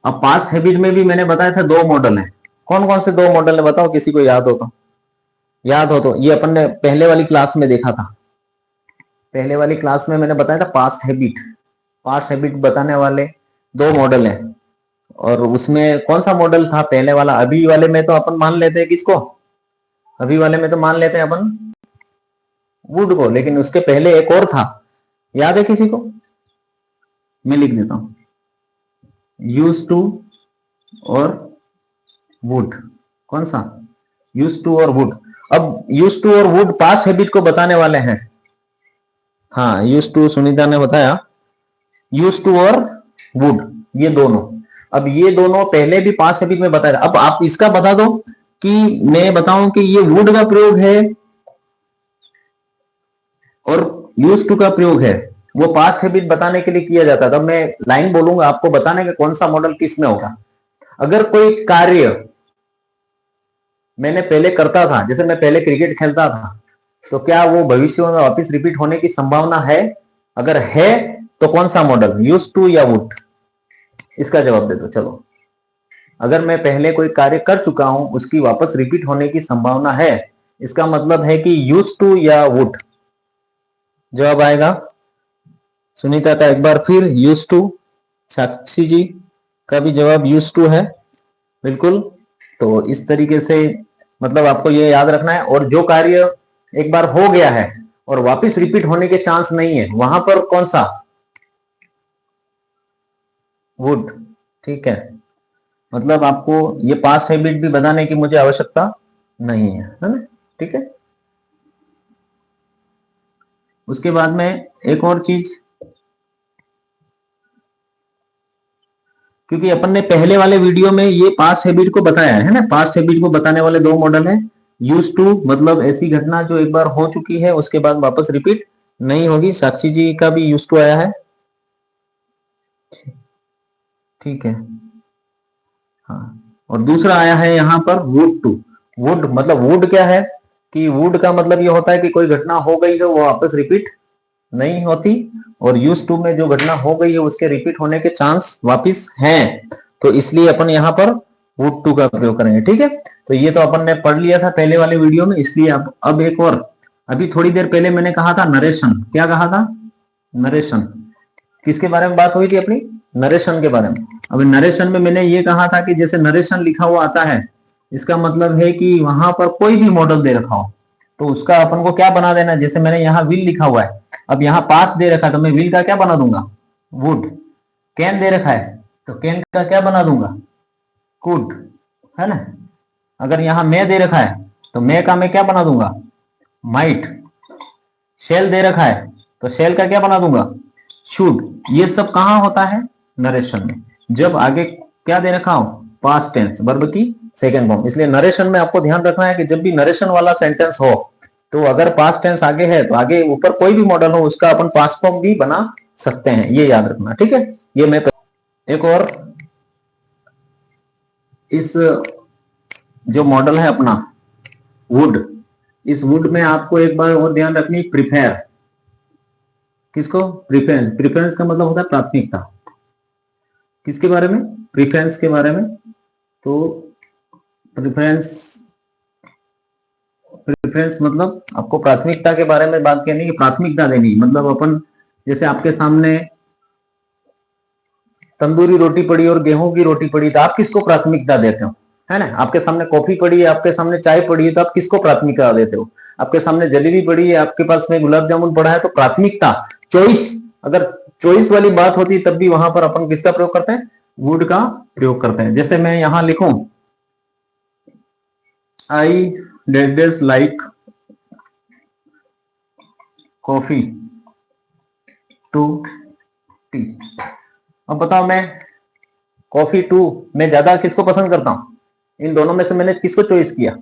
अब पास्ट हैबिट में भी मैंने बताया था दो मॉडल हैं। कौन कौन से दो मॉडल है बताओ, किसी को याद हो तो? याद हो तो ये अपन ने पहले वाली क्लास में देखा था। पहले वाली क्लास में मैंने बताया था पास्ट हैबिट। पास्ट हैबिट बताने वाले दो मॉडल हैं, और उसमें कौन सा मॉडल था पहले वाला? अभी वाले में तो अपन मान लेते हैं किसको? अभी वाले में तो मान लेते हैं अपन वुड को, लेकिन उसके पहले एक और था, याद है किसी को? मैं लिख देता हूं, यूज टू और वुड। कौन सा? यूज टू और वुड। अब यूज टू और वुड पास्ट हैबिट को बताने वाले हैं। हाँ, यूज टू सुनीता ने बताया, यूज टू और वुड ये दोनों। अब ये दोनों पहले भी पास्ट हैबिट में बताया। अब आप इसका बता दो कि मैं बताऊं कि ये वुड का प्रयोग है और यूज टू का प्रयोग है, वो पास्ट हैबिट बताने के लिए किया जाता है। तब मैं लाइन बोलूंगा आपको बताने का कौन सा मॉडल किस में होगा। अगर कोई कार्य मैंने पहले करता था, जैसे मैं पहले क्रिकेट खेलता था, तो क्या वो भविष्य में वापस रिपीट होने की संभावना है? अगर है तो कौन सा मॉडल, यूज टू या वुड? इसका जवाब दे दो चलो। अगर मैं पहले कोई कार्य कर चुका हूं, उसकी वापस रिपीट होने की संभावना है, इसका मतलब है कि यूज टू या वुड जवाब आएगा। सुनीता का एक बार फिर यूज टू, साक्षी जी का भी जवाब यूज टू है, बिल्कुल। तो इस तरीके से मतलब आपको ये याद रखना है। और जो कार्य एक बार हो गया है और वापस रिपीट होने के चांस नहीं है, वहां पर कौन सा? वुड। ठीक है, मतलब आपको ये पास्ट हैबिट भी बताने की मुझे आवश्यकता नहीं है ना? ठीक है। उसके बाद में एक और चीज, क्योंकि अपन ने पहले वाले वीडियो में ये पास्ट हैबिट को बताया है ना, पास्ट हैबिट को बताने वाले दो मॉडल हैं। यूज टू मतलब ऐसी घटना जो एक बार हो चुकी है, उसके बाद वापस रिपीट नहीं होगी। साक्षी जी का भी यूज टू आया है, ठीक है। हाँ, और दूसरा आया है यहाँ पर वुड टू। वुड मतलब वुड क्या है कि वुड का मतलब ये होता है कि कोई घटना हो गई है वो वापस रिपीट नहीं होती, और यूज टू में जो घटना हो गई है उसके रिपीट होने के चांस वापिस हैं, तो इसलिए अपन यहाँ पर वुड टू का प्रयोग करेंगे। ठीक है, तो ये तो अपन ने पढ़ लिया था पहले वाले वीडियो में, इसलिए अब एक और, अभी थोड़ी देर पहले मैंने कहा था नरेशन। क्या कहा था? नरेशन। किसके बारे में बात हुई थी अपनी? नरेशन के बारे में। अब नरेशन में मैंने ये कहा था कि जैसे नरेशन लिखा हुआ आता है, इसका मतलब है कि वहां पर कोई भी मॉडल दे रखा हो, तो उसका अपन को क्या बना देना, जैसे मैंने यहाँ विल लिखा हुआ है, अब यहाँ पास दे रखा है तो मैं विल का क्या बना दूंगा, वुड। कैन दे रखा है तो कैन का क्या बना दूंगा, कुड, है ना। अगर यहाँ मे दे रखा है तो मे का मैं क्या बना दूंगा, माइट। शेल दे रखा है तो शेल का क्या बना दूंगा, शुड। ये सब कहां होता है, नरेशन में, जब आगे क्या दे रखा हो, पास्ट टेंस, वर्ब की सेकंड फॉर्म। इसलिए नरेशन में आपको ध्यान रखना है कि जब भी नरेशन वाला सेंटेंस हो तो अगर पास्ट टेंस आगे है तो आगे ऊपर कोई भी मॉडल हो उसका अपन पास्ट फॉर्म भी बना सकते हैं, ये याद रखना, ठीक है। ये मैं एक और इस जो मॉडल है अपना वुड, इस वुड में आपको एक बार और ध्यान रखनी, प्रिफेयर, किसको, प्रिफरेंस। प्रिफरेंस का मतलब होता है प्राथमिकता, किसके बारे में, प्रिफरेंस के बारे में। तो प्रिफरेंस, प्रिफरेंस मतलब आपको प्राथमिकता के बारे में बात करनी है, प्राथमिकता देनी, मतलब अपन जैसे आपके सामने तंदूरी रोटी पड़ी और गेहूं की रोटी पड़ी तो आप किसको प्राथमिकता देते हो, है ना। आपके सामने कॉफी पड़ी है, आपके सामने चाय पड़ी है तो आप किसको प्राथमिकता देते हो, आपके सामने जलेबी पड़ी है, आपके पास में गुलाब जामुन पड़ा है, तो प्राथमिकता, चॉइस, अगर चॉइस वाली बात होती तब भी वहां पर अपन किसका प्रयोग करते हैं, वुड का प्रयोग करते हैं। जैसे मैं यहां लिखूं, I dash like coffee to tea. अब बताओ मैं कॉफी टू में ज्यादा किसको पसंद करता हूं, इन दोनों में से मैंने किसको चॉइस किया,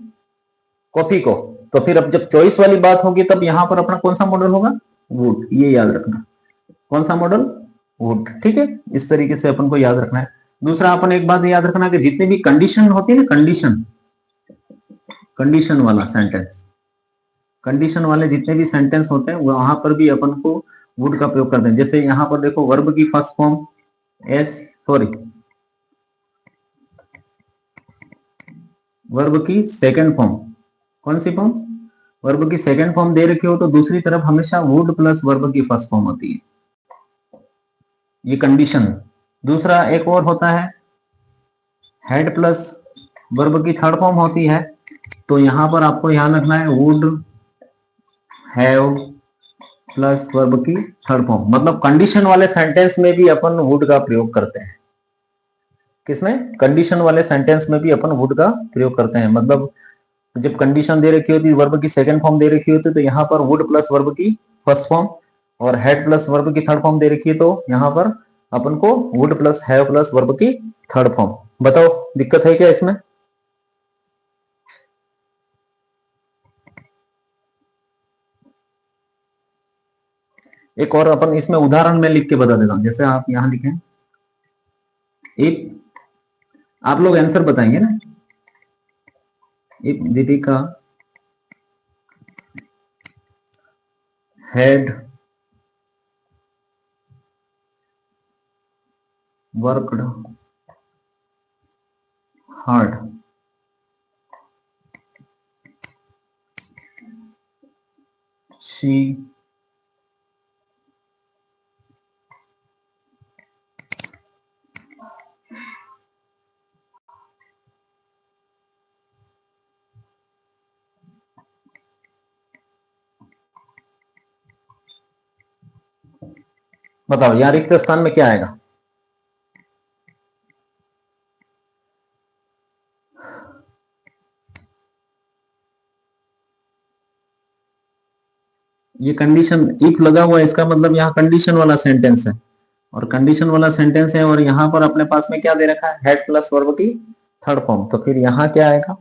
कॉफी को। तो फिर अब जब चॉइस वाली बात होगी तब यहां पर अपना कौन सा मॉडल होगा, वुड, ये याद रखना, कौन सा मॉडल, वुड, ठीक है। इस तरीके से अपन को याद रखना है। दूसरा अपन एक बात याद रखना कि जितने भी कंडीशन होती है ना, कंडीशन, कंडीशन वाला सेंटेंस, कंडीशन वाले जितने भी सेंटेंस होते हैं वहां पर भी अपन को वुड का प्रयोग करते हैं। जैसे यहां पर देखो वर्ब की first form S, sorry verb की सेकंड फॉर्म, कौन सी फॉर्म, वर्ब की सेकंड फॉर्म दे रखी हो तो दूसरी तरफ हमेशा वुड प्लस वर्ब की फर्स्ट फॉर्म होती है, ये कंडीशन। दूसरा एक और होता है हेड प्लस वर्ब की थर्ड फॉर्म होती है, तो यहां पर आपको ध्यान रखना है वुड हैव प्लस वर्ब की थर्ड फॉर्म। मतलब कंडीशन वाले सेंटेंस में भी अपन वुड का प्रयोग करते हैं, किसमें, कंडीशन वाले सेंटेंस में भी अपन वुड का प्रयोग करते हैं। मतलब जब कंडीशन दे रखी होती है, वर्ब की सेकंड फॉर्म दे रखी होती है तो यहाँ पर वुड प्लस वर्ब की फर्स्ट फॉर्म, और हेड प्लस वर्ब की थर्ड फॉर्म दे रखी है तो यहाँ पर अपन को would plus have plus verb की थर्ड फॉर्म। बताओ दिक्कत है क्या इसमें, एक और अपन इसमें उदाहरण में लिख के बता देता हूं। जैसे आप यहां लिखें, एक आप लोग आंसर बताएंगे ना, एक Deepika had worked hard, she बताओ यहाँ रिक्त स्थान में क्या आएगा, ये कंडीशन इफ लगा हुआ है, इसका मतलब यहाँ कंडीशन वाला सेंटेंस है, और कंडीशन वाला सेंटेंस है और यहाँ पर अपने पास में क्या दे रखा है, हेड प्लस वर्ब की थर्ड फॉर्म। तो फिर यहाँ क्या आएगा,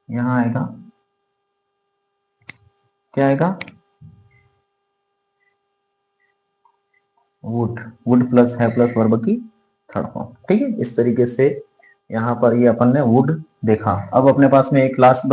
यहाँ आएगा, क्या आएगा, वुड, वुड प्लस है प्लस वर्ब की थर्ड फॉर्म, ठीक है। इस तरीके से यहाँ पर ये अपन ने वुड देखा। अब अपने पास में एक लास्ट